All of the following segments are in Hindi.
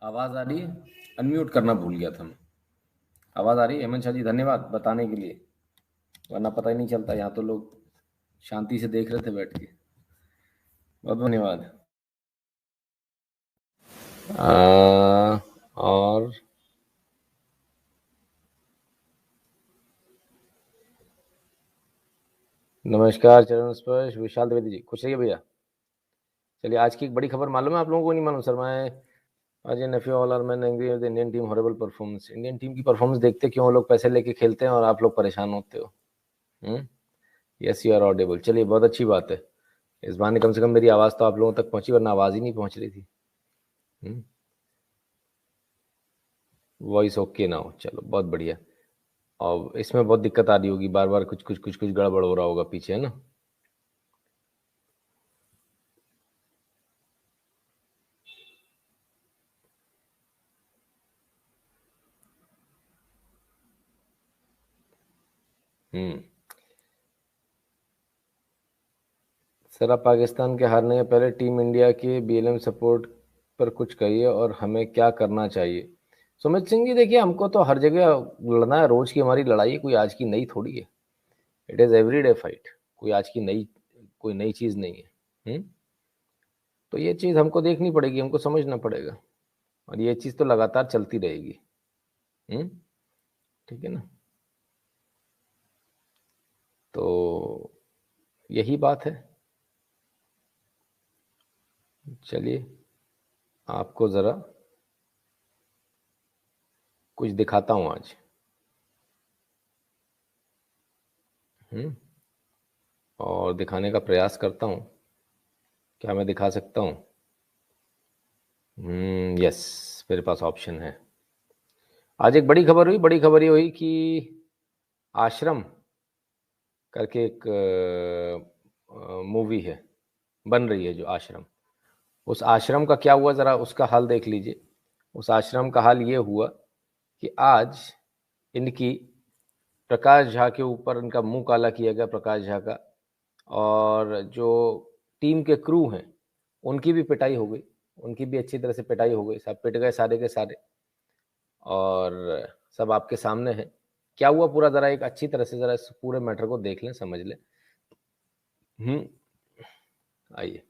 आवाज आ रही है? अनम्यूट करना भूल गया था मैं। आवाज आ रही है? हेमंत शाह जी, धन्यवाद बताने के लिए, वरना पता ही नहीं चलता। यहाँ तो लोग शांति से देख रहे थे बैठ के। बहुत धन्यवाद। और नमस्कार चरण स्पर्श विशाल द्विवेदी जी, खुश रहिए भैया। चलिए, आज की एक बड़ी खबर मालूम है आप लोगों को? नहीं मालूम सर? मैं आज nephew all are man angry with Indian team horrible performance. Indian team की परफॉर्मेंस देखते क्यों? वो लोग पैसे लेके खेलते हैं और आप लोग परेशान होते हो। Yes you are audible. चलिए, बहुत अच्छी बात है। इस बहाने कम से कम मेरी आवाज़ तो आप लोगों तक पहुंची, वरना आवाज़ ही नहीं पहुंच रही थी। वॉइस ओके ना हो, चलो बहुत बढ़िया। और इसमें बहुत दिक्कत आ रही होगी, बार बार कुछ कुछ कुछ कुछ गड़बड़ हो रहा होगा पीछे, है ना? सर, आप पाकिस्तान के हारने के पहले टीम इंडिया के बीएलएम सपोर्ट पर कुछ कहिए और हमें क्या करना चाहिए। सुमित सिंह जी, देखिए, हमको तो हर जगह लड़ना है। रोज की हमारी लड़ाई कोई आज की नई थोड़ी है। It is everyday fight. कोई आज की नई, कोई नई चीज़ नहीं है। तो ये चीज़ हमको देखनी पड़ेगी, हमको समझना पड़ेगा, और ये चीज़ तो लगातार चलती रहेगी। ठीक है ना? तो यही बात है। चलिए, आपको ज़रा कुछ दिखाता हूँ आज। और दिखाने का प्रयास करता हूँ। क्या मैं दिखा सकता हूँ? यस, मेरे पास ऑप्शन है। आज एक बड़ी खबर हुई। बड़ी खबर ये हुई कि आश्रम करके एक मूवी है, बन रही है जो आश्रम। उस आश्रम का क्या हुआ, ज़रा उसका हाल देख लीजिए। उस आश्रम का हाल ये हुआ कि आज इनकी प्रकाश झा के ऊपर इनका मुंह काला किया गया, प्रकाश झा का। और जो टीम के क्रू हैं उनकी भी पिटाई हो गई, उनकी भी अच्छी तरह से पिटाई हो गई। सब पिट गए सारे के सारे, और सब आपके सामने है। क्या हुआ पूरा, ज़रा एक अच्छी तरह से ज़रा इस पूरे मैटर को देख लें, समझ लें। आइए।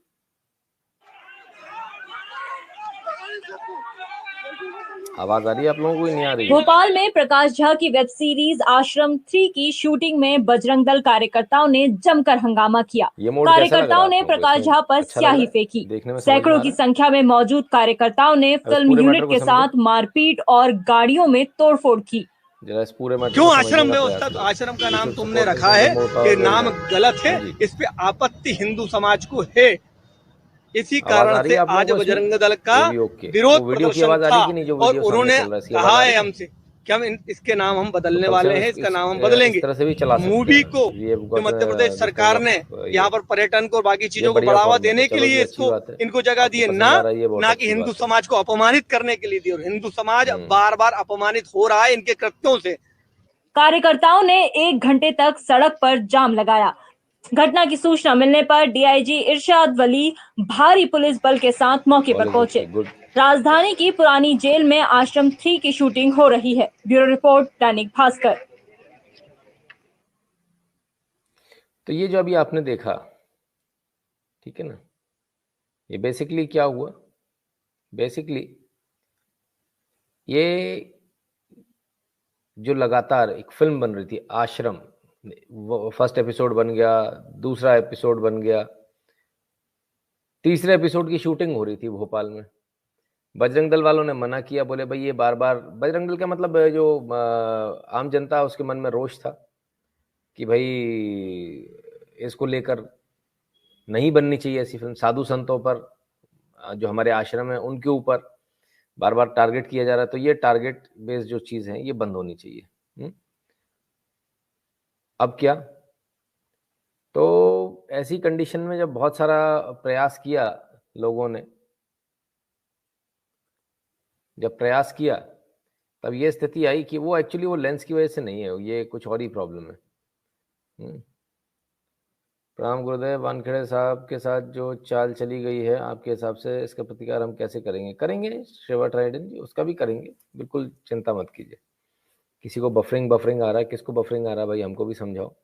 आवाज आ रही है आप लोगों को? नहीं आ रही? भोपाल में प्रकाश झा की वेब सीरीज आश्रम 3 की शूटिंग में बजरंग दल कार्यकर्ताओं ने जमकर हंगामा किया। ये मोड कैसा लग रहा कार्यकर्ताओं है आप ने लोगों को? प्रकाश इसमें झा पर अच्छा लग स्याही रहा है? फेंकी। देखने में समझ में सैकड़ों आ की रहा है? संख्या में मौजूद कार्यकर्ताओं ने अब इस फिल्म पूरे यूनिट मैटर को के समझे, साथ मारपीट और गाड़ियों में तोड़फोड़ की। जरा इस पूरे मैटर क्यों को समझने आश्रम का प्रयास व्यवस्था? तो करें। आश्रम का नाम यूट्यूब तुमने सपोर्ट रखा मिशन है, फॉर मोर ये पावर नाम वेलकम। गलत है। हाँ जी। इस पे आपत्ति हिंदू समाज को है। इसी आवाज कारण आ रही से है आप लोगों आज को इसमें? बजरंग दल का ये भी ओके? वो विरोध वीडियो की प्रदर्शन आवाज आ रही था है कि नहीं? जो और वीडियो सामने उन्होंने चल रहा है, इसकी आवाज कहा आ है रही है? हमसे कि हम इसके नाम हम तो बदलने कम से वाले कम हैं, इसका नाम हम इस बदलेंगे। तरह से भी चला सकते मूवी हैं। को ये जो got Madhya Pradesh this kind सरकार ऑफ ने यहाँ ये पर पर्यटन को और बाकी ये चीजों को बढ़िया बढ़ावा फॉर्मेट है। देने के चलो जी, लिए अच्छी इसको बात है। इनको जगह आपको दिए, पसंद आ रहा है, ये बहुत ना कि अच्छी हिंदू बात है। समाज को अपमानित करने के लिए दी। और हिंदू समाज बार बार अपमानित हो रहा है इनके कृत्यों से। कार्यकर्ताओं ने 1 घंटे तक सड़क पर जाम लगाया। घटना की सूचना मिलने पर डीआईजी इरशाद वली भारी पुलिस बल के साथ मौके ऑल पर इज ओके, पहुंचे। गुड। राजधानी की पुरानी जेल में आश्रम 3 की शूटिंग हो रही है। Bureau report, Dainik Bhaskar. तो ये जो अभी आपने देखा, ठीक है ना, ये बेसिकली क्या हुआ? बेसिकली ये जो लगातार एक फिल्म बन रही थी आश्रम, वो फर्स्ट एपिसोड बन गया, दूसरा एपिसोड बन गया, तीसरे एपिसोड की शूटिंग हो रही थी भोपाल में। बजरंग दल वालों ने मना किया, बोले भाई ये बार बार, बजरंग दल का मतलब जो आम जनता है उसके मन में रोष था कि भाई इसको लेकर नहीं बननी चाहिए ऐसी फिल्म। साधु संतों पर, जो हमारे आश्रम है उनके ऊपर बार बार टारगेट किया जा रहा है, तो ये टारगेट बेस्ड जो चीज़ है ये बंद होनी चाहिए। अब क्या? तो ऐसी कंडीशन में जब बहुत सारा प्रयास किया लोगों ने, जब प्रयास किया, तब ये स्थिति आई कि वो एक्चुअली वो लेंस की वजह से नहीं है, ये कुछ और ही प्रॉब्लम है। प्रणाम गुरुदेव। वानखेड़े साहब के साथ जो चाल चली गई है, आपके हिसाब से इसका प्रतिकार हम कैसे करेंगे? करेंगे श्रेवा ट्राइडेंट जी, उसका भी करेंगे, बिल्कुल चिंता मत कीजिए। किसी को बफरिंग बफरिंग आ रहा है, किसको बफरिंग आ रहा है भाई, हमको भी समझाओ।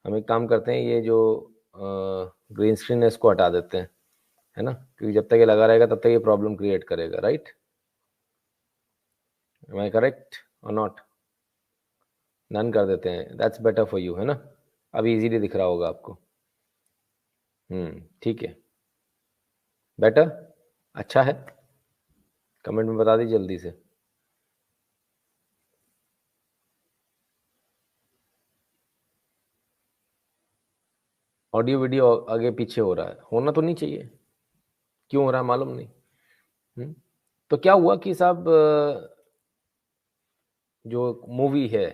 हम एक काम करते हैं, ये जो ग्रीन स्क्रीन है इसको हटा देते हैं, है ना, क्योंकि जब तक ये लगा रहेगा तब तक ये प्रॉब्लम क्रिएट करेगा। राइट? एम आई करेक्ट और नॉट? डन कर देते हैं, दैट्स बेटर फॉर यू, है ना? अभी इजीली दिख रहा होगा आपको। ठीक है, बेटर, अच्छा है। कमेंट में बता दीजिए जल्दी से। ऑडियो वीडियो आगे पीछे हो रहा है, होना तो नहीं चाहिए, क्यों हो रहा है मालूम नहीं। तो क्या हुआ कि साहब, जो मूवी है,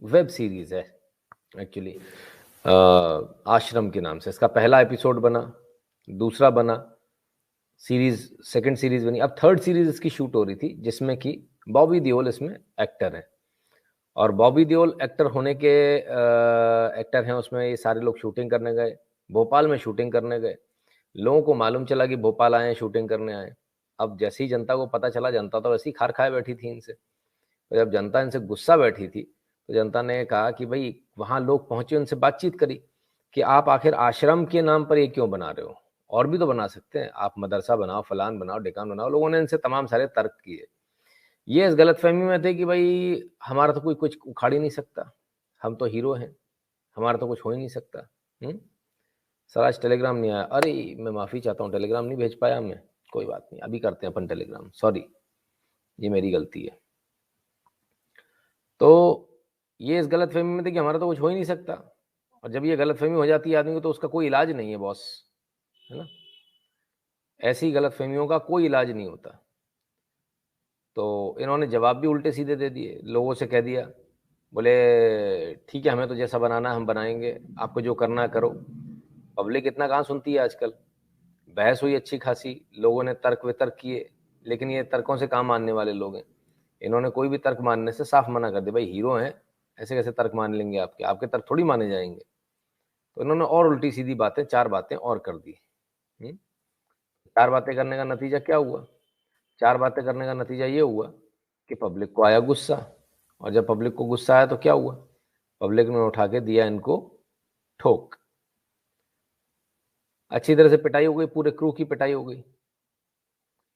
वेब सीरीज है एक्चुअली, आश्रम के नाम से, इसका पहला एपिसोड बना, दूसरा बना, सीरीज सेकंड सीरीज बनी, अब थर्ड सीरीज इसकी शूट हो रही थी, जिसमें कि बॉबी देओल इसमें एक्टर है। और बॉबी देओल एक्टर होने के एक्टर हैं उसमें, ये सारे लोग शूटिंग करने गए, भोपाल में शूटिंग करने गए। लोगों को मालूम चला कि भोपाल आए हैं, शूटिंग करने आए। अब जैसे ही जनता को पता चला, जनता तो वैसे ही खार खाए बैठी थी इनसे। तो जब जनता इनसे गुस्सा बैठी थी, तो जनता ने कहा कि भाई, वहाँ लोग पहुंचे, उनसे बातचीत करी कि आप आखिर आश्रम के नाम पर ये क्यों बना रहे हो, और भी तो बना सकते हैं, आप मदरसा बनाओ, फलान बनाओ, डेकान बनाओ। लोगों ने इनसे तमाम सारे तर्क किए। ये इस गलतफहमी में थे कि भाई हमारा तो कोई कुछ उखाड़ ही नहीं सकता, हम तो हीरो हैं, हमारा तो कुछ हो ही नहीं सकता। सर आज टेलीग्राम नहीं आया, अरे मैं माफ़ी चाहता हूँ, टेलीग्राम नहीं भेज पाया मैं, कोई बात नहीं, अभी करते हैं अपन टेलीग्राम, सॉरी, ये मेरी गलती है। तो ये इस गलतफहमी में थे कि हमारा तो कुछ हो ही नहीं सकता, और जब ये गलतफहमी हो जाती है आदमी को, तो उसका कोई इलाज नहीं है बॉस, है ना? ऐसी गलतफहमियों का कोई इलाज नहीं होता। तो इन्होंने जवाब भी उल्टे सीधे दे दिए, लोगों से कह दिया, बोले ठीक है, हमें तो जैसा बनाना है हम बनाएंगे, आपको जो करना है करो। पब्लिक इतना कहाँ सुनती है आजकल। बहस हुई अच्छी खासी, लोगों ने तर्क वितर्क किए, लेकिन ये तर्कों से काम मानने वाले लोग हैं। इन्होंने कोई भी तर्क मानने से साफ मना कर दिया, भाई हीरो हैं, ऐसे कैसे तर्क मान लेंगे आपके, आपके तर्क थोड़ी माने जाएंगे। तो इन्होंने और उल्टी सीधी बातें, 4 बातें और कर दी। 4 बातें करने का नतीजा क्या हुआ? 4 बातें करने का नतीजा ये हुआ कि पब्लिक को आया गुस्सा, और जब पब्लिक को गुस्सा आया तो क्या हुआ? पब्लिक ने उठा के दिया इनको ठोक। अच्छी तरह से पिटाई हो गई, पूरे क्रू की पिटाई हो गई।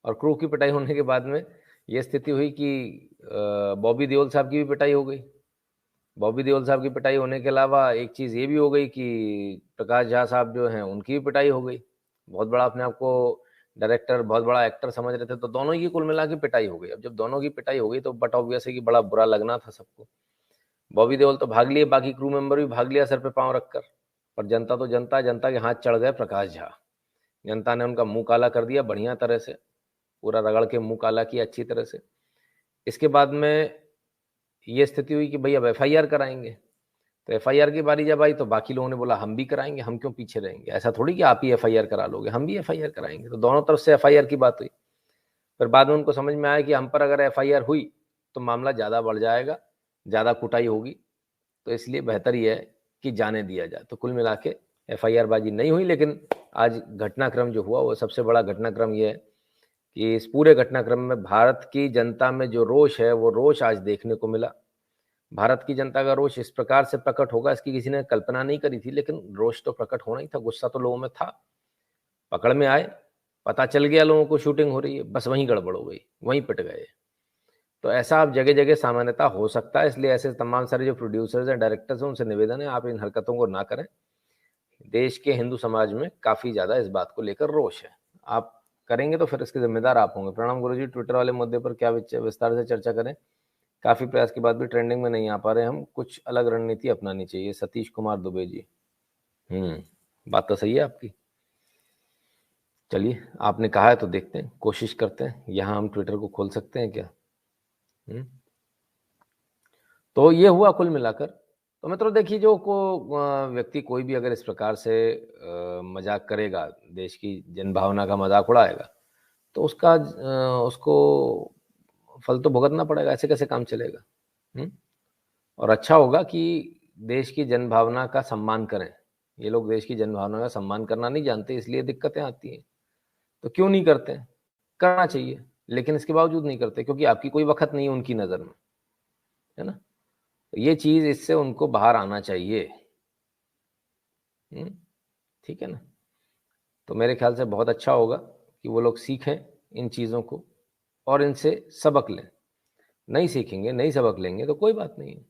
और क्रू की पिटाई होने के बाद में ये स्थिति हुई कि बॉबी देओल साहब की भी पिटाई हो गई। बॉबी देओल साहब की पिटाई होने के अलावा एक चीज़ ये भी हो गई कि प्रकाश झा साहब जो हैं, उनकी भी पिटाई हो गई। बहुत बड़ा अपने आप को डायरेक्टर, बहुत बड़ा एक्टर समझ रहे थे, तो दोनों की कुल मिला के पिटाई हो गई। अब जब दोनों की पिटाई हो गई तो बट ऑब्वियस है कि बड़ा बुरा लगना था सबको। बॉबी देओल तो भाग लिए, बाकी क्रू मेंबर भी भाग लिया सर पे पाँव रखकर, पर जनता तो जनता, जनता के हाथ चढ़ गए प्रकाश झा। जनता ने उनका मुंह काला कर दिया बढ़िया तरह से, पूरा रगड़ के मुंह काला किया अच्छी तरह से। इसके बाद में ये स्थिति हुई कि भाई अब एफआईआर कराएंगे। तो एफआईआर की बारी जब आई तो बाकी लोगों ने बोला हम भी कराएंगे, हम क्यों पीछे रहेंगे, ऐसा थोड़ी कि आप ही एफआईआर करा लोगे, हम भी एफआईआर कराएंगे। तो दोनों तरफ से एफआईआर की बात हुई। फिर बाद में उनको समझ में आया कि हम पर अगर एफआईआर हुई तो मामला ज़्यादा बढ़ जाएगा, ज़्यादा कुटाई होगी, तो इसलिए बेहतर ये है कि जाने दिया जाए। तो कुल मिला के एफआईआर बाजी नहीं हुई, लेकिन आज घटनाक्रम जो हुआ वो सबसे बड़ा घटनाक्रम ये है कि इस पूरे घटनाक्रम में भारत की जनता में जो रोष है, वो रोष आज देखने को मिला। भारत की जनता का रोष इस प्रकार से प्रकट होगा, इसकी किसी ने कल्पना नहीं करी थी, लेकिन रोष तो प्रकट होना ही था, गुस्सा तो लोगों में था। पकड़ में आए, पता चल गया लोगों को शूटिंग हो रही है, बस वहीं गड़बड़ हो गई, वहीं पिट गए। तो ऐसा अब जगह जगह सामान्यता हो सकता है, इसलिए ऐसे तमाम सारे जो प्रोड्यूसर्स हैं, डायरेक्टर्स हैं, उनसे निवेदन है आप इन हरकतों को ना करें। देश के हिंदू समाज में काफ़ी ज़्यादा इस बात को लेकर रोष है, आप करेंगे तो फिर इसके जिम्मेदार आप होंगे। प्रणाम गुरुजी, ट्विटर वाले मुद्दे पर क्या विस्तार से चर्चा करें? काफ़ी प्रयास के बाद भी ट्रेंडिंग में नहीं आ पा रहे हम, कुछ अलग रणनीति अपनानी चाहिए। सतीश कुमार दुबे जी। बात तो सही है आपकी। चलिए, आपने कहा है तो देखते हैं, कोशिश करते हैं। यहाँ हम ट्विटर को खोल सकते हैं क्या? तो ये हुआ कुल मिलाकर। तो मित्रों देखिए, जो व्यक्ति कोई भी अगर इस प्रकार से मजाक करेगा, देश की जन भावना का मजाक उड़ाएगा, तो उसको फल तो भुगतना पड़ेगा। ऐसे कैसे काम चलेगा? और अच्छा होगा कि देश की जन भावना का सम्मान करें, ये लोग देश की जनभावना का सम्मान करना नहीं जानते, इसलिए दिक्कतें आती हैं। तो क्यों नहीं करते? करना चाहिए, लेकिन इसके बावजूद नहीं करते क्योंकि आपकी कोई वक्त नहीं है उनकी नज़र में, है ना। ये चीज़, इससे उनको बाहर आना चाहिए। ठीक है ना। तो मेरे ख्याल से बहुत अच्छा होगा कि वो लोग सीखें इन चीज़ों को और इनसे सबक लें। नहीं सीखेंगे, नहीं सबक लेंगे तो कोई बात नहीं है,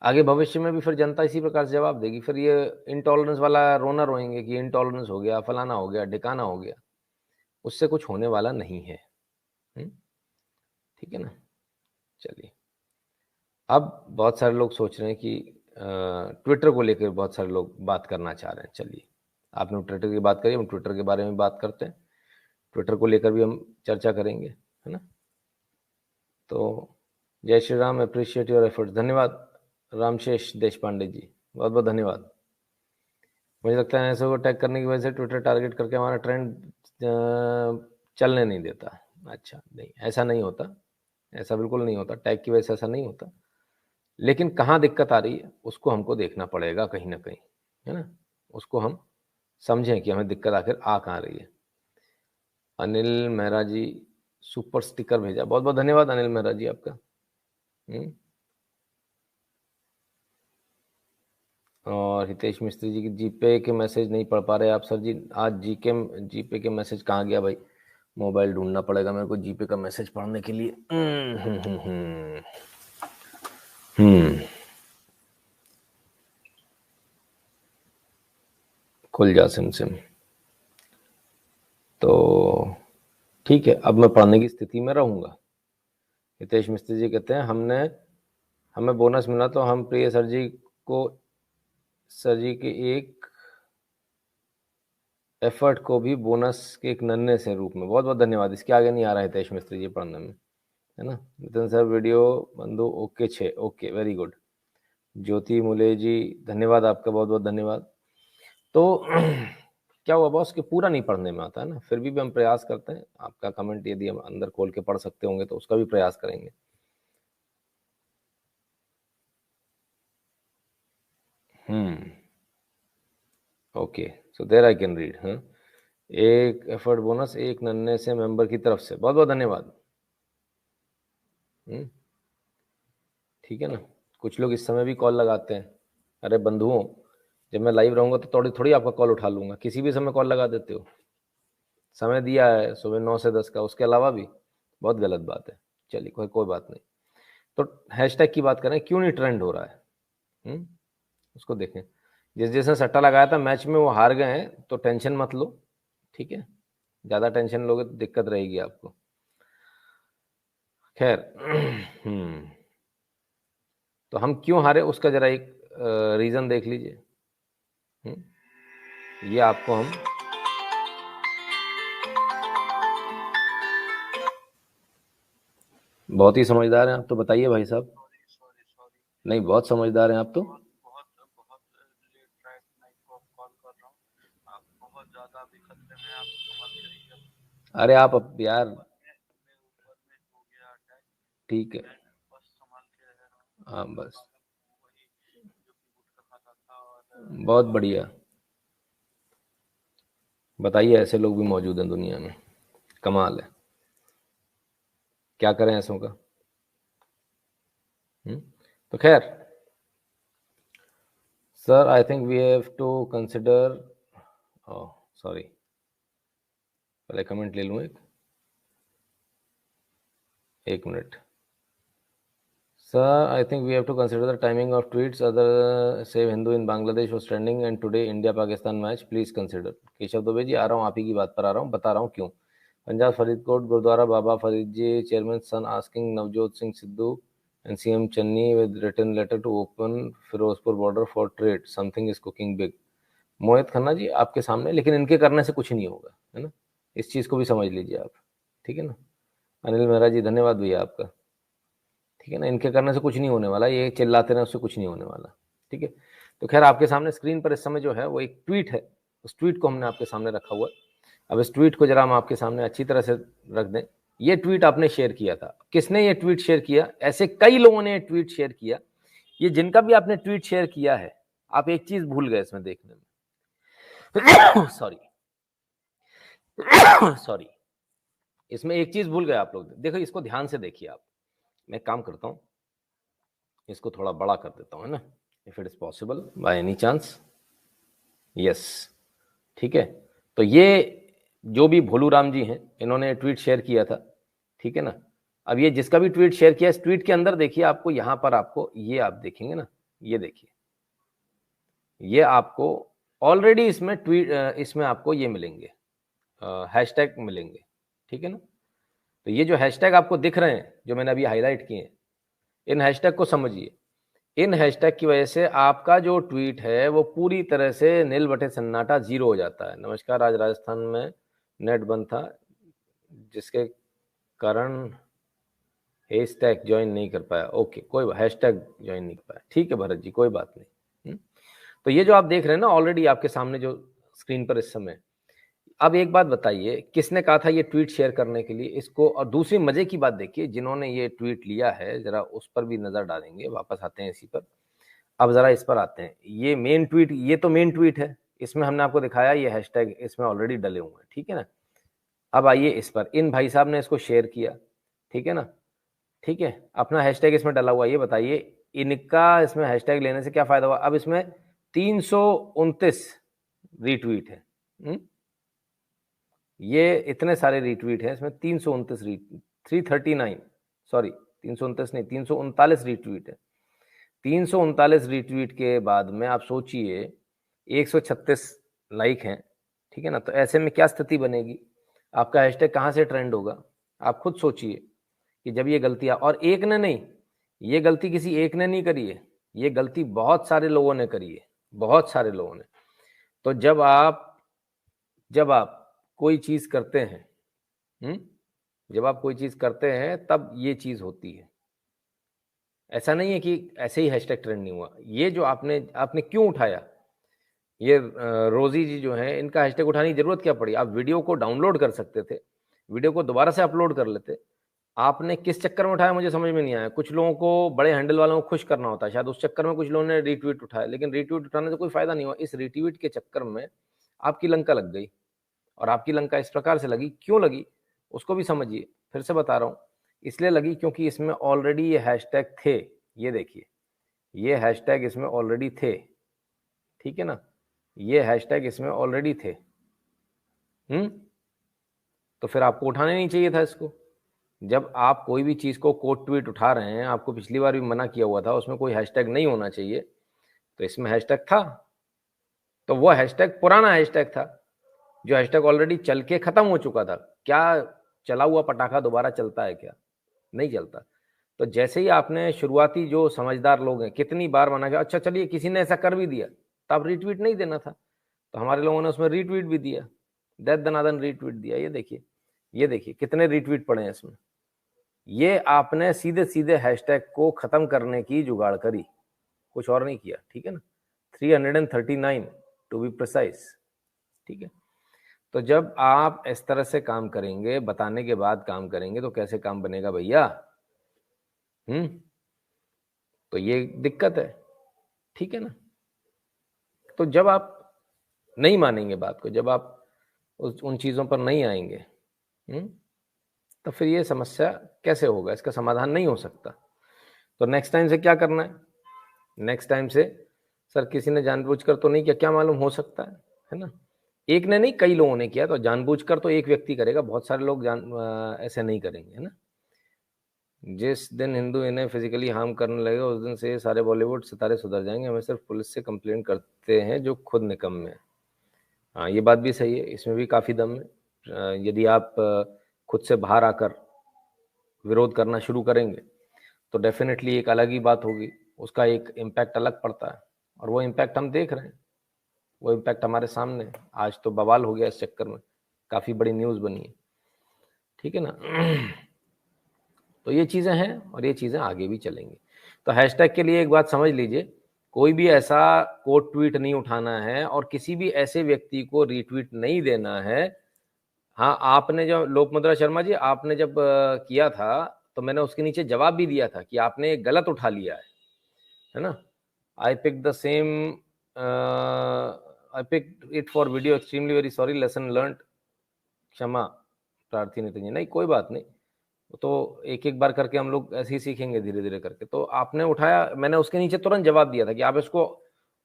आगे भविष्य में भी फिर जनता इसी प्रकार से जवाब देगी। फिर ये इंटॉलरेंस वाला रोना रोएंगे कि इंटॉलरेंस हो गया, फलाना हो गया, ढिकाना हो गया। उससे कुछ होने वाला नहीं है। ठीक है ना। चलिए, अब बहुत सारे लोग सोच रहे हैं कि ट्विटर को लेकर बहुत सारे लोग बात करना चाह रहे हैं। चलिए, आपने ट्विटर की बात करी, हम ट्विटर के बारे में बात करते हैं। ट्विटर को लेकर भी हम चर्चा करेंगे, है ना। तो जय Shri Ram, appreciate your efforts. धन्यवाद रामशेष देश पांडे जी, बहुत बहुत धन्यवाद। मुझे लगता है ऐसे को टैग करने की वजह से ट्विटर टारगेट करके हमारा ट्रेंड चलने नहीं देता। अच्छा, नहीं, ऐसा नहीं होता, ऐसा बिल्कुल नहीं होता, टैग की वजह से ऐसा नहीं होता। लेकिन कहाँ दिक्कत आ रही है उसको हमको देखना पड़ेगा कहीं ना कहीं, है ना। उसको हम समझें कि हमें दिक्कत आखिर आ कहाँ रही है। अनिल मेहरा जी सुपर स्टिकर भेजा, बहुत बहुत धन्यवाद अनिल मेहरा जी आपका। और हितेश मिस्त्री जी की जीपे के मैसेज नहीं पढ़ पा रहे आप सर जी। आज जीपे के मैसेज कहाँ गया भाई? मोबाइल ढूंढना पड़ेगा मेरे को जीपे का मैसेज पढ़ने के लिए। खुल जा सिम। तो ठीक है, अब मैं पढ़ने की स्थिति में रहूंगा। हितेश मिस्त्री जी कहते हैं हमें बोनस मिला तो हम प्रिय सर जी के एक एफर्ट को भी बोनस के एक नन्हे से रूप में, बहुत बहुत धन्यवाद। इसके आगे नहीं आ रहा है हितेश मिस्त्री जी पढ़ने में, है ना। नितिन सर वीडियो बंधु ओके 6, ओके वेरी गुड। ज्योति मुले जी धन्यवाद आपका, बहुत बहुत धन्यवाद। तो क्या हुआ बॉस कि पूरा नहीं पढ़ने में आता है ना, फिर भी हम प्रयास करते हैं। आपका कमेंट यदि हम अंदर खोल के पढ़ सकते होंगे तो उसका भी प्रयास करेंगे। Okay, so there I can read. एक एफर्ट बोनस एक नन्हे से मेंबर की तरफ से, बहुत बहुत धन्यवाद। ठीक है ना। कुछ लोग इस समय भी कॉल लगाते हैं। अरे बंधुओं, जब मैं लाइव रहूंगा तो थोड़ी आपका कॉल उठा लूंगा, किसी भी समय कॉल लगा देते हो। समय दिया है सुबह 9 से 10 का, उसके अलावा भी बहुत गलत बात है। चलिए, कोई बात नहीं। तो हैशटैग की बात करें, क्यों नहीं ट्रेंड हो रहा है, उसको देखें। जिसने सट्टा लगाया था मैच में वो हार गए हैं तो टेंशन मत लो, ठीक है। ज़्यादा टेंशन लोगे तो दिक्कत रहेगी आपको। खैर, तो हम क्यों हारे उसका जरा एक रीज़न देख लीजिए। ये आपको हम बहुत ही समझदार हैं आप तो, बताइए भाई साहब। नहीं, बहुत समझदार हैं आप तो। अरे आप यार, ठीक है, हाँ बस, बहुत बढ़िया। बताइए, ऐसे लोग भी मौजूद हैं दुनिया में, कमाल है। क्या करें ऐसों का। तो खैर sir, I think we have to consider, sorry, पहले कमेंट ले लूँ एक minute. Sir, I think we have to consider the timing of tweets. Other Save Hindu in Bangladesh was trending and today India-Pakistan match. Please consider. Keshav Dubey ji, आ रहा हूँ, आप ही की बात पर आ रहा हूँ, बता रहा हूँ क्यों। Punjab Faridkot gurdwara Baba Farid ji chairman son asking Navjot Singh Sidhu and CM Channi with written letter to open Firozpur border for trade. Something is cooking big. Mohit Khanna ji आपके सामने, लेकिन इनके करने से कुछ नहीं होगा, है ना। इस चीज़ को भी समझ लीजिए आप, ठीक है ना। अनिल मेहरा जी धन्यवाद भैया आपका, ठीक है ना। इनके करने से कुछ नहीं होने वाला, ये चिल्लाते रहे उससे कुछ नहीं होने वाला, ठीक है। तो खैर, आपके सामने स्क्रीन पर इस समय जो है वो एक ट्वीट है, उस ट्वीट को हमने आपके सामने रखा हुआ है। अब इस ट्वीट को जरा हम आपके सामने अच्छी तरह से रख दें। ये ट्वीट आपने शेयर किया था, किसने ये ट्वीट शेयर किया? ऐसे कई लोगों ने ट्वीट शेयर किया। ये जिनका भी आपने ट्वीट शेयर किया है, आप एक चीज भूल गए इसमें देखने में सॉरी सॉरी, इसमें एक चीज भूल गए आप लोग। देखो इसको ध्यान से देखिए आप। मैं काम करता हूं, इसको थोड़ा बड़ा कर देता हूं, है ना, if it is possible by any chance. Yes, ठीक है। तो ये जो भी भोलू राम जी हैं, इन्होंने ट्वीट शेयर किया था, ठीक है ना। अब ये जिसका भी ट्वीट शेयर किया, इस ट्वीट के अंदर देखिए आपको यहां पर आपको ये आप देखेंगे ना, ये देखिए, ये आपको ऑलरेडी इसमें ट्वीट, इसमें आपको ये मिलेंगे, हैशटैग मिलेंगे, ठीक है ना। तो ये जो हैशटैग आपको दिख रहे हैं, जो मैंने अभी हाईलाइट किए हैं, इन हैशटैग को समझिए। इन हैशटैग की वजह से आपका जो ट्वीट है वो पूरी तरह से नील बटे सन्नाटा, जीरो हो जाता है। नमस्कार, आज राजस्थान में नेट बंद था जिसके कारण हैशटैग ज्वाइन नहीं कर पाया। ओके, कोई हैशटैग ज्वाइन नहीं कर पाया, ठीक है भरत जी, कोई बात नहीं। तो ये जो आप देख रहे हैं ना ऑलरेडी आपके सामने जो स्क्रीन पर इस समय, अब एक बात बताइए, किसने कहा था ये ट्वीट शेयर करने के लिए इसको? और दूसरी मजे की बात देखिए, जिन्होंने ये ट्वीट लिया है जरा उस पर भी नजर डालेंगे, वापस आते हैं इसी पर। अब जरा इस पर आते हैं, ये मेन ट्वीट, ये तो मेन ट्वीट है, इसमें हमने आपको दिखाया ये हैशटैग इसमें ऑलरेडी डले हुए हैं, ठीक है ना। अब आइए इस पर, इन भाई साहब ने इसको शेयर किया, ठीक है ना, ठीक है, अपना हैशटैग इसमें डला हुआ। ये बताइए इनका इसमें हैशटैग लेने से क्या फायदा हुआ? अब इसमें 329 रीट्वीट है। ये इतने सारे रीट्वीट हैं इसमें, 329 339, सॉरी 329 नहीं, 339 रीट्वीट है। 339 रीट्वीट के बाद में आप सोचिए 136 लाइक हैं, ठीक है ना। तो ऐसे में क्या स्थिति बनेगी? आपका हैशटैग कहाँ से ट्रेंड होगा? आप खुद सोचिए कि जब ये गलतियां, और एक ने नहीं, ये गलती किसी एक ने नहीं करी है, ये गलती बहुत सारे लोगों ने करी है, बहुत सारे लोगों ने। तो जब आप कोई चीज करते हैं, जब आप कोई चीज करते हैं तब ये चीज होती है। ऐसा नहीं है कि ऐसे ही हैशटैग ट्रेंड नहीं हुआ। ये जो आपने क्यों उठाया? ये रोजी जी जो है, इनका हैशटैग उठाने की जरूरत क्या पड़ी? आप वीडियो को डाउनलोड कर सकते थे, वीडियो को दोबारा से अपलोड कर लेते। आपने किस चक्कर में उठाया मुझे समझ में नहीं आया। कुछ लोगों को बड़े हैंडल वालों को खुश करना होता है, शायद उस चक्कर में कुछ लोगों ने रीट्वीट उठाया, लेकिन रीट्वीट उठाने से कोई फायदा नहीं हुआ। इस रीट्वीट के चक्कर में आपकी लंका लग गई, और आपकी लंका इस प्रकार से लगी, क्यों लगी उसको भी समझिए। फिर से बता रहा हूँ, इसलिए लगी क्योंकि इसमें ऑलरेडी ये हैशटैग थे। ये देखिए, ये हैशटैग इसमें ऑलरेडी थे, ठीक है ना, ये हैशटैग इसमें ऑलरेडी थे। तो फिर आपको उठाने नहीं चाहिए था इसको। जब आप कोई भी चीज को कोट ट्वीट उठा रहे हैं, आपको पिछली बार भी मना किया हुआ था, उसमें कोई हैशटैग नहीं होना चाहिए, तो इसमें हैशटैग था। तो वो हैशटैग पुराना हैशटैग था, जो हैशटैग ऑलरेडी चल के खत्म हो चुका था। क्या चला हुआ पटाखा दोबारा चलता है क्या? नहीं चलता। तो जैसे ही आपने शुरुआती जो समझदार लोग हैं, कितनी बार मना किया, अच्छा चलिए किसी ने ऐसा कर भी दिया, तो आप रीट्वीट नहीं देना था। तो हमारे लोगों ने उसमें रीट्वीट भी दिया, दैट दनादन रीट्वीट दिया। ये देखिए कितने रीट्वीट पड़े हैं इसमें। ये आपने सीधे सीधे हैशटैग को खत्म करने की जुगाड़ करी, कुछ और नहीं किया, ठीक है ना। 339 टू बी प्रिसाइज, ठीक है। तो जब आप इस तरह से काम करेंगे, बताने के बाद काम करेंगे, तो कैसे काम बनेगा भैया? तो ये दिक्कत है, ठीक है ना। तो जब आप नहीं मानेंगे बात को, जब आप उन चीजों पर नहीं आएंगे, तो फिर ये समस्या कैसे होगा? इसका समाधान नहीं हो सकता। तो नेक्स्ट टाइम से क्या करना है? नेक्स्ट टाइम से सर किसी ने जानबूझकर तो नहीं किया, क्या मालूम, हो सकता है ना। एक ने नहीं, कई लोगों ने किया। तो जानबूझकर तो एक व्यक्ति करेगा, बहुत सारे लोग ऐसे नहीं करेंगे, है ना। जिस दिन हिंदू इन्हें फिजिकली हार्म करने लगेगा, उस दिन से सारे बॉलीवुड सितारे सुधर जाएंगे। हमें सिर्फ पुलिस से कंप्लेंट करते हैं जो खुद निकम्मे हैं। हाँ, ये बात भी सही है, इसमें भी काफ़ी दम है। यदि आप खुद से बाहर आकर विरोध करना शुरू करेंगे तो डेफिनेटली एक अलग ही बात होगी, उसका एक इम्पैक्ट अलग पड़ता है, और वो इम्पैक्ट हम देख रहे हैं, वो इम्पैक्ट हमारे सामने है। आज तो बवाल हो गया इस चक्कर में, काफ़ी बड़ी न्यूज़ बनी है, ठीक है ना। तो ये चीज़ें हैं, और ये चीज़ें आगे भी चलेंगी। तो हैशटैग के लिए एक बात समझ लीजिए, कोई भी ऐसा कोट ट्वीट नहीं उठाना है, और किसी भी ऐसे व्यक्ति को रीट्वीट नहीं देना है। हाँ, आपने जो लोकमुद्रा शर्मा जी, आपने जब किया था, तो मैंने उसके नीचे जवाब भी दिया था कि आपने गलत उठा लिया है ना। I pick the same I pick it for video, extremely very sorry, lesson learn, क्षमा प्रार्थी नितिन जी। नहीं कोई बात नहीं, तो एक एक बार करके हम लोग ऐसे ही सीखेंगे धीरे धीरे करके। तो आपने उठाया, मैंने उसके नीचे तुरंत जवाब दिया था कि आप इसको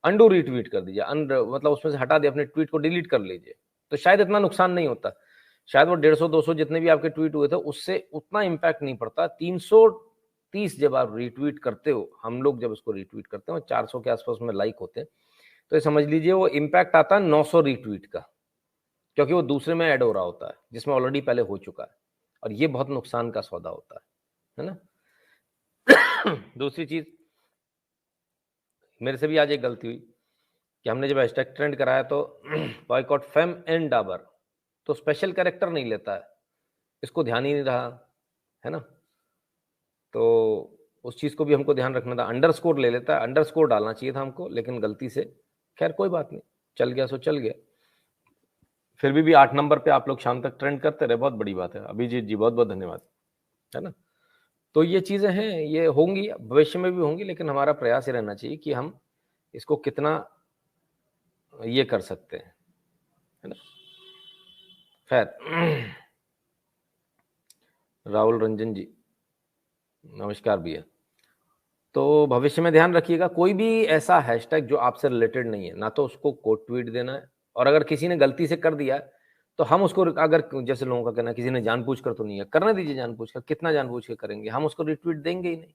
अंडू रीट्वीट कर दीजिए, मतलब उसमें से हटा दिए, अपने ट्वीट को डिलीट कर लीजिए, तो शायद इतना नुकसान नहीं होता। शायद वो 150-200 जितने भी आपके ट्वीट हुए थे उससे उतना इम्पैक्ट नहीं पड़ता। 330 जब आप रीट्वीट करते हो, हम लोग जब उसको रीट्वीट करते हैं 400 के आसपास में लाइक होते हैं, तो ये समझ लीजिए वो इम्पैक्ट आता है 900 रीट्वीट का, क्योंकि वो दूसरे में ऐड हो रहा होता है जिसमें ऑलरेडी पहले हो चुका है, और ये बहुत नुकसान का सौदा होता है ना। दूसरी चीज, मेरे से भी आज एक गलती हुई कि हमने जब हैशटैग ट्रेंड कराया तो बॉयकॉट फेम एंड डाबर, तो स्पेशल कैरेक्टर नहीं लेता है, इसको ध्यान ही नहीं रहा है ना, तो उस चीज को भी हमको ध्यान रखना था। अंडरस्कोर ले लेता है, अंडरस्कोर डालना चाहिए था हमको, लेकिन गलती से, खैर कोई बात नहीं, चल गया सो चल गया। फिर भी 8 नंबर पे आप लोग शाम तक ट्रेंड करते रहे, बहुत बड़ी बात है। अभिजीत जी बहुत बहुत धन्यवाद, है ना। तो ये चीजें हैं, ये होंगी, भविष्य में भी होंगी, लेकिन हमारा प्रयास ये रहना चाहिए कि हम इसको कितना ये कर सकते हैं, है ना। खैर, राहुल रंजन जी नमस्कार भैया। तो भविष्य में ध्यान रखिएगा, कोई भी ऐसा हैशटैग जो आपसे रिलेटेड नहीं है, ना तो उसको कोट ट्वीट देना है, और अगर किसी ने गलती से कर दिया तो हम उसको, अगर जैसे लोगों का कहना है किसी ने जानबूझकर तो नहीं है, करने दीजिए जानबूझकर, कितना जानबूझ के करेंगे, हम उसको रिट्वीट देंगे ही नहीं,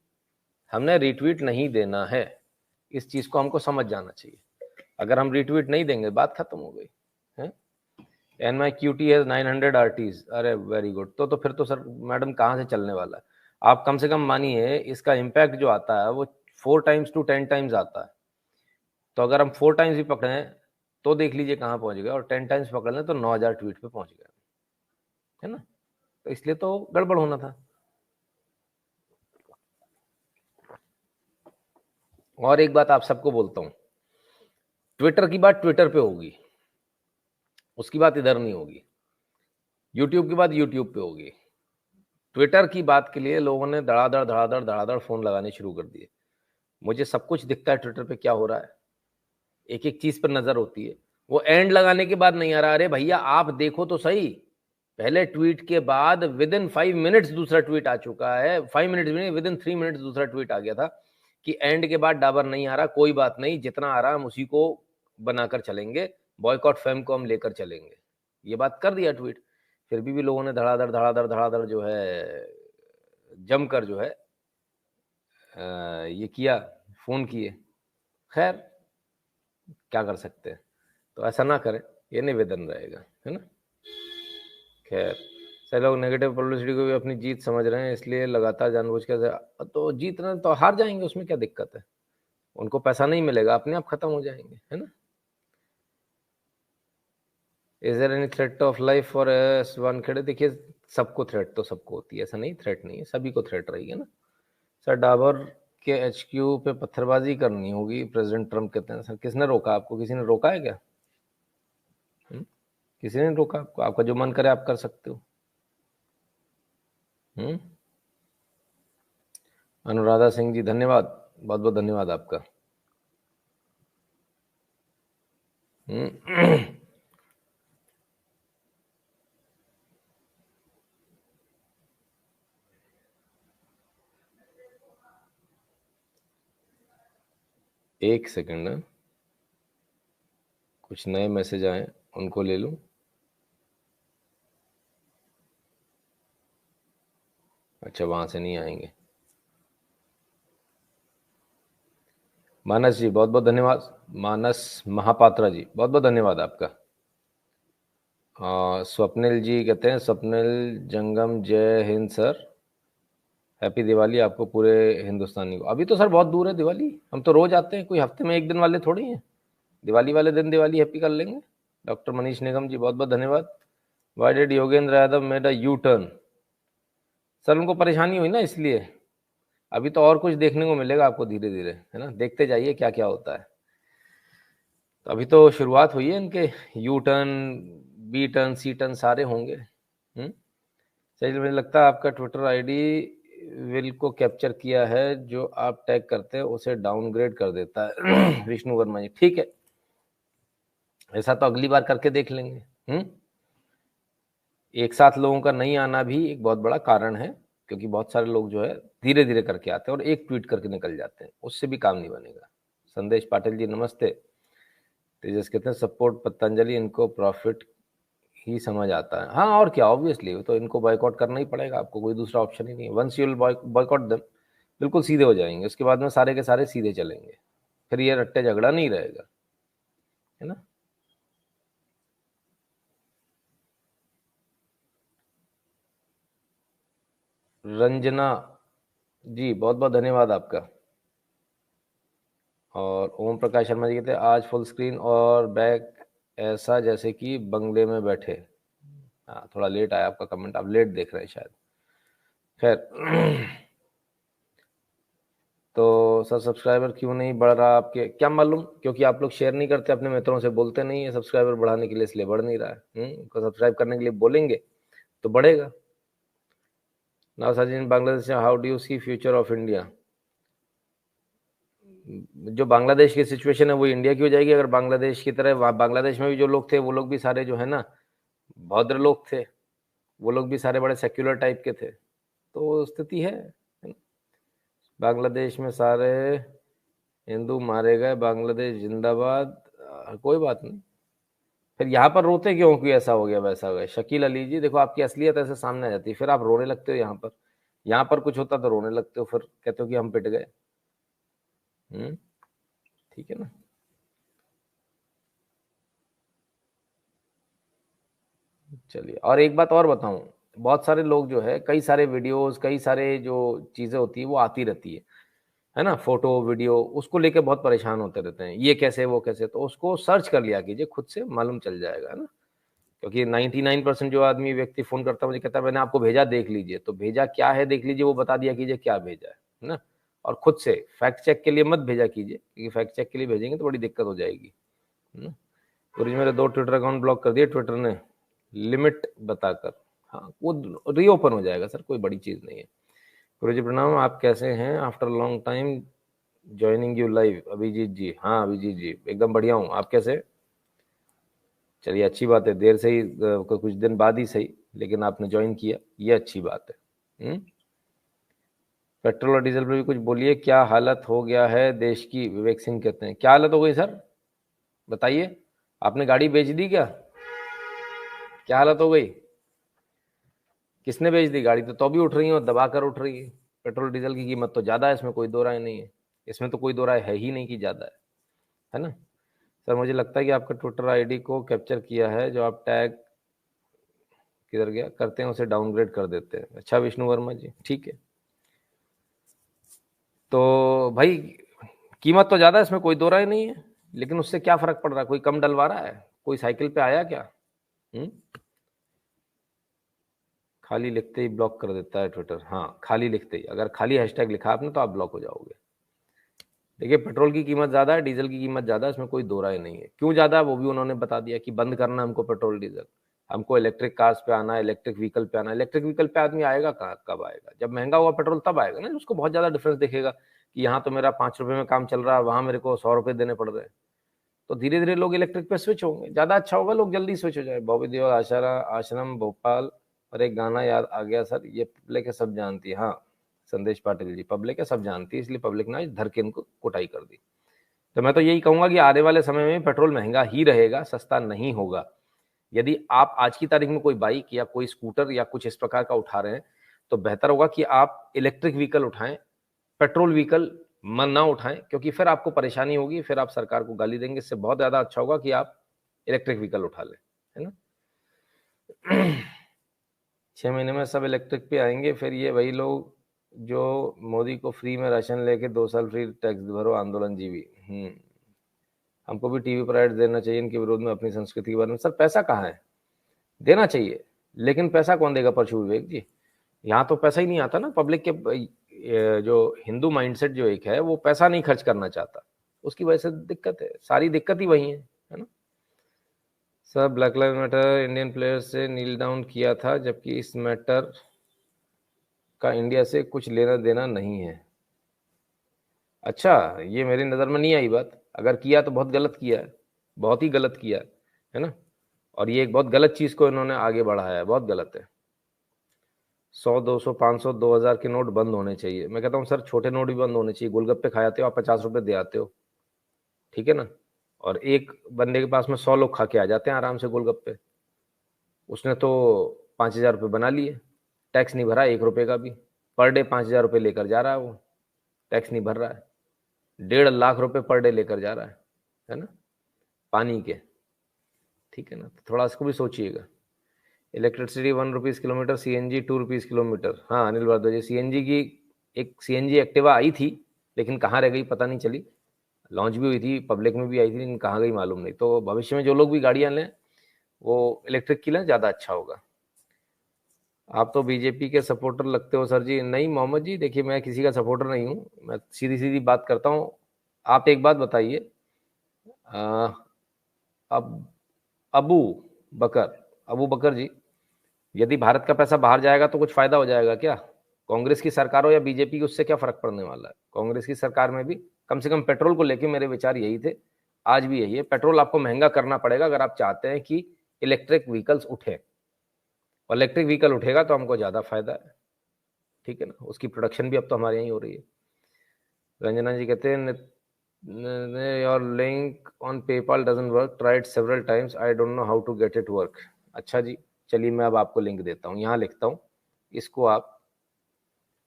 हमने रिट्वीट नहीं देना है, इस चीज को हमको समझ जाना चाहिए। अगर हम रिट्वीट नहीं देंगे बात खत्म हो गई है। And my QT has 900 RTs, अरे वेरी गुड। तो फिर तो सर मैडम कहाँ से चलने वाला है, आप कम से कम मानिए इसका इम्पैक्ट जो आता है वो 4 टाइम्स to 10 टाइम्स आता है। तो अगर हम 4 टाइम्स भी पकड़े तो देख लीजिए कहाँ पहुंच गए, और 10 टाइम्स पकड़ लें तो 9000 ट्वीट पे पहुंच गए, है ना। तो इसलिए तो गड़बड़ होना था। और एक बात आप सबको बोलता हूं, ट्विटर की बात ट्विटर पे होगी, उसकी बात इधर नहीं होगी। यूट्यूब की बात यूट्यूब पे होगी। ट्विटर की बात के लिए लोगों ने धड़ाधड़ फोन लगाने शुरू कर दिए। मुझे सब कुछ दिखता है ट्विटर पे क्या हो रहा है, एक एक चीज पर नजर होती है, वो एंड लगाने के बाद नहीं आ रहा। अरे भैया आप देखो तो सही, पहले ट्वीट के बाद विदिन 5 मिनट्स दूसरा ट्वीट आ चुका है, 5 मिनट्स में विदिन 3 मिनट्स दूसरा ट्वीट आ गया था कि एंड के बाद डाबर नहीं आ रहा, कोई बात नहीं, जितना आ रहा हम उसी को बनाकर चलेंगे, बॉयकॉट फेम को हम लेकर चलेंगे, ये बात कर दिया ट्वीट। फिर भी लोगों ने धड़ाधड़ जो है जमकर जो है ये किया, फोन किए। खैर क्या कर सकते हैं, तो ऐसा ना करें, ये निवेदन रहेगा, है ना। खैर सभी लोग नेगेटिव पब्लिसिटी को भी अपनी जीत समझ रहे हैं, इसलिए लगातार जानबूझ के, तो जीत रहे तो हार जाएंगे, उसमें क्या दिक्कत है, उनको पैसा नहीं मिलेगा, अपने आप खत्म हो जाएंगे, है ना। Is there any threat of life for Wankhede? देखिए सबको थ्रेट तो सबको होती है, ऐसा नहीं थ्रेट नहीं है, सभी को थ्रेट रहेगी ना। सर डाबर के HQ पे पत्थरबाजी करनी होगी, प्रेसिडेंट ट्रम्प कहते हैं। सर किसने रोका आपको, किसी ने रोका है क्या? किसी ने रोका आपको? आपका जो मन करे आप कर सकते हो। अनुराधा सिंह जी धन्यवाद, बहुत बहुत धन्यवाद आपका। एक सेकंड, कुछ नए मैसेज आए उनको ले लूं। अच्छा वहां से नहीं आएंगे। मानस जी बहुत बहुत धन्यवाद, मानस महापात्रा जी बहुत बहुत धन्यवाद आपका। स्वप्निल जी कहते हैं, स्वप्निल जंगम जय हिंद सर, हैप्पी दिवाली आपको पूरे हिंदुस्तानी को। अभी तो सर बहुत दूर है दिवाली, हम तो रोज आते हैं, कोई हफ्ते में एक दिन वाले थोड़ी हैं, दिवाली वाले दिन दिवाली हैप्पी कर लेंगे। डॉक्टर मनीष निगम जी बहुत बहुत धन्यवाद। Why did Yogendra Yadav made a U turn? Sir उनको परेशानी हुई ना, इसलिए। अभी तो और कुछ देखने को मिलेगा आपको धीरे धीरे, है ना, देखते जाइए क्या क्या होता है। तो अभी तो शुरुआत हुई है इनके, U turn, B turn, C turn सारे होंगे। सही, मुझे लगता है आपका ट्विटर ID विल को कैप्चर किया है, जो आप टैग करते हैं उसे डाउनग्रेड कर देता है। विष्णु वर्मा जी ठीक है, ऐसा तो अगली बार करके देख लेंगे। एक साथ लोगों का नहीं आना भी एक बहुत बड़ा कारण है, क्योंकि बहुत सारे लोग जो है धीरे धीरे करके आते हैं और एक ट्वीट करके निकल जाते हैं, उससे भी काम नहीं बनेगा। संदेश पाटिल जी नमस्ते। तेजस कहते हैं सपोर्ट पतंजलि, इनको प्रॉफिट ही समझ आता है। हाँ और क्या, ऑब्वियसली तो इनको बॉयकॉट करना ही पड़ेगा, आपको कोई दूसरा ऑप्शन ही नहीं है। Once you will boycott them, बिल्कुल सीधे हो जाएंगे, उसके बाद में सारे के सारे सीधे चलेंगे, फिर ये रट्टे झगड़ा नहीं रहेगा, है ना। रंजना जी बहुत बहुत धन्यवाद आपका। और ओम प्रकाश शर्मा जी कहते हैं आज फुल स्क्रीन और बैक ऐसा जैसे कि बंगले में बैठे। हाँ थोड़ा लेट आया आपका कमेंट, आप लेट देख रहे हैं शायद। खैर तो सर सब्सक्राइबर क्यों नहीं बढ़ रहा आपके, क्या मालूम, क्योंकि आप लोग शेयर नहीं करते अपने मित्रों से, बोलते नहीं है सब्सक्राइबर बढ़ाने के लिए, इसलिए बढ़ नहीं रहा है। उनको सब्सक्राइब करने के लिए बोलेंगे तो बढ़ेगा। Now Sachin Bangladesh, how do you see future of India. जो बांग्लादेश की सिचुएशन है वो इंडिया की हो जाएगी अगर बांग्लादेश की तरह। बांग्लादेश में भी जो लोग थे वो लोग भी सारे जो है ना भद्र लोग थे, वो लोग भी सारे बड़े सेक्युलर टाइप के थे, तो स्थिति है। बांग्लादेश में सारे हिंदू मारे गए, बांग्लादेश जिंदाबाद। कोई बात नहीं, फिर यहाँ पर रोते क्यों कि ऐसा हो गया वैसा हो गया। शकील अली जी देखो आपकी असलियत ऐसे सामने आ जाती है, फिर आप रोने लगते हो। यहाँ पर कुछ होता तो रोने लगते हो, फिर कहते हो कि हम पिट गए। ठीक है ना। चलिए, और एक बात और बताऊं, बहुत सारे लोग जो है कई सारे वीडियोस, कई सारे जो चीजें होती है वो आती रहती है ना, फोटो वीडियो, उसको लेके बहुत परेशान होते रहते हैं, ये कैसे वो कैसे। तो उसको सर्च कर लिया कीजिए, खुद से मालूम चल जाएगा, है ना। क्योंकि 99% जो आदमी व्यक्ति फोन करता है मुझे कहता है मैंने आपको भेजा देख लीजिए, तो भेजा क्या है देख लीजिए, वो बता दिया कीजिए क्या भेजा है ना। और खुद से फैक्ट चेक के लिए मत भेजा कीजिए, क्योंकि फैक्ट चेक के लिए भेजेंगे तो बड़ी दिक्कत हो जाएगी, है ना। तो मेरे 2 ट्विटर अकाउंट ब्लॉक कर दिए ट्विटर ने लिमिट बताकर। हाँ वो रीओपन हो जाएगा सर, कोई बड़ी चीज नहीं है। गुरुजी प्रणाम, आप कैसे हैं, after long time joining you live. Abhijit ji, हाँ अभिजीत जी एकदम बढ़िया हूँ, आप कैसे। चलिए अच्छी बात है, देर से ही कुछ दिन बाद ही सही, लेकिन आपने ज्वाइन किया, ये अच्छी बात है। पेट्रोल और डीजल पर भी कुछ बोलिए, क्या हालत हो गया है देश की। विवेक सिंह कहते हैं क्या हालत हो गई सर, बताइए। आपने गाड़ी बेच दी क्या हालत हो गई, किसने बेच दी गाड़ी। तो भी उठ रही है और दबा कर उठ रही है। पेट्रोल डीजल की कीमत तो ज़्यादा है, इसमें कोई दो राय नहीं है, इसमें तो कोई दो राय है ही नहीं कि ज़्यादा है ना। सर मुझे लगता है कि आपका ट्विटर आईडी को कैप्चर किया है, जो आप टैग किधर गया करते हैं उसे डाउनग्रेड कर देते हैं। अच्छा विष्णु वर्मा जी, ठीक है। तो भाई कीमत तो ज़्यादा है, इसमें कोई दो राय नहीं है, लेकिन उससे क्या फ़र्क पड़ रहा है, कोई कम डलवा रहा है, कोई साइकिल पे आया क्या। खाली लिखते ही ब्लॉक कर देता है ट्विटर। हाँ खाली लिखते ही, अगर खाली हैशटैग लिखा आपने तो आप ब्लॉक हो जाओगे। देखिए पेट्रोल की कीमत ज़्यादा है, डीजल की कीमत ज़्यादा है, इसमें कोई दो राय नहीं है। क्यों ज़्यादा है वो भी उन्होंने बता दिया कि बंद करना हमको पेट्रोल डीजल, हमको इलेक्ट्रिक कार्स पे आना है, इलेक्ट्रिक व्हीकल पे आना है। इलेक्ट्रिक व्हीकल पे आदमी आएगा कहाँ, कब आएगा, जब महंगा हुआ पेट्रोल तब आएगा ना, उसको बहुत ज़्यादा डिफरेंस दिखेगा कि यहाँ तो मेरा 5 रुपये में काम चल रहा है, वहाँ मेरे को 100 रुपये देने पड़ रहे हैं। तो धीरे धीरे लोग इलेक्ट्रिक पे स्विच होंगे, ज़्यादा अच्छा होगा, लोग जल्दी स्विच हो जाए। बॉबी देओल आश्रम भोपाल, और एक गाना याद आ गया सर, ये पब्लिक है सब जानती है। हाँ संदेश पाटिल जी, पब्लिक है सब जानती है, इसलिए पब्लिक ने धर के इनको कुटाई कर दी। तो मैं तो यही कहूंगा कि आने वाले समय में पेट्रोल महंगा ही रहेगा, सस्ता नहीं होगा। यदि आप आज की तारीख में कोई बाइक या कोई स्कूटर या कुछ इस प्रकार का उठा रहे हैं, तो बेहतर होगा कि आप इलेक्ट्रिक व्हीकल उठाएं, पेट्रोल व्हीकल मन ना उठाएं, क्योंकि फिर आपको परेशानी होगी, फिर आप सरकार को गाली देंगे। इससे बहुत ज्यादा अच्छा होगा कि आप इलेक्ट्रिक व्हीकल उठा लें, है ना। 6 महीने में सब इलेक्ट्रिक पे आएंगे, फिर ये वही लोग जो मोदी को फ्री में राशन लेके 2 साल फ्री टैक्स भरो आंदोलन जीवी। हमको भी टीवी पर ऐड देना चाहिए इनके विरोध में, अपनी संस्कृति के बारे में। सर पैसा कहाँ है, देना चाहिए, लेकिन पैसा कौन देगा परशु विवेक जी। यहाँ तो पैसा ही नहीं आता ना, पब्लिक के जो हिंदू माइंडसेट जो एक है वो पैसा नहीं खर्च करना चाहता, उसकी वजह से दिक्कत है, सारी दिक्कत ही वही है ना। Sir black live matter Indian player से नील डाउन किया था, जबकि इस मैटर का इंडिया से कुछ लेना देना नहीं है। अच्छा ये मेरी नज़र में नहीं आई बात, अगर किया तो बहुत गलत किया है, बहुत ही गलत किया है। है ना। और ये एक बहुत गलत चीज को इन्होंने आगे बढ़ाया है, बहुत गलत है। 100, 200, 500, 2000 के नोट बंद होने चाहिए। मैं कहता हूँ सर छोटे नोट भी बंद होने चाहिए। गोलगप्पे खाए आते हो आप, 50 रुपए दे आते हो, ठीक है ना, और एक बंदे के पास में 100 लोग खा के आ जाते हैं आराम से गोलगप्पे। उसने तो 5,000 रुपये बना लिए, टैक्स नहीं भरा 1 रुपये का भी। पर डे 5,000 रुपये लेकर जा रहा है वो, टैक्स नहीं भर रहा है। 1.5 लाख रुपये पर डे लेकर जा रहा है ना, पानी के, ठीक है ना। तो थोड़ा इसको भी सोचिएगा। Electricity 1 rupees kilometre, CNG 2 rupees kilometre. हाँ अनिल भारद्वाज, सीएनजी की एक सीएनजी एक्टिवा आई थी, लेकिन कहाँ रह गई पता नहीं चली। लॉन्च भी हुई थी, पब्लिक में भी आई थी, लेकिन कहाँ गई मालूम नहीं। तो भविष्य में जो लोग भी गाड़ियाँ लें वो इलेक्ट्रिक की लें, ज़्यादा अच्छा होगा। आप तो बीजेपी के सपोर्टर लगते हो सर जी। नहीं मोहम्मद जी, देखिए मैं किसी का सपोर्टर नहीं हूँ, मैं सीधी सीधी बात करता हूँ। आप एक बात बताइए, अब अबू बकर जी, यदि भारत का पैसा बाहर जाएगा तो कुछ फायदा हो जाएगा क्या? कांग्रेस की सरकार हो या बीजेपी की, उससे क्या फर्क पड़ने वाला है? कांग्रेस की सरकार में भी कम से कम पेट्रोल को लेके मेरे विचार यही थे, आज भी यही है। पेट्रोल आपको महंगा करना पड़ेगा अगर आप चाहते हैं कि इलेक्ट्रिक व्हीकल्स उठे, और इलेक्ट्रिक व्हीकल उठेगा तो हमको ज़्यादा फायदा है, ठीक है ना। उसकी प्रोडक्शन भी अब तो हमारे यहीं हो रही है। रंजना जी कहते हैं your link on PayPal doesn't work, tried several times, I don't know how to get it work. अच्छा जी, चलिए मैं अब आपको लिंक देता हूँ, यहाँ लिखता हूँ, इसको आप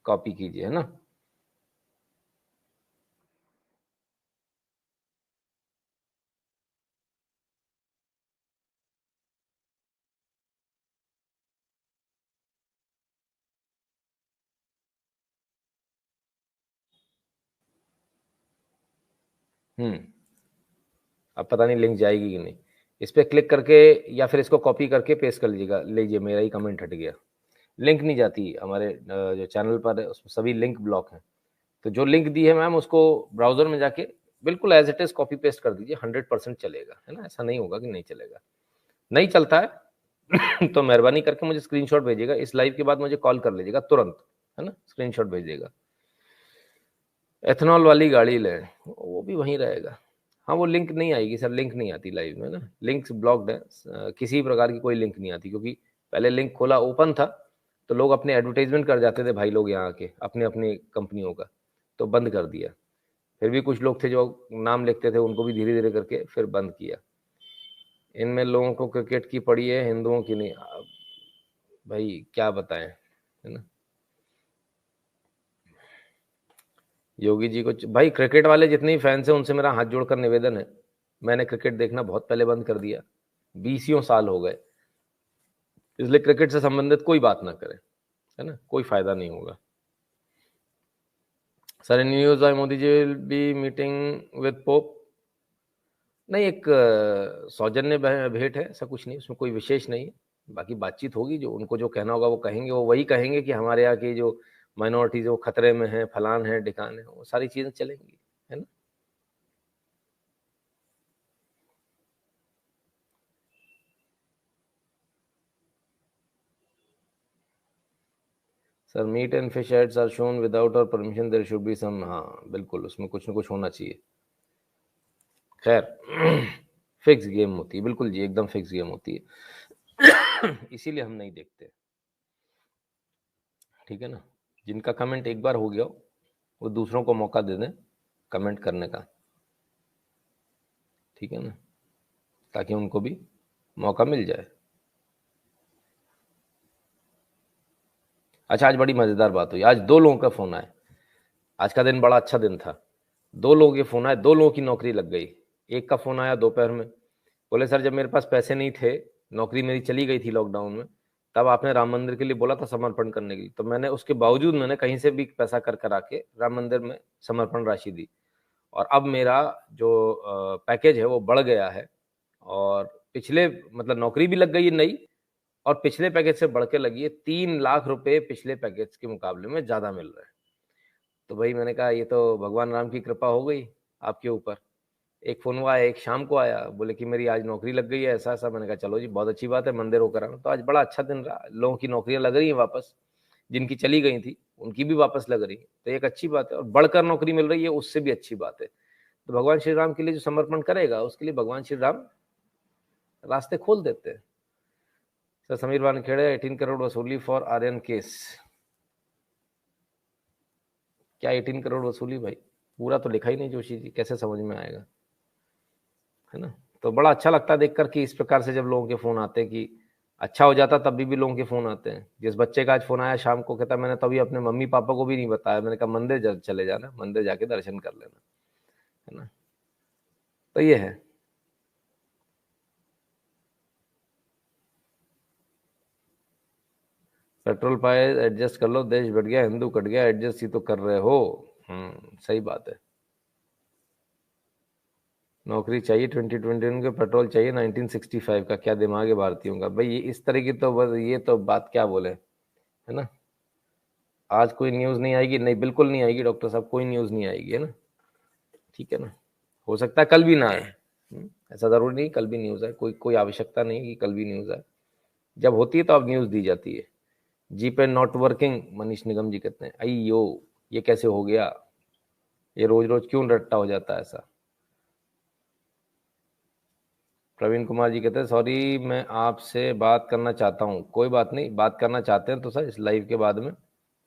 कॉपी कीजिए, है ना। अब पता नहीं लिंक जाएगी कि नहीं। इस पर क्लिक करके या फिर इसको कॉपी करके पेस्ट कर लीजिएगा। लीजिए, मेरा ही कमेंट हट गया। लिंक नहीं जाती हमारे जो चैनल पर है, उसमें सभी लिंक ब्लॉक हैं। तो जो लिंक दी है मैम, उसको ब्राउजर में जाके बिल्कुल as it is copy paste कर दीजिए, 100% चलेगा, है ना। ऐसा नहीं होगा कि नहीं चलेगा। नहीं चलता है तो मेहरबानी करके मुझे स्क्रीनशॉट भेजिएगा, इस लाइव के बाद मुझे कॉल कर लीजिएगा तुरंत, है ना, स्क्रीनशॉट भेजिएगा। एथेनॉल वाली गाड़ी लें, वो भी वहीं रहेगा। हाँ वो लिंक नहीं आएगी सर, लिंक नहीं आती लाइव में ना, लिंक्स ब्लॉक्ड है, किसी प्रकार की कोई लिंक नहीं आती, क्योंकि पहले लिंक खोला ओपन था तो लोग अपने एडवर्टाइजमेंट कर जाते थे भाई लोग यहाँ आके अपने अपनी कंपनियों का, तो बंद कर दिया। फिर भी कुछ लोग थे जो नाम लिखते थे, उनको भी धीरे धीरे करके फिर बंद किया। इनमें लोगों को क्रिकेट की पड़ी है, हिंदुओं की नहीं। अब भाई क्या बताएं, है ना। योगी जी को भाई, क्रिकेट वाले जितने फैंस हैं उनसे मेरा हाथ जोड़कर निवेदन है, मैंने क्रिकेट देखना बहुत पहले बंद कर दिया, 20 साल हो गए, इसलिए क्रिकेट से संबंधित कोई बात ना करें, है ना, कोई फायदा नहीं होगा। Sir in news I Modi ji will be meeting with Pope. नहीं, एक सौजन्य भेंट है, ऐसा कुछ नहीं, उसमें कोई विशेष नहीं है। बाकी बातचीत होगी, जो उनको जो कहना होगा वो कहेंगे, वो वही कहेंगे कि हमारे यहाँ की जो माइनॉरिटीज वो खतरे में है, फलान है, ढिकान है, वो सारी चीजें चलेंगी, है ना। Sir meat and fish ads are shown without our permission, there should be some. हाँ बिल्कुल, उसमें कुछ ना कुछ होना चाहिए। खैर फिक्स गेम होती है, बिल्कुल जी, एकदम फिक्स गेम होती है इसीलिए हम नहीं देखते, ठीक है ना। जिनका कमेंट एक बार हो गया वो दूसरों को मौका दे दें कमेंट करने का, ठीक है ना, ताकि उनको भी मौका मिल जाए। अच्छा, आज बड़ी मजेदार बात हुई, आज 2 लोगों का फोन आया। आज का दिन बड़ा अच्छा दिन था, 2 लोगों के फोन आए, 2 लोगों की नौकरी लग गई। एक का फोन आया दोपहर में, बोले सर जब मेरे पास पैसे नहीं थे, नौकरी मेरी चली गई थी लॉकडाउन में, तब आपने राम मंदिर के लिए बोला था समर्पण करने के लिए, तो मैंने उसके बावजूद मैंने कहीं से भी पैसा कर कर आके राम मंदिर में समर्पण राशि दी, और अब मेरा जो पैकेज है वो बढ़ गया है, और पिछले मतलब नौकरी भी लग गई है नई, और पिछले पैकेज से बढ़ के लगी है, 3 लाख रुपए पिछले पैकेज के मुकाबले में ज्यादा मिल रहा है। तो भाई मैंने कहा ये तो भगवान राम की कृपा हो गई आपके ऊपर। एक फोन हुआ, एक शाम को आया, बोले कि मेरी आज नौकरी लग गई है, ऐसा ऐसा। मैंने कहा चलो जी बहुत अच्छी बात है, मंदिर होकर आना। तो आज बड़ा अच्छा दिन रहा, लोगों की नौकरियां लग रही हैं वापस, जिनकी चली गई थी उनकी भी वापस लग रही है, तो एक अच्छी बात है। और बढ़कर नौकरी मिल रही है, उससे भी अच्छी बात है। तो भगवान श्री राम के लिए जो समर्पण करेगा उसके लिए भगवान श्री राम रास्ते खोल देते हैं। सर समीर वानखेड़े 18 करोड़ वसूली फॉर आर्यन केस। क्या 18 करोड़ वसूली भाई? पूरा तो लिखा ही नहीं जोशी जी, कैसे समझ में आएगा, है ना। तो बड़ा अच्छा लगता है देखकर कि इस प्रकार से जब लोगों के फोन आते हैं, कि अच्छा हो जाता तब भी लोगों के फोन आते हैं। जिस बच्चे का आज फोन आया शाम को, कहता मैंने तभी अपने मम्मी पापा को भी नहीं बताया, मैंने कहा मंदिर चले जाना, मंदिर जाके दर्शन कर लेना, है ना। तो ये है। पेट्रोल पाए एडजस्ट कर लो, देश बढ़ गया हिंदू कट गया, एडजस्ट ही तो कर रहे हो। सही बात है। नौकरी चाहिए 2021 के, पेट्रोल चाहिए 1965 का, क्या दिमाग है भारतीयों का भाई। इस तरह की तो बस ये तो बात क्या बोले, है ना। आज कोई न्यूज़ नहीं आएगी, नहीं बिल्कुल नहीं आएगी डॉक्टर साहब, कोई न्यूज़ नहीं आएगी, है ना। ठीक है ना। हो सकता है कल भी ना आए, ऐसा जरूरी नहीं कल भी न्यूज़ आए, कोई कोई आवश्यकता नहीं कि कल भी न्यूज़ आए। जब होती है तो अब न्यूज़ दी जाती है। जी पे नॉट वर्किंग, मनीष निगम जी कहते हैं अयो ये कैसे हो गया, ये रोज रोज क्यों रट्टा हो जाता है ऐसा। प्रवीण कुमार जी कहते हैं सॉरी मैं आपसे बात करना चाहता हूँ। कोई बात नहीं, बात करना चाहते हैं तो सर इस लाइव के बाद में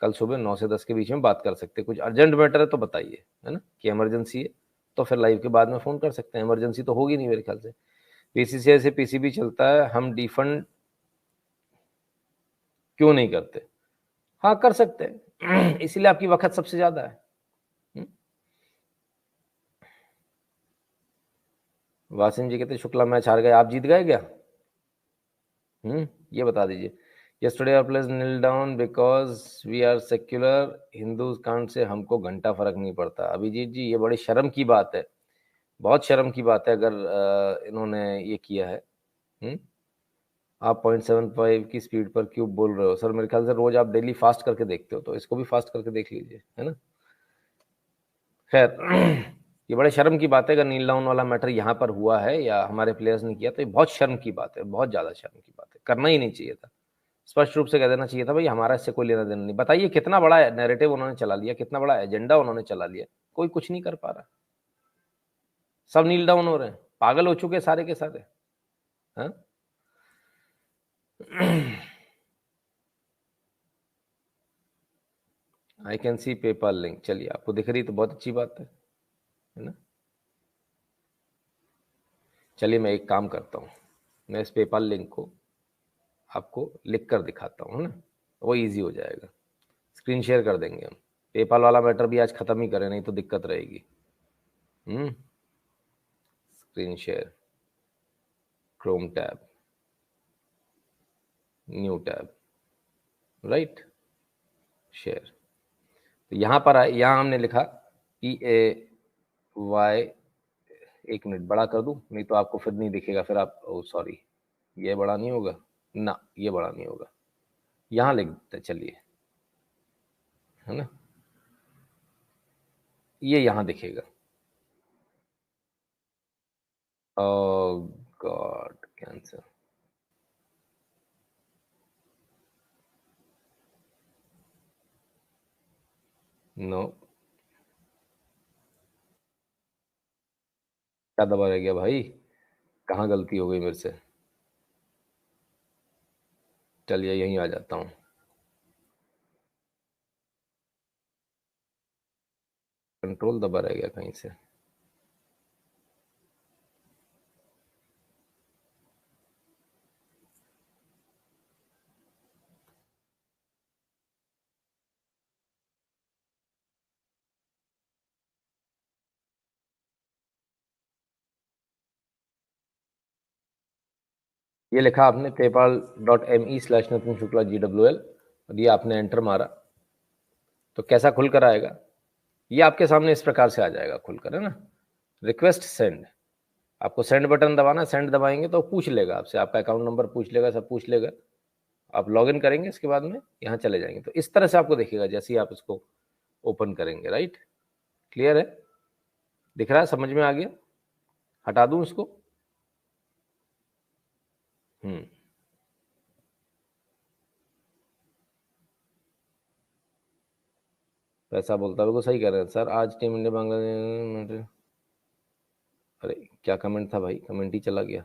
कल सुबह 9 से 10 के बीच में बात कर सकते हैं। कुछ अर्जेंट मैटर है तो बताइए, है ना, कि इमरजेंसी है तो फिर लाइव के बाद में फ़ोन कर सकते हैं। इमरजेंसी तो होगी नहीं मेरे ख्याल से। पीसीसीआई से पीसीबी चलता है, हम डिफंड क्यों नहीं करते? हाँ कर सकते हैं इसीलिए आपकी वक्त सबसे ज़्यादा है। वासिम जी कहते शुक्ला मैच हार गए, आप जीत गए क्या? ये बता दीजिए। yesterday our players kneel down because we are secular Hindus can't say, हमको घंटा फर्क नहीं पड़ता। अभिजीत जी ये बड़ी शर्म की बात है, बहुत शर्म की बात है अगर इन्होंने ये किया है। आप 0.75 की स्पीड पर क्यों बोल रहे हो? सर मेरे ख्याल से रोज आप डेली फास्ट करके देखते हो, तो इसको भी फास्ट करके देख लीजिए, है ना। खैर ये बड़े शर्म की बात है अगर नील डाउन वाला मैटर यहाँ पर हुआ है या हमारे प्लेयर्स ने किया, तो ये बहुत शर्म की बात है, बहुत ज़्यादा शर्म की बात है, करना ही नहीं चाहिए था। स्पष्ट रूप से कह देना चाहिए था भाई हमारा इससे कोई लेना देना नहीं। बताइए कितना बड़ा नैरेटिव उन्होंने चला लिया, कितना बड़ा एजेंडा उन्होंने चला लिया, कोई कुछ नहीं कर पा रहा, सब नील डाउन हो रहे हैं, पागल हो चुके सारे के सारे। हाँ I can see PayPal link, चलिए आपको दिख रही तो बहुत अच्छी बात है ना। चलिए मैं एक काम करता हूँ, मैं इस पेपाल लिंक को आपको लिख कर दिखाता हूँ ना, वो इजी हो जाएगा। स्क्रीन शेयर कर देंगे हम। पेपाल वाला मैटर भी आज खत्म ही करें, नहीं तो दिक्कत रहेगी। Screen share, Chrome tab, new tab, right, share. तो यहाँ पर आए, यहाँ हमने लिखा PAY, एक मिनट बड़ा कर दूं नहीं तो आपको फिर नहीं दिखेगा, फिर आप ओ सॉरी ये बड़ा नहीं होगा ना, ये बड़ा नहीं होगा, यहाँ लिख देते चलिए, है ना, ये यहाँ दिखेगा। ओह गॉड कैंसर, नो, क्या दबा रह गया भाई, कहाँ गलती हो गई मेरे से? चलिए यहीं आ जाता हूँ। कंट्रोल दबा रह गया कहीं से। ये लिखा आपने paypal.me/नितिन शुक्ला GWL, और ये आपने एंटर मारा तो कैसा खुलकर आएगा? ये आपके सामने इस प्रकार से आ जाएगा खुलकर, है ना। रिक्वेस्ट सेंड, आपको सेंड बटन दबाना, सेंड दबाएंगे तो पूछ लेगा आपसे, आपका अकाउंट नंबर पूछ लेगा, सब पूछ लेगा। आप लॉगिन करेंगे, इसके बाद में यहाँ चले जाएंगे तो इस तरह से आपको दिखेगा जैसे ही आप इसको ओपन करेंगे। राइट, क्लियर है, दिख रहा है, समझ में आ गया? हटा दूं इसको? पैसा बोलता है, बिल्कुल सही कह रहे हैं सर। आज टीम इंडिया बांग्लादेश, अरे क्या कमेंट था भाई, कमेंट ही चला गया।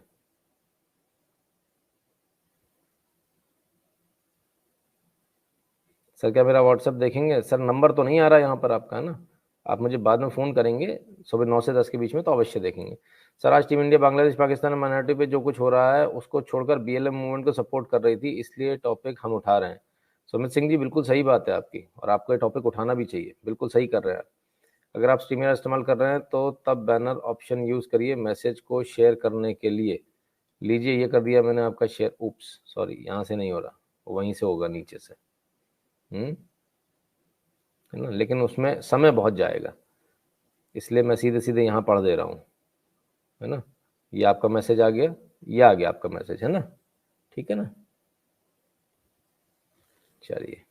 सर क्या मेरा व्हाट्सएप देखेंगे? सर नंबर तो नहीं आ रहा यहाँ पर आपका, है ना? आप मुझे बाद में फ़ोन करेंगे सुबह 9 से 10 के बीच में, तो अवश्य देखेंगे। सर आज team India Bangladesh Pakistan minority पे जो कुछ हो रहा है उसको छोड़कर BLM मूवमेंट को सपोर्ट कर रही थी, इसलिए टॉपिक हम उठा रहे हैं। सुमित सिंह जी बिल्कुल सही बात है आपकी, और आपको ये टॉपिक उठाना भी चाहिए, बिल्कुल सही कर रहे हैं आप। अगर आप स्ट्रीमयार्ड इस्तेमाल कर रहे हैं तो तब बैनर ऑप्शन यूज़ करिए मैसेज को शेयर करने के लिए। लीजिए ये कर दिया मैंने आपका शेयर। उप्स सॉरी, यहाँ से नहीं हो रहा, वहीं से होगा नीचे से। है ना? लेकिन उसमें समय बहुत जाएगा, इसलिए मैं सीधे सीधे यहाँ पढ़ दे रहा हूँ, है ना? ये आपका मैसेज आ गया, ये आ गया आपका मैसेज, है ना? ठीक है ना? चलिए,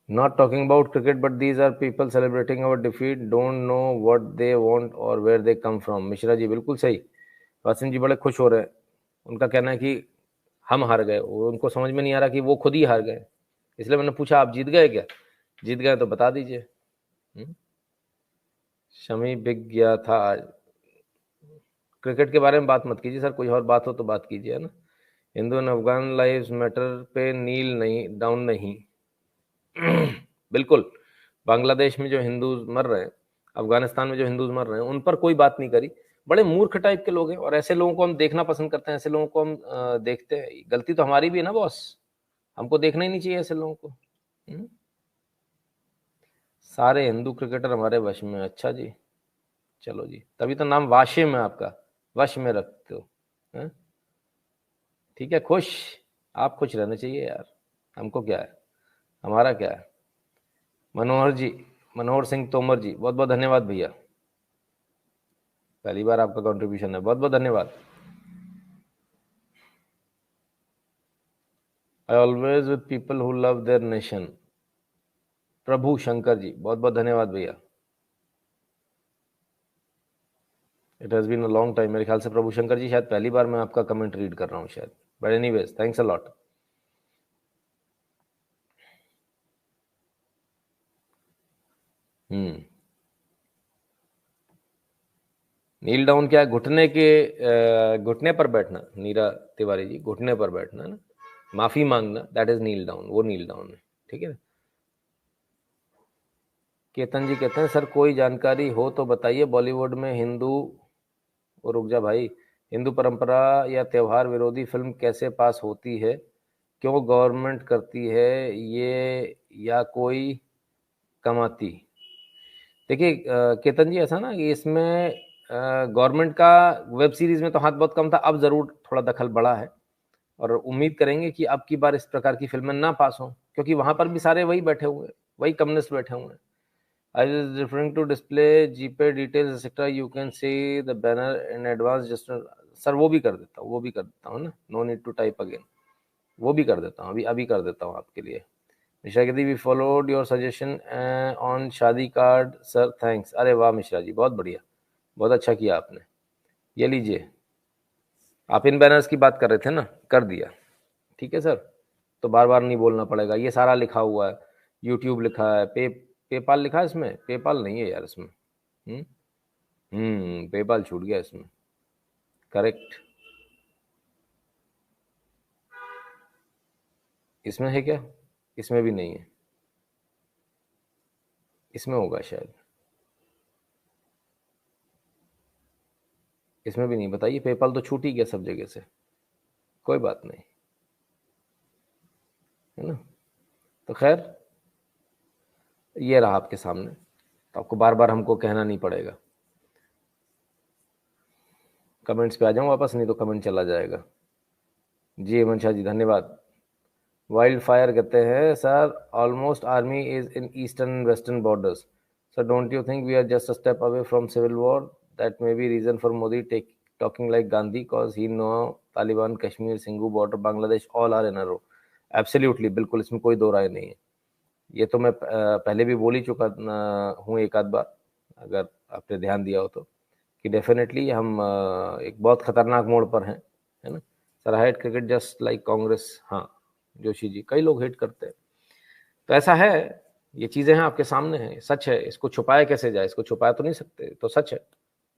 not talking about cricket but these are people celebrating our defeat, don't know what they want और where they come from. Mishra ji बिल्कुल सही, वासिम जी बड़े खुश हो रहे हैं। उनका कहना है कि हम हार गए, उनको समझ में नहीं आ रहा कि वो खुद ही हार गए, इसलिए मैंने पूछा आप जीत गए क्या? जीत गए तो बता दीजिए। शमी बिक गया था आज। क्रिकेट के बारे में बात मत कीजिए सर, कोई और बात हो तो बात कीजिए, है ना? Hindu and Afghan lives matter पे नील नहीं, डाउन नहीं। बिल्कुल, बांग्लादेश में जो हिंदूज मर रहे हैं, अफगानिस्तान में जो हिंदूज मर रहे हैं, उन पर कोई बात नहीं करी। बड़े मूर्ख टाइप के लोग हैं, और ऐसे लोगों को हम देखना पसंद करते हैं, ऐसे लोगों को हम देखते हैं। गलती तो हमारी भी है ना बॉस, हमको देखना ही नहीं चाहिए ऐसे लोगों को। सारे हिंदू क्रिकेटर हमारे वश में। अच्छा जी, चलो जी, तभी तो नाम वाशिम है आपका, वश में रखते हो, हैं? ठीक है, खुश, आप खुश रहने चाहिए यार, हमको क्या है, हमारा क्या है। मनोहर जी, मनोहर सिंह तोमर जी, बहुत बहुत धन्यवाद भैया, पहली बार आपका कंट्रीब्यूशन है, बहुत बहुत धन्यवाद। I always with people who love their nation. Prabhu Shankar ji, बहुत बहुत धन्यवाद भैया। It has been a long time, मेरे ख्याल से प्रभु शंकर जी शायद पहली बार मैं आपका कमेंट रीड कर रहा हूँ शायद, but anyways thanks a lot. Kneel down क्या है? घुटने के घुटने पर बैठना, नीरा तिवारी जी, घुटने पर बैठना ना, माफी मांगना, दैट इज नील डाउन, वो नील डाउन है, ठीक है। केतन जी कहते हैं सर कोई जानकारी हो तो बताइए, बॉलीवुड में हिंदू, वो रुक जा भाई, हिंदू परंपरा या त्यौहार विरोधी फिल्म कैसे पास होती है, क्यों गवर्नमेंट करती है ये, या कोई कमाती? देखिए केतन जी, ऐसा ना कि इसमें गवर्नमेंट का वेब सीरीज में तो हाथ बहुत कम था, अब जरूर थोड़ा दखल बढ़ा है, और उम्मीद करेंगे कि अब की बार इस प्रकार की फिल्में ना पास हों, क्योंकि वहां पर भी सारे वही बैठे हुए हैं, वही कम्युनिस्ट बैठे हुए हैं। I is referring to display GPay details etcetera, you can see the banner in advance just. Sir वो भी कर देता हूँ, वो भी कर देता हूँ ना, no need to type again, वो भी कर देता हूँ, अभी अभी कर देता हूँ आपके लिए। मिश्रा कहती we followed your suggestion on shaadi card sir, thanks. अरे वाह मिश्रा जी, बहुत बढ़िया, बहुत अच्छा किया आपने। ये लीजिए, आप इन बैनर्स की बात कर रहे थे ना, कर दिया, ठीक है सर, तो बार बार नहीं बोलना पड़ेगा, ये सारा लिखा हुआ है, यूट्यूब लिखा है, पेपाल लिखा है इसमें, पेपाल नहीं है यार इसमें, पेपाल छूट गया इसमें, करेक्ट। इसमें है क्या? इसमें भी नहीं है, इसमें होगा शायद, इसमें भी नहीं। बताइए, पेपाल तो छूट ही गया सब जगह से, कोई बात नहीं, है ना? तो खैर, ये रहा आपके सामने, तो आपको बार बार हमको कहना नहीं पड़ेगा। कमेंट्स पे आ जाऊँ वापस, नहीं तो कमेंट चला जाएगा। जी हेमंत शाह जी, धन्यवाद। वाइल्ड फायर कहते हैं sir almost army is in eastern western borders, sir don't you think we are just a step away from civil war, that may be reason for Modi talking like Gandhi cause he know Taliban, Kashmir, Singhu border, Bangladesh, all are in a row. Absolutely, बिल्कुल, इसमें कोई दो राय नहीं है। ये तो मैं पहले भी बोल ही चुका हूँ एक आध बार, अगर आपने ध्यान दिया हो तो, कि डेफिनेटली हम एक बहुत खतरनाक मोड़ पर हैं, है ना? Sir hate cricket just like Congress, हाँ जोशी जी, कई लोग हेट करते हैं, तो ऐसा है, ये चीज़ें हैं आपके सामने हैं, सच है, इसको छुपाया कैसे जाए, इसको छुपाया तो नहीं सकते, तो सच है,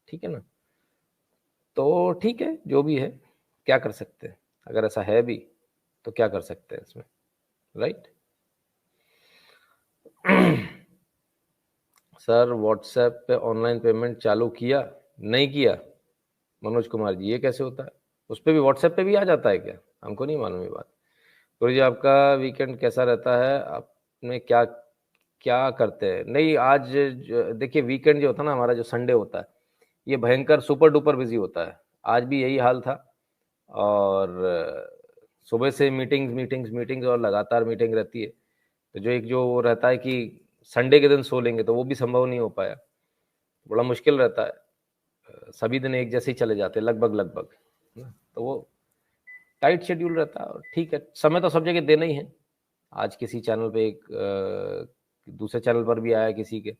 ठीक है ना? तो ठीक है, जो भी है, क्या कर सकते हैं, अगर ऐसा है भी तो क्या कर सकते हैं इसमें, राइट? सर व्हाट्सएप पे ऑनलाइन पेमेंट चालू किया, नहीं किया मनोज कुमार जी, ये कैसे होता है? उस पर भी, व्हाट्सएप पे भी आ जाता है क्या? हमको नहीं मालूम ये बात। गुरु जी आपका वीकेंड कैसा रहता है, आपने क्या क्या करते हैं? नहीं, आज देखिए वीकेंड जो होता है ना हमारा, जो संडे होता है, ये भयंकर सुपर डुपर बिजी होता है। आज भी यही हाल था, और सुबह से मीटिंग्स मीटिंग्स मीटिंग्स और लगातार मीटिंग रहती है। तो जो एक जो रहता है कि संडे के दिन सो लेंगे, तो वो भी संभव नहीं हो पाया। बड़ा मुश्किल रहता है। सभी दिन एक जैसे ही चले जाते हैं लगभग लगभग, तो वो टाइट शेड्यूल रहता है। और ठीक है, समय तो सब जगह देना ही है। आज किसी चैनल पे एक दूसरे चैनल पर भी आया किसी के,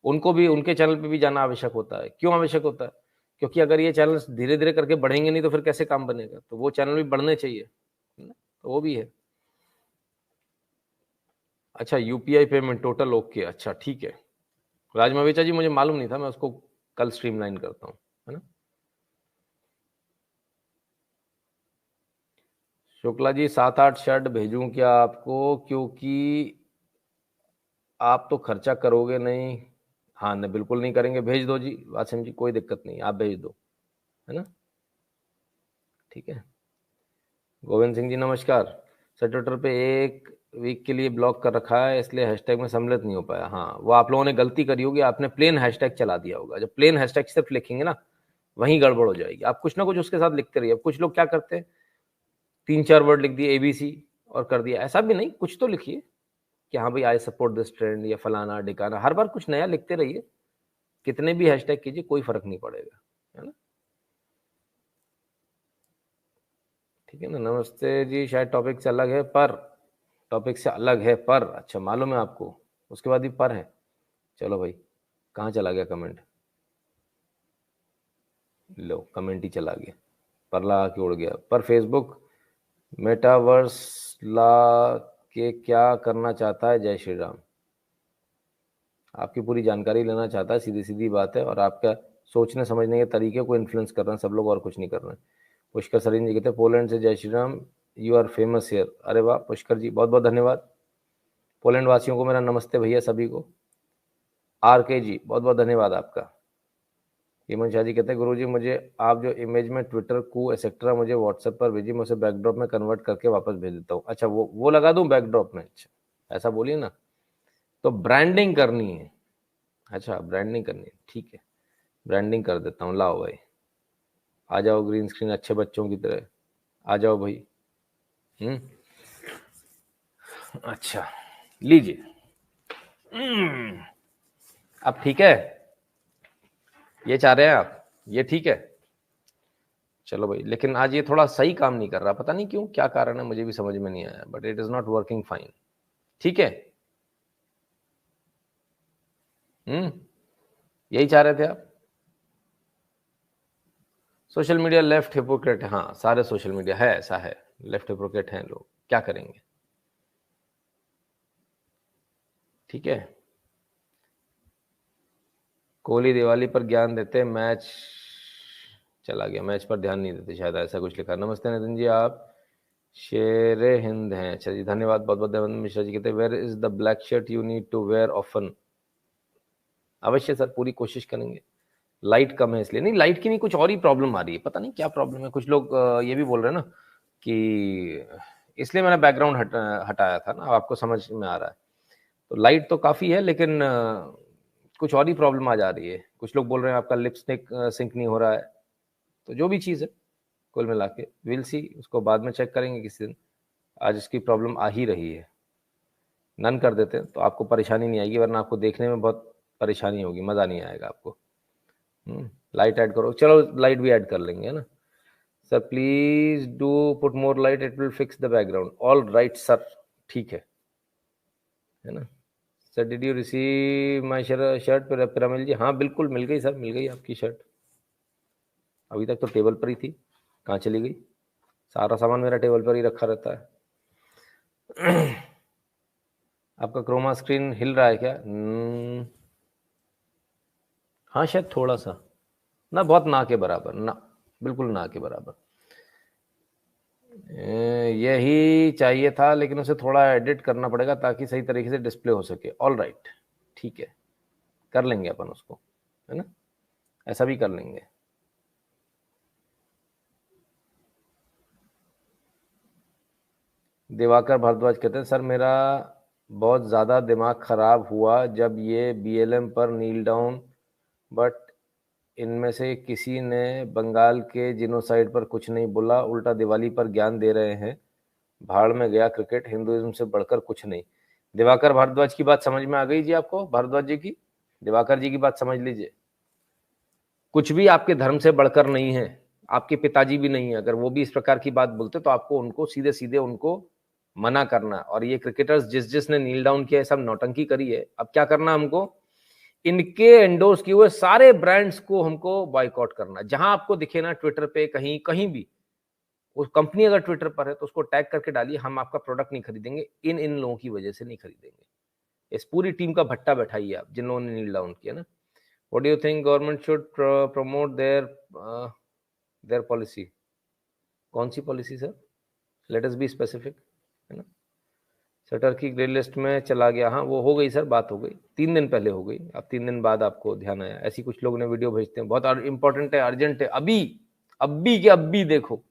उनको भी उनके चैनल पे भी जाना आवश्यक होता है। क्यों आवश्यक होता है? क्योंकि अगर ये चैनल धीरे धीरे करके बढ़ेंगे नहीं तो फिर कैसे काम बनेगा? तो वो चैनल भी बढ़ने चाहिए, तो वो भी है। अच्छा, यूपीआई पेमेंट टोटल ओके, अच्छा ठीक है। राजमवेचा जी मुझे मालूम नहीं था, मैं उसको कल स्ट्रीमलाइन करता हूँ, है ना। शुक्ला जी 7-8 शर्ट भेजूं क्या आपको? क्योंकि आप तो खर्चा करोगे नहीं। हाँ नहीं, बिल्कुल नहीं करेंगे, भेज दो जी वासिम जी, कोई दिक्कत नहीं, आप भेज दो, है ना, ठीक है। गोविंद सिंह जी नमस्कार सर, ट्विटर पे एक वीक के लिए ब्लॉक कर रखा है, इसलिए हैशटैग में सम्मिलित नहीं हो पाया। हाँ, वो आप लोगों ने गलती करी होगी, आपने प्लेन हैशटैग चला दिया होगा। जब प्लेन हैशटैग सिर्फ लिखेंगे ना, वहीं गड़बड़ हो जाएगी। आप कुछ ना कुछ उसके साथ लिखते रहिए। अब कुछ लोग क्या करते हैं, 3-4 वर्ड लिख दिए एबीसी और कर दिया। ऐसा भी नहीं, कुछ तो लिखिए कि हाँ भाई आई सपोर्ट दिस ट्रेंड या फलाना डिकाना। हर बार कुछ नया लिखते रहिए, कितने भी हैशटैग कीजिए, कोई फर्क नहीं पड़ेगा, है ना, ठीक है ना। नमस्ते जी, शायद टॉपिक से अलग है पर, टॉपिक से अलग है पर, अच्छा मालूम है आपको, उसके बाद भी पर है। चलो भाई, कहाँ चला गया कमेंट? लो, कमेंट ही चला गया, पर ला के उड़ गया। पर फेसबुक मेटावर्स ला के क्या करना चाहता है? जय श्री राम। आपकी पूरी जानकारी लेना चाहता है, सीधी सीधी बात है, और आपका सोचने समझने के तरीके को इन्फ्लुएंस कर रहे हैं सब लोग, और कुछ नहीं कर रहे हैं। पुष्कर सरीन जी कहते हैं पोलैंड से Jai Shri Ram, you are famous here. अरे वाह पुष्कर जी, बहुत बहुत धन्यवाद। पोलैंड वासियों को मेरा नमस्ते भैया, सभी को। आर के जी बहुत बहुत धन्यवाद आपका। हेमंत शाह जी कहते हैं गुरुजी मुझे आप जो इमेज में ट्विटर को एक्सेट्रा मुझे व्हाट्सएप पर भेजिए, मैं उसे बैकड्रॉप में कन्वर्ट करके वापस भेज देता हूँ। अच्छा, वो लगा दूं बैकड्रॉप में? अच्छा ऐसा बोलिए ना, तो ब्रांडिंग करनी है। अच्छा ब्रांडिंग करनी है, ठीक है, ब्रांडिंग कर देता हूँ। लाओ भाई, आ जाओ ग्रीन स्क्रीन अच्छे बच्चों की तरह, आ जाओ भाई। अच्छा लीजिए। अब ठीक है, ये चाह रहे हैं आप, ये ठीक है। चलो भाई, लेकिन आज ये थोड़ा सही काम नहीं कर रहा, पता नहीं क्यों, क्या कारण है मुझे भी समझ में नहीं आया, but it is not working fine. ठीक है, यही चाह रहे थे आप। सोशल मीडिया लेफ्ट हिपोक्रेट, हाँ सारे सोशल मीडिया है, ऐसा है, लेफ्ट हिपोक्रेट हैं लोग, क्या करेंगे, ठीक है। कोहली दिवाली पर ज्ञान देते, मैच चला गया, मैच पर ध्यान नहीं देते शायद, ऐसा कुछ लिखा। नमस्ते नितिन जी, आप शेरे हिंद हैं? अच्छा जी धन्यवाद, बहुत बहुत धन्यवाद। मिश्रा जी कहते हैं where is the black shirt you need to wear often? अवश्य सर, पूरी कोशिश करेंगे। लाइट कम है इसलिए नहीं, लाइट की नहीं, कुछ और ही प्रॉब्लम आ रही है, पता नहीं क्या प्रॉब्लम है। कुछ लोग ये भी बोल रहे हैं ना कि इसलिए मैंने बैकग्राउंड हटाया था ना, आपको समझ में आ रहा है। तो लाइट तो काफ़ी है, लेकिन कुछ और ही प्रॉब्लम आ जा रही है। कुछ लोग बोल रहे हैं आपका लिपस्टिक सिंक नहीं हो रहा है। तो जो भी चीज़ है कुल मिला के विल सी, उसको बाद में चेक करेंगे किसी दिन। आज इसकी प्रॉब्लम आ ही रही है, नन कर देते हैं तो आपको परेशानी नहीं आएगी, वरना आपको देखने में बहुत परेशानी होगी, मज़ा नहीं आएगा आपको। लाइट ऐड करो, चलो लाइट भी ऐड कर लेंगे, है ना। Sir please do put more light, it will fix the background. All right sir, ठीक है ना। Sir did you receive my shirt? Piramal ji, हाँ बिल्कुल मिल गई सर, मिल गई आपकी शर्ट। अभी तक तो टेबल पर ही थी, कहाँ चली गई? सारा सामान मेरा टेबल पर ही रखा रहता है। आपका क्रोमा स्क्रीन हिल रहा है क्या? हाँ शायद थोड़ा सा, ना बहुत ना के बराबर, ना बिल्कुल ना के बराबर। यही चाहिए था, लेकिन उसे थोड़ा एडिट करना पड़ेगा ताकि सही तरीके से डिस्प्ले हो सके। ऑल राइट, ठीक है, कर लेंगे अपन उसको, है ना, ऐसा भी कर लेंगे। दिवाकर भारद्वाज कहते हैं, सर मेरा बहुत ज़्यादा दिमाग ख़राब हुआ जब ये BLM पर नील डाउन, बट इनमें से किसी ने बंगाल के जिनोसाइड पर कुछ नहीं बोला, उल्टा दिवाली पर ज्ञान दे रहे हैं। भाड़ में गया क्रिकेट, हिंदुइज्म से बढ़कर कुछ नहीं। दिवाकर भारद्वाज की बात समझ में आ गई जी आपको? भारद्वाज जी की, दिवाकर जी की बात समझ लीजिए। कुछ भी आपके धर्म से बढ़कर नहीं है, आपके पिताजी भी नहीं है। अगर वो भी इस प्रकार की बात बोलते तो आपको उनको सीधे सीधे उनको मना करना। और ये क्रिकेटर्स जिसने नील डाउन किया है, सब नौटंकी करी है। अब क्या करना हमको? इनके एंडोर्स किए हुए सारे ब्रांड्स को हमको बॉयकॉट करना। जहां आपको दिखे ना, ट्विटर पे कहीं कहीं भी, वो कंपनी अगर ट्विटर पर है तो उसको टैग करके डालिए, हम आपका प्रोडक्ट नहीं खरीदेंगे, इन लोगों की वजह से नहीं खरीदेंगे। इस पूरी टीम का भट्टा बैठाइए आप, जिन लोगों ने नील डाउन किया ना। What do you think government should promote their policy? कौन सी policy sir? Let us be specific, है ना। सटर की ग्रे लिस्ट में चला गया, हाँ वो हो गई सर, बात हो गई, 3 दिन पहले हो गई। अब 3 दिन बाद आपको ध्यान आया। ऐसी कुछ लोग ने वीडियो भेजते हैं, बहुत इंपॉर्टेंट है, अर्जेंट है, अभी के अभी देखो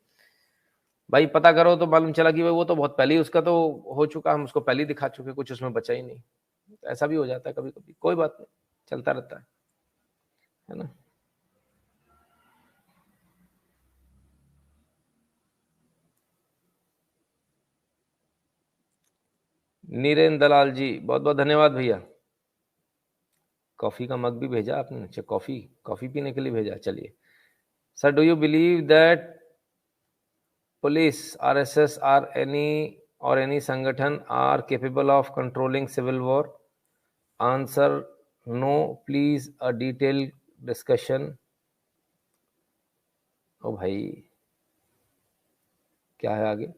भाई, पता करो तो मालूम चला कि भाई वो तो बहुत पहले ही उसका तो हो चुका, हम उसको पहले ही दिखा चुके, कुछ उसमें बचा ही नहीं। ऐसा भी हो जाता है कभी कभी, कोई बात नहीं, चलता रहता है ना। नीरेन दलाल जी, बहुत बहुत धन्यवाद भैया। कॉफी का मग भी भेजा आपने? अच्छा, कॉफी पीने के लिए भेजा, चलिए। Sir, do you believe that police, RSS और any संगठन are capable of controlling civil war? Answer no, please a detail discussion. ओ भाई, क्या है आगे?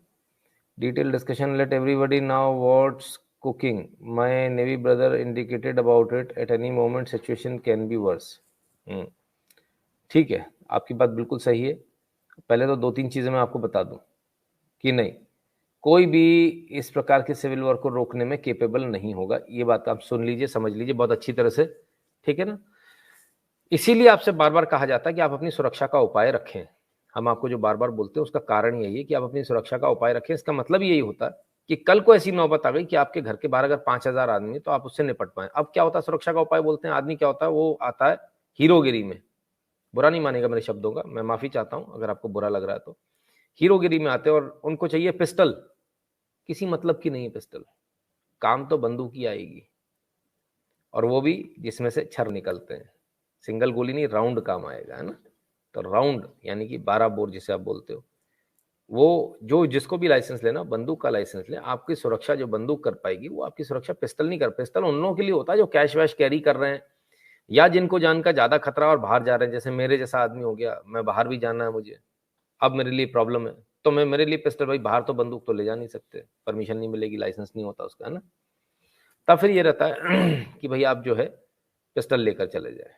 Detail discussion, let everybody know what's cooking. My Navy brother indicated about it. At any moment situation can be worse. ठीक है, आपकी बात बिल्कुल सही है। पहले तो 2-3 चीजें मैं आपको बता दूं कि नहीं, कोई भी इस प्रकार के सिविल वॉर को रोकने में केपेबल नहीं होगा। ये बात आप सुन लीजिए, समझ लीजिए बहुत अच्छी तरह से, ठीक है ना। इसीलिए आपसे बार बार कहा जाता है कि आप अपनी सुरक्षा का उपाय रखें। हम आपको जो बार बार बोलते हैं उसका कारण यही है कि आप अपनी सुरक्षा का उपाय रखें। इसका मतलब यही होता है कि कल को ऐसी नौबत आ गई कि आपके घर के बाहर अगर 5,000 आदमी है तो आप उससे निपट पाए। अब क्या होता है, सुरक्षा का उपाय बोलते हैं, आदमी क्या होता है, वो आता है हीरोगिरी में। बुरा नहीं मानेगा मेरे शब्दों का, मैं माफी चाहता हूं अगर आपको बुरा लग रहा है तो। हीरोगिरी में आते हैं और उनको चाहिए पिस्टल, किसी मतलब की नहीं है पिस्टल, काम तो बंदूक ही आएगी, और वो भी जिसमें से छर निकलते हैं। सिंगल गोली नहीं, राउंड काम आएगा, है ना। तो राउंड यानी कि 12 बोर जिसे आप बोलते हो, वो जो जिसको भी लाइसेंस लेना, बंदूक का लाइसेंस ले। आपकी सुरक्षा जो बंदूक कर पाएगी वो आपकी सुरक्षा पिस्टल नहीं कर। पिस्टल उन लोगों के लिए होता है जो कैश वैश कैरी कर रहे हैं, या जिनको जान का ज्यादा खतरा और बाहर जा रहे हैं। जैसे मेरे जैसा आदमी हो गया, मैं बाहर भी जाना है मुझे, अब मेरे लिए प्रॉब्लम है, तो मैं, मेरे लिए पिस्टल, भाई बाहर तो बंदूक तो ले जा नहीं सकते, परमिशन नहीं मिलेगी, लाइसेंस नहीं होता उसका, है ना। तब फिर ये रहता है कि भाई आप जो है पिस्टल लेकर चले जाए।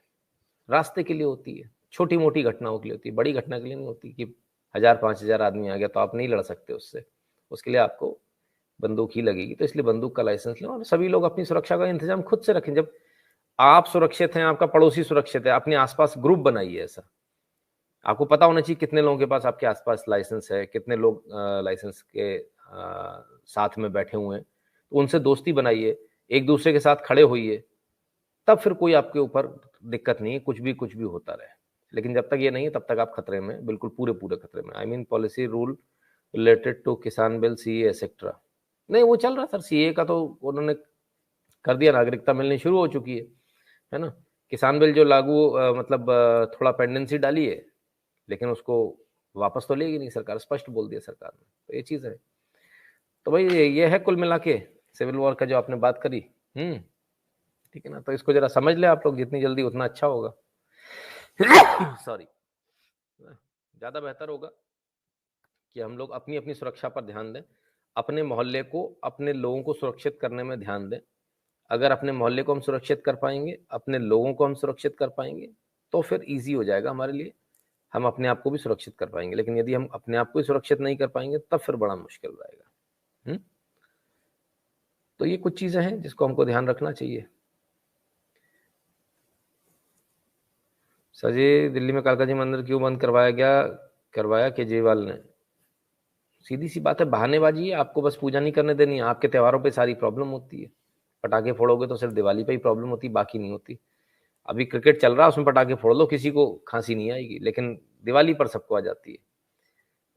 रास्ते के लिए होती है, छोटी मोटी घटनाओं के लिए होती है, बड़ी घटना के लिए नहीं होती कि 1,000-5,000 आदमी आ गया तो आप नहीं लड़ सकते उससे, उसके लिए आपको बंदूक ही लगेगी। तो इसलिए बंदूक का लाइसेंस लें और सभी लोग अपनी सुरक्षा का इंतजाम खुद से रखें। जब आप सुरक्षित हैं, आपका पड़ोसी सुरक्षित है, अपने आसपास ग्रुप बनाइए। ऐसा आपको पता होना चाहिए कितने लोगों के पास आपके आसपास लाइसेंस है, कितने लोग लाइसेंस के साथ में बैठे हुए हैं, तो उनसे दोस्ती बनाइए, एक दूसरे के साथ खड़े होइए, तब फिर कोई आपके ऊपर दिक्कत नहीं है, कुछ भी होता रहे। लेकिन जब तक ये नहीं है तब तक आप खतरे में, बिल्कुल पूरे खतरे में। I mean policy rule related to kisan bill, CA etcetera. नहीं, वो चल रहा सर, CA का तो उन्होंने कर दिया, नागरिकता मिलनी शुरू हो चुकी है ना। किसान बिल जो लागू मतलब थोड़ा पेंडेंसी डाली है, लेकिन उसको वापस तो लेगी नहीं सरकार, स्पष्ट बोल दिया सरकार ने। तो ये चीज है। तो भाई ये है कुल मिला के सिविल वॉर का जो आपने बात करी। ठीक है ना, तो इसको जरा समझ ले आप लोग, जितनी जल्दी उतना अच्छा होगा। सॉरी, ज्यादा बेहतर होगा कि हम लोग अपनी अपनी सुरक्षा पर ध्यान दें, अपने मोहल्ले को, अपने लोगों को सुरक्षित करने में ध्यान दें। अगर अपने मोहल्ले को हम सुरक्षित कर पाएंगे, अपने लोगों को हम सुरक्षित कर पाएंगे, तो फिर इजी हो जाएगा हमारे लिए हम अपने आप को भी सुरक्षित कर पाएंगे। लेकिन यदि हम अपने आप को ही सुरक्षित नहीं कर पाएंगे तब फिर बड़ा मुश्किल रहेगा। तो ये कुछ चीजें हैं जिसको हमको ध्यान रखना चाहिए। सर जी, दिल्ली में कालका जी मंदिर क्यों बंद करवाया केजरीवाल ने? सीधी सी बात है, बहानेबाजी है। आपको बस पूजा नहीं करने देनी है। आपके त्योहारों पे सारी प्रॉब्लम होती है। पटाखे फोड़ोगे तो सिर्फ दिवाली पे ही प्रॉब्लम होती, बाकी नहीं होती। अभी क्रिकेट चल रहा है, उसमें पटाखे फोड़ लो, किसी को खांसी नहीं आएगी, लेकिन दिवाली पर सबको आ जाती है।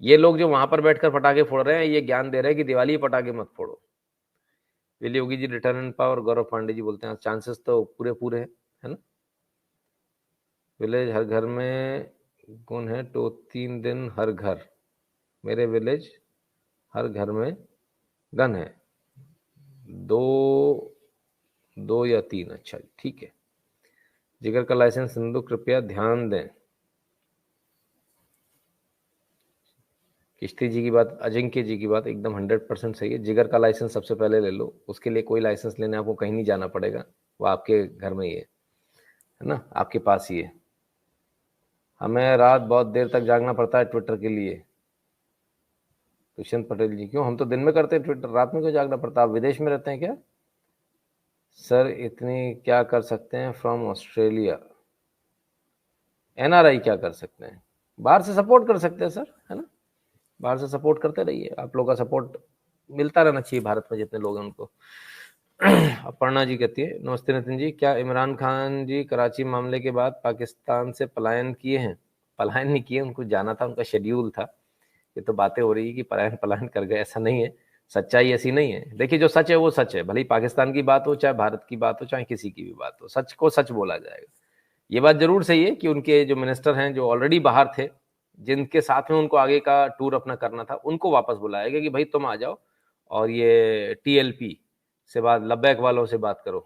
ये लोग जो वहां पर बैठकर पटाखे फोड़ रहे हैं, ये ज्ञान दे रहे हैं कि दिवाली पटाखे मत फोड़ो। विली योगी जी रिटर्न इन पावर, गौरव पांडे जी बोलते हैं चांसेस तो पूरे है ना। विलेज हर घर में कौन है तो 3 दिन हर घर, मेरे विलेज हर घर में गन है, 2 या 3। अच्छा ठीक है। जिगर का लाइसेंस सिंधु कृपया ध्यान दें। किश्ती जी की बात, अजिंक्य जी की बात एकदम 100% सही है। जिगर का लाइसेंस सबसे पहले ले लो। उसके लिए कोई लाइसेंस लेने आपको कहीं नहीं जाना पड़ेगा, वो आपके घर में ही है ना, आपके पास ही है। हमें रात बहुत देर तक जागना पड़ता है ट्विटर के लिए। दुष्यंत पटेल जी, क्यों? हम तो दिन में करते हैं ट्विटर, रात में क्यों जागना पड़ता है? आप विदेश में रहते हैं क्या? सर इतनी क्या कर सकते हैं फ्रॉम ऑस्ट्रेलिया? एनआरआई क्या कर सकते हैं? बाहर से सपोर्ट कर सकते हैं सर, है ना। बाहर से सपोर्ट करते रहिए। आप लोगों का सपोर्ट मिलता रहना चाहिए भारत में, जितने लोग हैं उनको। अपर्णा जी कहती है, नमस्ते नितिन जी, क्या इमरान खान जी कराची मामले के बाद पाकिस्तान से पलायन किए हैं? पलायन नहीं किए, उनको जाना था, उनका शेड्यूल था। ये तो बातें हो रही है कि पलायन कर गए, ऐसा नहीं है। सच्चाई ऐसी नहीं है। देखिए, जो सच है वो सच है, भले ही पाकिस्तान की बात हो, चाहे भारत की बात हो, चाहे किसी की भी बात हो, सच को सच बोला जाएगा। ये बात जरूर सही है कि उनके जो मिनिस्टर हैं, जो ऑलरेडी बाहर थे, जिनके साथ में उनको आगे का टूर अपना करना था, उनको वापस बुलाया गया कि भाई तुम आ जाओ और ये टीएलपी से बात, लब्बैक वालों से बात करो।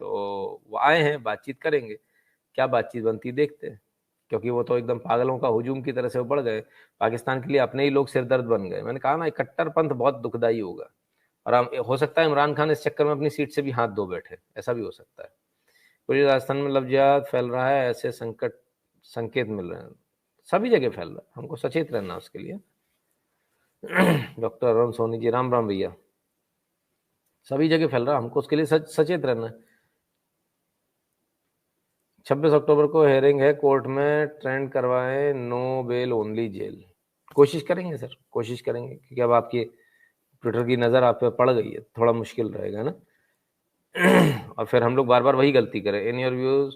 तो वो आए हैं, बातचीत करेंगे। क्या बातचीत बनती देखते हैं, क्योंकि वो तो एकदम पागलों का हुजूम की तरह से वो बढ़ गए। पाकिस्तान के लिए अपने ही लोग सिरदर्द बन गए। मैंने कहा ना, कट्टरपंथ बहुत दुखदाई होगा। और हो सकता है इमरान खान इस चक्कर में अपनी सीट से भी हाथ धो बैठे, ऐसा भी हो सकता है। पूरी राजस्थान में लफ्जियात फैल रहा है, ऐसे संकेत मिल रहे हैं। सभी जगह फैल रहा है, हमको सचेत रहना उसके लिए। डॉक्टर अरुण सोनी जी, राम राम भैया। सभी जगह फैल रहा है, हमको उसके लिए सचेत रहना है। 26 अक्टूबर को हेयरिंग है कोर्ट में, ट्रेंड करवाएं, नो बेल ओनली जेल। कोशिश करेंगे सर, कोशिश करेंगे, क्योंकि अब आपकी ट्विटर की नज़र आप पे पड़ गई है, थोड़ा मुश्किल रहेगा ना। और फिर हम लोग बार बार वही गलती करें। In your views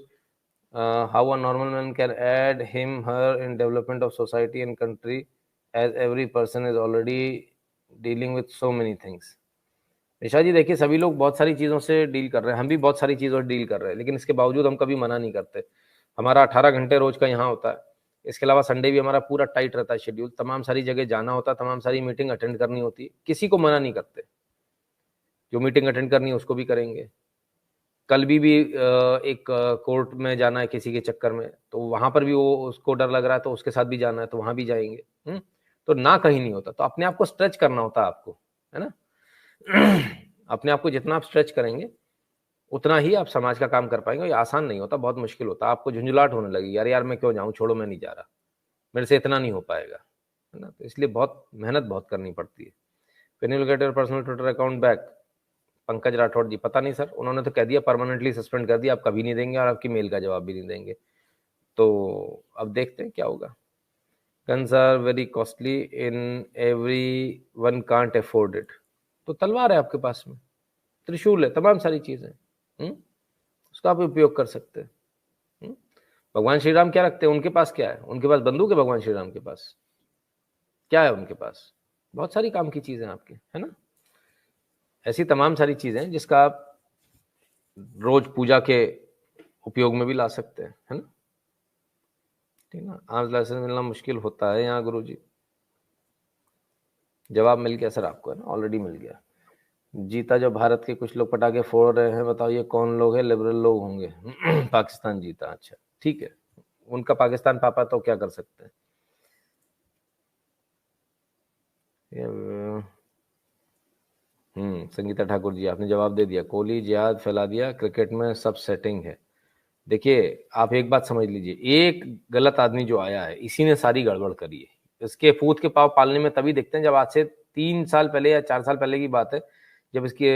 how a normal man can add him her in development of society and country as every person is already dealing with so many things. Nisha ji, देखिए सभी लोग बहुत सारी चीज़ों से डील कर रहे हैं, हम भी बहुत सारी चीज़ों से डील कर रहे हैं, लेकिन इसके बावजूद हम कभी मना नहीं करते। हमारा 18 घंटे रोज का यहाँ होता है। इसके अलावा संडे भी हमारा पूरा टाइट रहता है शेड्यूल, तमाम सारी जगह जाना होता है, तमाम सारी मीटिंग अटेंड करनी होती है। किसी को मना नहीं करते, जो मीटिंग अटेंड करनी है उसको भी करेंगे। कल भी एक कोर्ट में जाना है किसी के चक्कर में, तो वहां पर भी वो उसको डर लग रहा है, तो उसके साथ भी जाना है, तो वहां भी जाएंगे। तो ना कहीं नहीं होता, तो अपने आप को स्ट्रेच करना होता है आपको, है ना। अपने आप को जितना आप स्ट्रेच करेंगे उतना ही आप समाज का काम कर पाएंगे। ये आसान नहीं होता, बहुत मुश्किल होता है। आपको झुंझुलाहट होने लगेगी, यार मैं क्यों जाऊं, छोड़ो मैं नहीं जा रहा, मेरे से इतना नहीं हो पाएगा, है ना। तो इसलिए बहुत मेहनत बहुत करनी पड़ती है। Can you get your personal Twitter account back? Pankaj Rathore ji, पता नहीं सर, उन्होंने तो कह दिया परमानेंटली सस्पेंड कर दिया, आप कभी नहीं देंगे और आपकी मेल का जवाब भी नहीं देंगे। तो अब देखते हैं क्या होगा। Guns are very costly in every one can't afford it. तो तलवार है आपके पास में, त्रिशूल है, तमाम सारी चीजें, उसका आप उपयोग कर सकते हैं। भगवान श्री राम क्या रखते हैं? उनके पास क्या है? उनके पास बंदूक है। भगवान श्री राम के पास क्या है? उनके पास बहुत सारी काम की चीजें आपके, है ना। ऐसी तमाम सारी चीजें हैं जिसका आप रोज पूजा के उपयोग में भी ला सकते हैं, है ना। ठीक ना। आज लाइसेंस मिलना मुश्किल होता है यहाँ गुरु जी। जवाब मिल गया सर आपको, है ना, ऑलरेडी मिल गया। जीता जो भारत के कुछ लोग पटाखे फोड़ रहे हैं, बताओ ये कौन लोग हैं? लिबरल लोग होंगे। पाकिस्तान जीता, अच्छा ठीक है, उनका पाकिस्तान पापा, तो क्या कर सकते हैं। संगीता ठाकुर जी, आपने जवाब दे दिया। कोहली जिहाद फैला दिया, क्रिकेट में सब सेटिंग है। देखिए आप एक बात समझ लीजिए, एक गलत आदमी जो आया है इसी ने सारी गड़बड़ करी है। इसके पूत के पाँव पालने में तभी दिखते हैं जब आज से 3 साल पहले या 4 साल पहले की बात है, जब इसके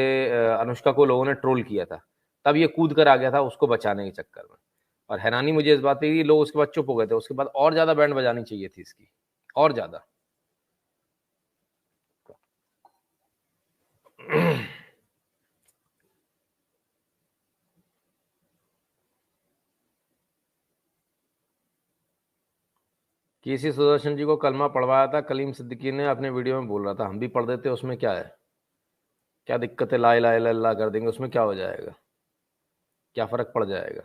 अनुष्का को लोगों ने ट्रोल किया था, तब ये कूद कर आ गया था उसको बचाने के चक्कर में। और हैरानी मुझे इस बात पे कि लोग उसके बाद चुप हो गए थे, उसके बाद और ज्यादा बैंड बजानी चाहिए थी इसकी, और ज्यादा। किसी सुदर्शन जी को कलमा पढ़वाया था, कलीम सिद्दीकी ने अपने वीडियो में बोल रहा था, हम भी पढ़ देते, उसमें क्या है, क्या दिक्कत है, ला इलाहा इल्लल्लाह कर देंगे, उसमें क्या हो जाएगा, क्या फर्क पड़ जाएगा।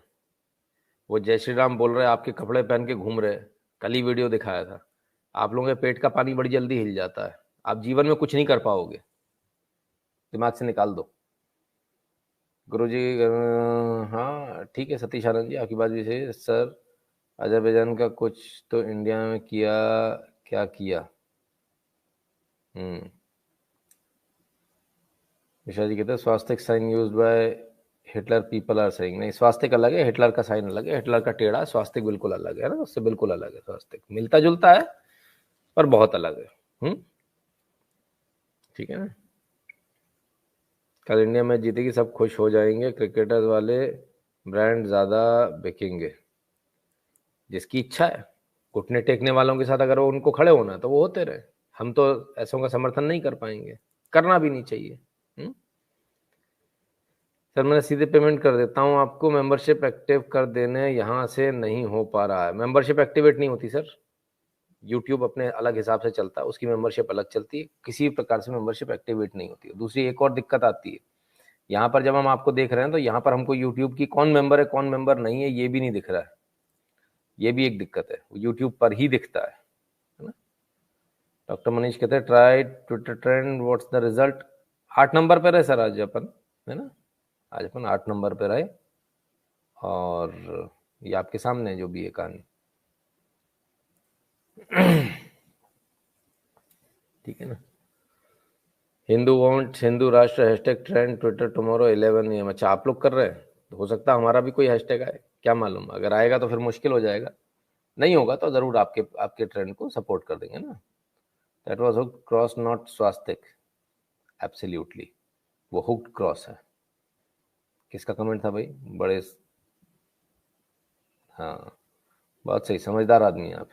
वो जय श्री राम बोल रहे, आपके कपड़े पहन के घूम रहे, कल ही वीडियो दिखाया था। आप लोगों के पेट का पानी बड़ी जल्दी हिल जाता है, आप जीवन में कुछ नहीं कर पाओगे, दिमाग से निकाल दो। गुरुजी हाँ ठीक है सतीश आनंद जी, आपकी बात भी सही है सर। अजरबैजान का कुछ तो इंडिया में किया, क्या किया। विशा जी कहते हैं swastik sign used by Hitler people are saying. नहीं, स्वास्तिक अलग है, हिटलर का साइन अलग है, हिटलर का टेढ़ा, स्वास्तिक बिल्कुल अलग है ना, उससे बिल्कुल अलग है। स्वास्तिक मिलता जुलता है पर बहुत अलग है। ठीक है ना। कल इंडिया मैच जीतेगी, सब खुश हो जाएंगे, क्रिकेटर्स वाले ब्रांड ज्यादा बिकेंगे। जिसकी इच्छा है, घुटने टेकने वालों के साथ अगर वो उनको खड़े होना तो वो होते रहे, हम तो ऐसों का समर्थन नहीं कर पाएंगे, करना भी नहीं चाहिए। सर मैंने सीधे पेमेंट कर देता हूँ आपको, मेंबरशिप एक्टिव कर देने यहाँ से नहीं हो पा रहा है। मेंबरशिप एक्टिवेट नहीं होती सर, यूट्यूब अपने अलग हिसाब से चलता है, उसकी मेंबरशिप अलग चलती है, किसी प्रकार से मेंबरशिप एक्टिवेट नहीं होती है। दूसरी एक और दिक्कत आती है, यहाँ पर जब हम आपको देख रहे हैं तो यहाँ पर हमको यूट्यूब की कौन मेंबर है कौन मेंबर नहीं है ये भी नहीं दिख रहा है, ये भी एक दिक्कत है, यूट्यूब पर ही दिखता है ना। डॉक्टर मनीष कहते हैं try Twitter trend, what's the result. 8 number पर है सर आज अपन, है ना, आज अपन 8 नंबर पर आए, और ये आपके सामने जो भी है कहानी। ठीक है ना। हिंदू वांट हिंदू राष्ट्र hashtag trend Twitter tomorrow 11 AM। अच्छा आप लोग कर रहे हैं, तो हो सकता है हमारा भी कोई हैशटैग आए, क्या मालूम, अगर आएगा तो फिर मुश्किल हो जाएगा, नहीं होगा तो जरूर आपके ट्रेंड को सपोर्ट कर देंगे ना। That was hooked cross not swastika, absolutely वो हुक्ड क्रॉस है। किसका कमेंट था भाई, बड़े, हाँ बहुत सही, समझदार आदमी है आप।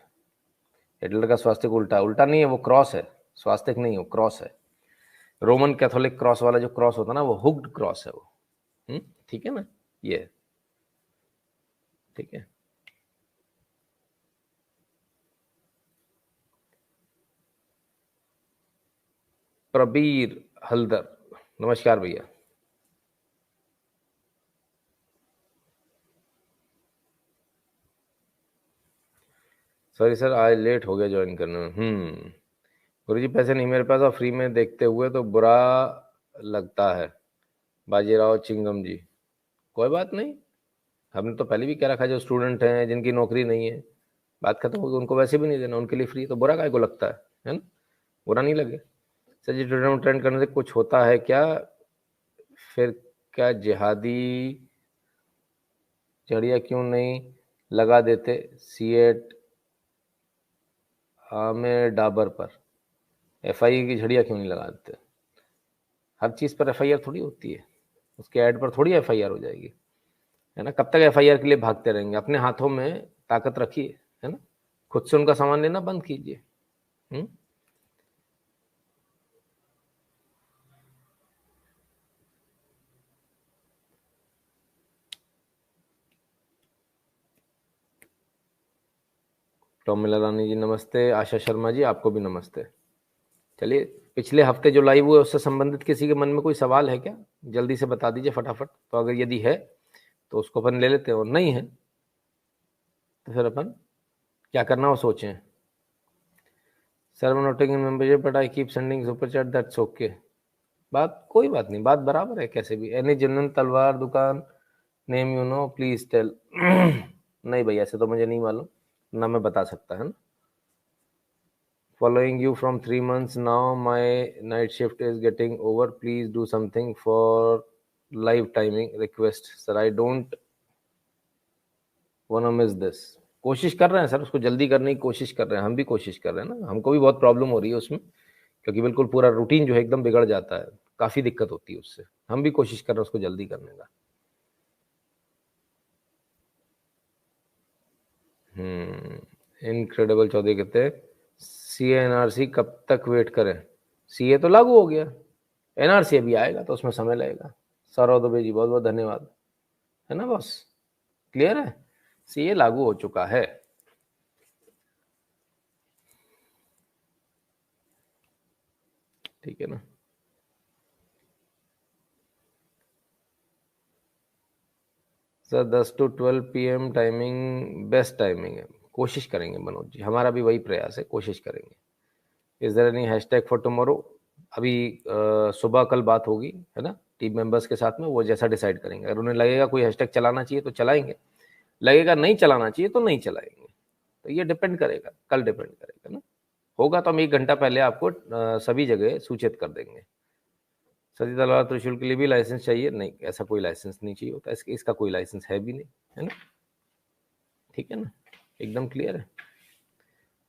हिटलर का स्वास्तिक उल्टा, उल्टा नहीं है, वो क्रॉस है, स्वास्तिक नहीं है, वो क्रॉस है। रोमन कैथोलिक क्रॉस वाला जो क्रॉस होता है ना, वो हुक्ड क्रॉस है वो। ठीक है ना, ये ठीक है। प्रबीर हल्दर, नमस्कार भैया। सॉरी सर आज लेट हो गया ज्वाइन करने में। गुरुजी पैसे नहीं मेरे पास और फ्री में देखते हुए तो बुरा लगता है। बाजीराव चिंगम जी, कोई बात नहीं, हमने तो पहले भी कह रखा है जो स्टूडेंट हैं जिनकी नौकरी नहीं है, बात खत्म होगी, उनको वैसे भी नहीं देना, उनके लिए फ्री, तो बुरा काय को लगता है ना, बुरा नहीं लगे। सर जी ट्रेंड करने से कुछ होता है क्या, फिर क्या जिहादी झड़िया क्यों नहीं लगा देते सीएट में डाबर पर, एफआईआर की झड़िया क्यों नहीं लगा देते। हर चीज़ पर एफआईआर थोड़ी होती है, उसके ऐड पर थोड़ी एफआईआर हो जाएगी, है ना। कब तक एफआईआर के लिए भागते रहेंगे, अपने हाथों में ताकत रखिए, है ना, खुद से उनका सामान लेना बंद कीजिए। टॉमिला रानी जी नमस्ते, आशा शर्मा जी आपको भी नमस्ते। चलिए पिछले हफ्ते जो लाइव हुए उससे संबंधित किसी के मन में कोई सवाल है क्या, जल्दी से बता दीजिए फटाफट, तो अगर यदि है तो उसको अपन ले लेते हैं, और नहीं है तो फिर अपन क्या करना वो सोचें। सर मैं noting in membership but I keep sending super chat, that's okay. बात कोई बात नहीं, बात बराबर है कैसे भी। Any general talwar dukan name you know please tell. नहीं भैया ऐसे तो मुझे नहीं मालूम, ना मैं बता सकता, है ना। Following you from 3 months now, my night shift is getting over. Please do something for live timing request. Sir, I don't one is this. कोशिश कर रहे हैं सर, उसको जल्दी करने की कोशिश कर रहे हैं, हम भी कोशिश कर रहे हैं ना, हमको भी बहुत प्रॉब्लम हो रही है उसमें, क्योंकि बिल्कुल पूरा रूटीन जो है एकदम बिगड़ जाता है, काफ़ी दिक्कत होती है उससे। हम भी कोशिश कर रहे हैं उसको जल्दी करने का। इनक्रेडिबल चौधरी कहते हैं CA/NRC कब तक वेट करें? CA तो लागू हो गया, NRC अभी आएगा तो उसमें समय लगेगा। सौरव दुबे जी बहुत बहुत धन्यवाद, है ना बॉस? क्लियर है, CA लागू हो चुका है। ठीक है ना? Sir 10 to 12 PM timing best timing है। कोशिश करेंगे मनोज जी, हमारा भी वही प्रयास है, कोशिश करेंगे। Is there any hashtag for tomorrow? अभी सुबह कल बात होगी, है ना, टीम मेंबर्स के साथ में, वो जैसा डिसाइड करेंगे। अगर उन्हें लगेगा कोई हैशटैग चलाना चाहिए तो चलाएंगे, लगेगा नहीं चलाना चाहिए तो नहीं चलाएंगे। तो ये डिपेंड करेगा, कल डिपेंड करेगा ना। होगा तो हम 1 घंटा पहले आपको सभी जगह सूचित कर देंगे। सती तलवार त्रिशूल के लिए भी लाइसेंस चाहिए? नहीं, ऐसा कोई लाइसेंस नहीं चाहिए होता, इसका कोई लाइसेंस है भी नहीं, है ना? ठीक है ना, एकदम क्लियर है।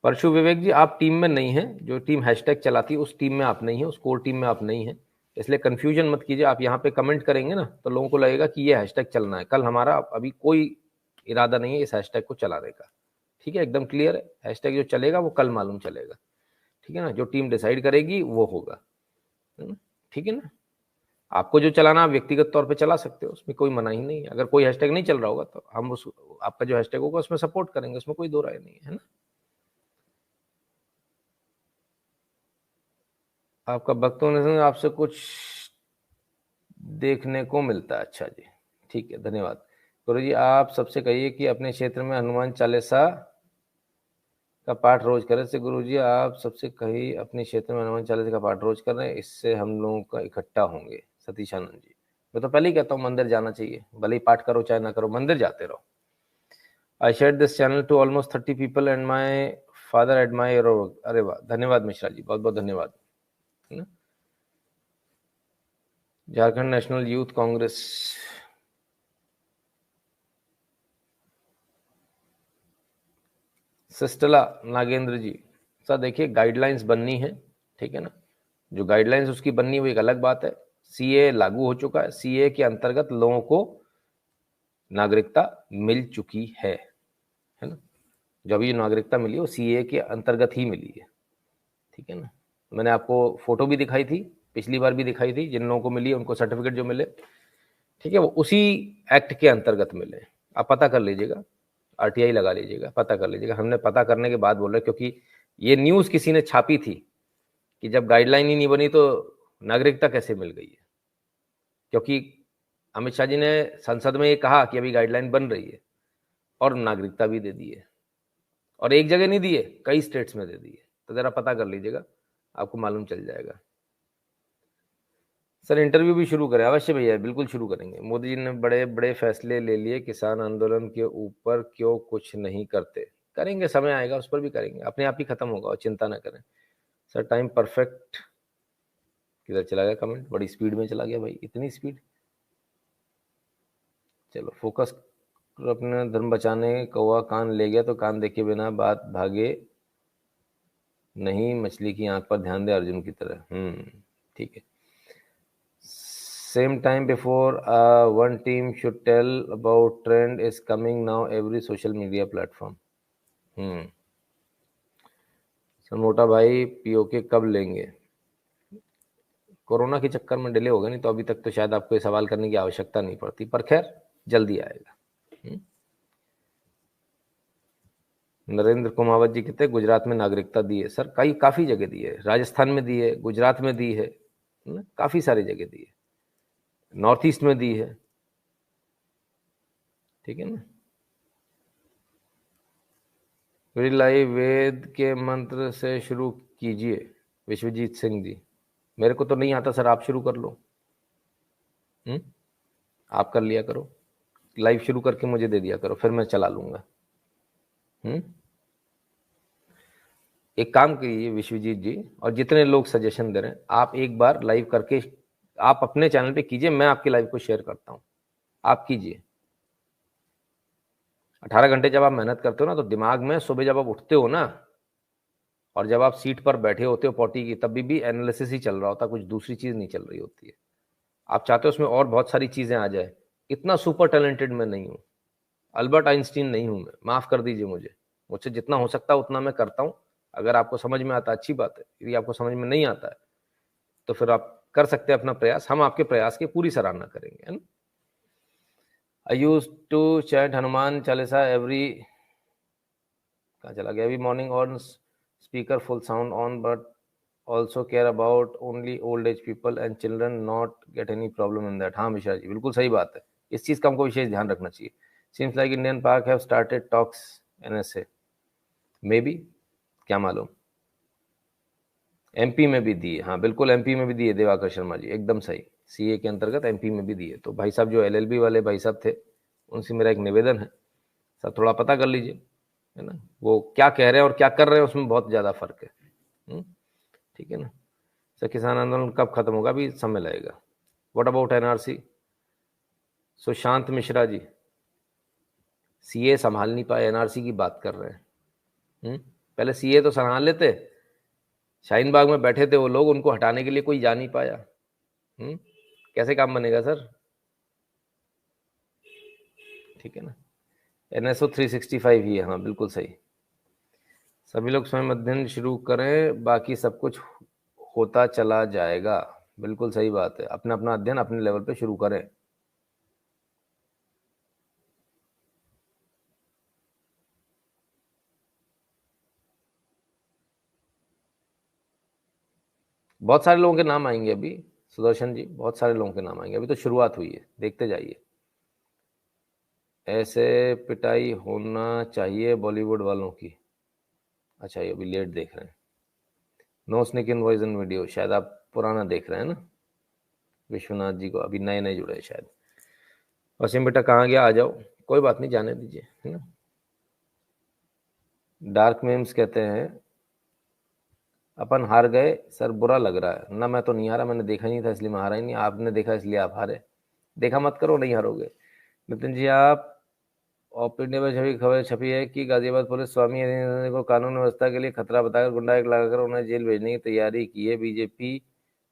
परशु विवेक जी, आप टीम में नहीं हैं, जो टीम हैशटैग चलाती है उस टीम में आप नहीं है, उस कोर टीम में आप नहीं है, इसलिए कंफ्यूजन मत कीजिए। आप यहाँ पे कमेंट करेंगे ना तो लोगों को लगेगा कि ये हैशटैग चलना है। कल हमारा अभी कोई इरादा नहीं है इस हैशटैग को चलाने का, ठीक है, एकदम क्लियर है। हैशटैग जो चलेगा वो कल मालूम चलेगा, ठीक है ना, जो टीम डिसाइड करेगी वो होगा, है ना? ठीक है ना, आपको जो चलाना आप व्यक्तिगत तौर पे चला सकते हो, उसमें कोई मना ही नहीं है। अगर कोई हैशटैग नहीं चल रहा होगा तो हम उस आपका जो हैशटैग होगा उसमें सपोर्ट करेंगे, उसमें कोई दो राय नहीं है ना। आपका भक्तों ने आपसे कुछ देखने को मिलता है, अच्छा जी, ठीक है, धन्यवाद। गुरु जी आप सबसे कहिए कि अपने क्षेत्र में हनुमान चालीसा का पाठ रोज करें। से गुरु जी आप सबसे कहिए अपने क्षेत्र में हनुमान चालीसा का पाठ रोज कर रहे हैं, इससे हम लोगों का इकट्ठा होंगे। सतीश आनंद जी, मैं तो पहले ही कहता हूँ मंदिर जाना चाहिए, भले ही पाठ करो चाहे ना करो, मंदिर जाते रहो। I share this channel to almost 30 people and my father admire. अरे वाह, धन्यवाद मिश्रा जी, बहुत बहुत धन्यवाद, है ना। झारखंड नेशनल यूथ कांग्रेस, सिस्टला नागेंद्र जी, सर देखिए गाइडलाइंस बननी है, ठीक है ना, जो गाइडलाइंस उसकी बननी हुई एक अलग बात है। CA लागू हो चुका है, CA के अंतर्गत लोगों को नागरिकता मिल चुकी है ना, जब ये नागरिकता मिली वो CA के अंतर्गत ही मिली है, ठीक है ना। मैंने आपको फोटो भी दिखाई थी, पिछली बार भी दिखाई थी, जिन लोगों को मिली उनको सर्टिफिकेट जो मिले, ठीक है, वो उसी एक्ट के अंतर्गत मिले। आप पता कर लीजिएगा, RTI लगा लीजिएगा, पता कर लीजिएगा। हमने पता करने के बाद बोल रहे, क्योंकि ये न्यूज़ किसी ने छापी थी कि जब गाइडलाइन ही नहीं बनी तो नागरिकता कैसे मिल गई है, क्योंकि अमित शाह जी ने संसद में ये कहा कि अभी गाइडलाइन बन रही है, और नागरिकता भी दे दी है, और एक जगह नहीं दी है, कई स्टेट्स में दे दी है। तो जरा पता कर लीजिएगा, आपको मालूम चल जाएगा। सर इंटरव्यू भी शुरू करें? अवश्य भैया, बिल्कुल शुरू करेंगे। मोदी जी ने बड़े बड़े फैसले ले लिए, किसान आंदोलन के ऊपर क्यों कुछ नहीं करते? करेंगे, समय आएगा उस पर भी करेंगे, अपने आप ही खत्म होगा, और चिंता ना करें। सर टाइम परफेक्ट, किधर चला गया कमेंट, बड़ी स्पीड में चला गया भाई, इतनी स्पीड। चलो फोकस, अपने धर्म बचाने, कौवा कान ले गया तो कान देखे बिना बात भागे नहीं, मछली की आंख पर ध्यान दे अर्जुन की तरह। ठीक है। Same time before one team should tell about trend is coming now every social media platform. Sir मोटा भाई POK कब लेंगे? कोरोना के चक्कर में डिले हो गया, नहीं तो अभी तक तो शायद आपको ये सवाल करने की आवश्यकता नहीं पड़ती, पर खैर जल्दी आएगा। नरेंद्र कुमावत जी कहते हैं गुजरात में नागरिकता दी है। सर काफी जगह दी है, राजस्थान में दी है, गुजरात में दी है, काफी सारी जगह दी है, नॉर्थ ईस्ट में दी है, ठीक है ना। लाइव वेद के मंत्र से शुरू कीजिए, विश्वजीत सिंह जी। मेरे को तो नहीं आता सर, आप शुरू कर लो। आप कर लिया करो, लाइव शुरू करके मुझे दे दिया करो, फिर मैं चला लूंगा। एक काम करिए विश्वजीत जी, और जितने लोग सजेशन दे रहे हैं, आप एक बार लाइव करके आप अपने चैनल पे कीजिए, मैं आपकी लाइव को शेयर करता हूं, आप कीजिए, 18 घंटे जब आप मेहनत करते हो ना, तो दिमाग में सुबह जब आप उठते हो ना, और जब आप सीट पर बैठे होते हो पॉटी की, तब भी एनालिसिस ही चल रहा होता, कुछ दूसरी चीज नहीं चल रही होती है। आप चाहते हो उसमें और बहुत सारी चीजें आ जाए। इतना सुपर टैलेंटेड मैं नहीं हूँ, अल्बर्ट आइंस्टीन नहीं हूं मैं, माफ कर दीजिए मुझे। मुझसे जितना हो सकता है उतना मैं करता हूं। अगर आपको समझ में आता है अच्छी बात है, यदि आपको समझ में नहीं आता है तो फिर आप कर सकते हैं अपना प्रयास, हम आपके प्रयास की पूरी सराहना करेंगे, है ना। I use to chant Hanuman Chalisa every, कहाँ चला गया, every morning on speaker full sound on, but also care about only old age people and children, not get any problem in that. हाँ मिश्रा जी, बिल्कुल सही बात है, इस चीज का हमको विशेष ध्यान रखना चाहिए। Seems like Indian park have started talks NSA, may be, क्या मालूम। एमपी में भी दिए, हाँ बिल्कुल एमपी में भी दिए दिवाकर शर्मा जी, एकदम सही, सीए के अंतर्गत एमपी में भी दिए। तो भाई साहब जो एलएलबी वाले भाई साहब थे, उनसे मेरा एक निवेदन है, सर थोड़ा पता कर लीजिए, है ना, वो क्या कह रहे हैं और क्या कर रहे हैं उसमें बहुत ज़्यादा फर्क है। ठीक है ना। सर किसान आंदोलन कब खत्म होगा, अभी समय लगेगा। What about NRC, Sushant Mishra ji, CA संभाल नहीं पाए, एनआरसी की बात कर रहे हैं। पहले सीए तो संभाल लेते, शाहीन बाग में बैठे थे वो लोग, उनको हटाने के लिए कोई जा नहीं पाया। कैसे काम बनेगा सर, ठीक है ना। एनएसओ 365 ही है, हाँ बिल्कुल सही। सभी लोग स्वयं अध्ययन शुरू करें, बाकी सब कुछ होता चला जाएगा, बिल्कुल सही बात है, अपना अपना अध्ययन अपने लेवल पे शुरू करें। बहुत सारे लोगों के नाम आएंगे अभी, सुदर्शन जी, बहुत सारे लोगों के नाम आएंगे, अभी तो शुरुआत हुई है, देखते जाइए। ऐसे पिटाई होना चाहिए बॉलीवुड वालों की। अच्छा ये अभी लेट देख रहे हैं, no snake in voice in video, शायद आप पुराना देख रहे हैं ना। विश्वनाथ जी को अभी नए नए जुड़े शायद। वसीम बेटा कहाँ गया, आ जाओ, कोई बात नहीं, जाने दीजिए, है ना। डार्क मेम्स कहते हैं अपन हार गए सर, बुरा लग रहा है ना, मैं तो नहीं हारा, मैंने देखा नहीं था इसलिए मैं हारा ही नहीं, आपने देखा इसलिए आप हारे, देखा मत करो नहीं हारोगे। नितिन जी आप, ओपिनियन में छवि खबर छपी है कि गाजियाबाद पुलिस स्वामी अधीनचंद को कानून व्यवस्था के लिए खतरा बताकर गुंडा एक लगाकर उन्हें जेल भेजने की तैयारी की है, बीजेपी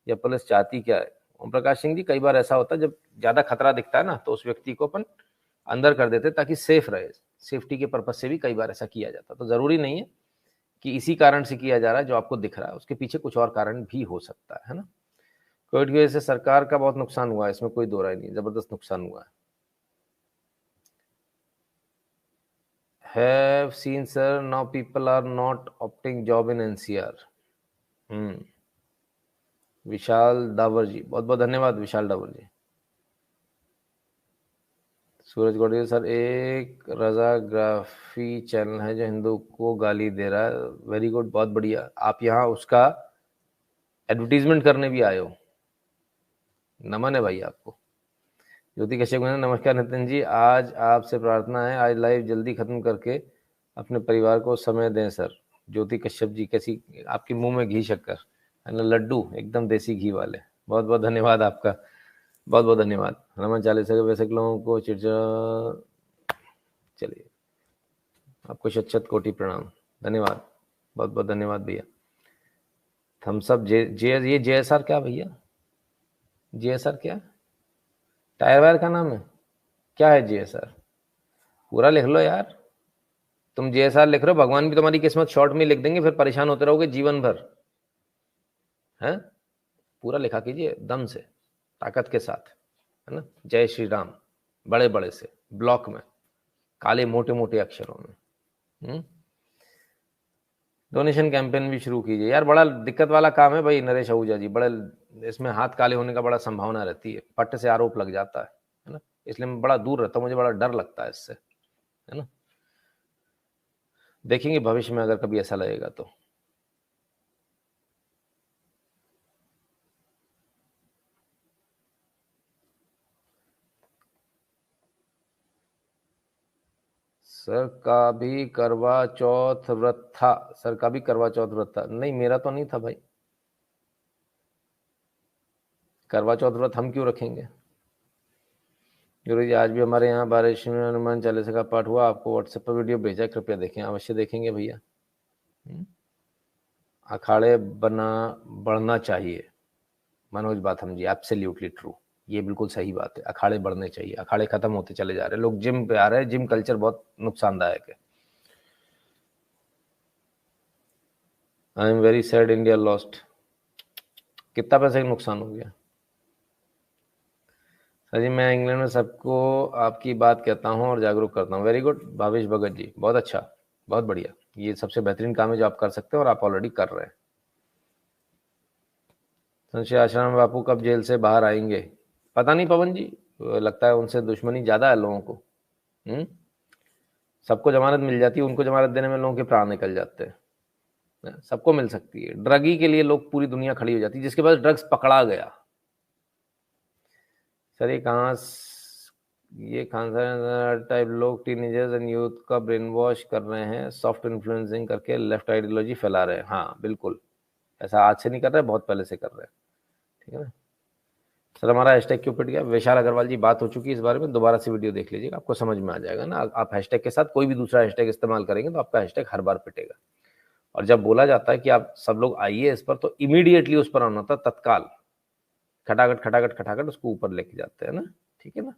या पुलिस चाहती क्या है। ओम प्रकाश सिंह जी, कई बार ऐसा होता है जब ज्यादा खतरा दिखता है ना, तो उस व्यक्ति को अपन अंदर कर देते ताकि सेफ रहे, सेफ्टी के पर्पज से भी कई बार ऐसा किया जाता, तो जरूरी नहीं है कि इसी कारण से किया जा रहा है जो आपको दिख रहा है, उसके पीछे कुछ और कारण भी हो सकता है ना। कोविड की वजह से सरकार का बहुत नुकसान हुआ है, इसमें कोई दो राय नहीं, जबरदस्त नुकसान हुआ है। Have seen sir, now people are not opting job in NCR। विशाल डावर जी, बहुत बहुत धन्यवाद विशाल डावर जी। सूरज गौड़ी सर, एक रजाग्राफी चैनल है जो हिंदू को गाली दे रहा है, वेरी गुड, बहुत बढ़िया, आप यहाँ उसका एडवर्टीजमेंट करने भी आए हो, नमन है भाई आपको। ज्योति कश्यप, नमस्कार नितिन जी, आज आपसे प्रार्थना है आज लाइव जल्दी खत्म करके अपने परिवार को समय दें सर। ज्योति कश्यप जी, कैसी आपके मुंह में घी शक्कर है ना, लड्डू एकदम देसी घी वाले, बहुत बहुत धन्यवाद आपका, बहुत बहुत धन्यवाद। हनुमान चालीसा के वैसे लोगों को चिड़चिड़ा, चलिए आपको शत कोटि प्रणाम, धन्यवाद, बहुत बहुत धन्यवाद भैया। थम्सअप जे ये JSR क्या भैया, JSR क्या, टायर वायर का नाम है क्या है JSR, पूरा लिख लो यार, तुम JSR लिख रहे हो, भगवान भी तुम्हारी किस्मत शॉर्ट में लिख देंगे, फिर परेशान होते रहोगे जीवन भर, हैं। पूरा लिखा कीजिए दम से, ताकत के साथ, है ना, जय श्री राम, बड़े बड़े से ब्लॉक में, काले मोटे मोटे अक्षरों में। डोनेशन कैंपेन भी शुरू कीजिए यार, बड़ा दिक्कत वाला काम है भाई नरेश आहूजा जी, बड़े इसमें हाथ काले होने का बड़ा संभावना रहती है, पट्ट से आरोप लग जाता है ना, इसलिए मैं बड़ा दूर रहता हूँ, मुझे बड़ा डर लगता है इससे, है ना। देखेंगे भविष्य में अगर कभी ऐसा लगेगा तो। सर का भी करवा चौथ व्रत था, सर का भी करवा चौथ व्रत था, नहीं मेरा तो नहीं था भाई, करवा चौथ व्रत हम क्यों रखेंगे। गुरु जी आज भी हमारे यहाँ बारिश में हनुमान चालीसा का पाठ हुआ, आपको व्हाट्सएप पर वीडियो भेजा, कृपया देखें। अवश्य देखेंगे भैया। अखाड़े बढ़ना चाहिए, मनोज बाथम जी, एब्सोल्युटली ट्रू, ये बिल्कुल सही बात है। अखाड़े बढ़ने चाहिए, अखाड़े खत्म होते चले जा रहे हैं, लोग जिम पे आ रहे हैं, जिम कल्चर बहुत नुकसानदायक है। I am very sad India lost. कितना पैसे का नुकसान हो गया सर जी? मैं इंग्लैंड में सबको आपकी बात कहता हूँ और जागरूक करता हूँ। वेरी गुड भावेश भगत जी, बहुत अच्छा, बहुत बढ़िया। ये सबसे बेहतरीन काम है जो आप कर सकते हैं और आप ऑलरेडी कर रहे हैं। संशय आश्रम बापू कब जेल से बाहर आएंगे? पता नहीं पवन जी, लगता है उनसे दुश्मनी ज्यादा है लोगों को। सबको जमानत मिल जाती है, उनको जमानत देने में लोगों के प्राण निकल जाते हैं। सबको मिल सकती है, ड्रगी के लिए लोग, पूरी दुनिया खड़ी हो जाती है जिसके पास ड्रग्स पकड़ा गया। सर ये खान टाइप लोग टीनेजर्स एंड यूथ का ब्रेन वॉश कर रहे हैं, सॉफ्ट इन्फ्लुएंसिंग करके लेफ्ट आइडियोलॉजी फैला रहे हैं। हाँ बिल्कुल, ऐसा आज से नहीं कर रहे, बहुत पहले से कर रहे हैं। ठीक है ना सर? हमारा हैशटैग क्यों पिट गया? विशाल अग्रवाल जी, बात हो चुकी है इस बारे में, दोबारा से वीडियो देख लीजिएगा, आपको समझ में आ जाएगा ना। आप हैशटैग के साथ कोई भी दूसरा हैशटैग इस्तेमाल करेंगे तो आपका हैशटैग हर बार पिटेगा। और जब बोला जाता है कि आप सब लोग आइए इस पर, तो इमीडिएटली उस पर आना होता है, तत्काल, खटाखट खटाखट खटाखट उसको ऊपर लेके जाते हैं ना। ठीक है ना?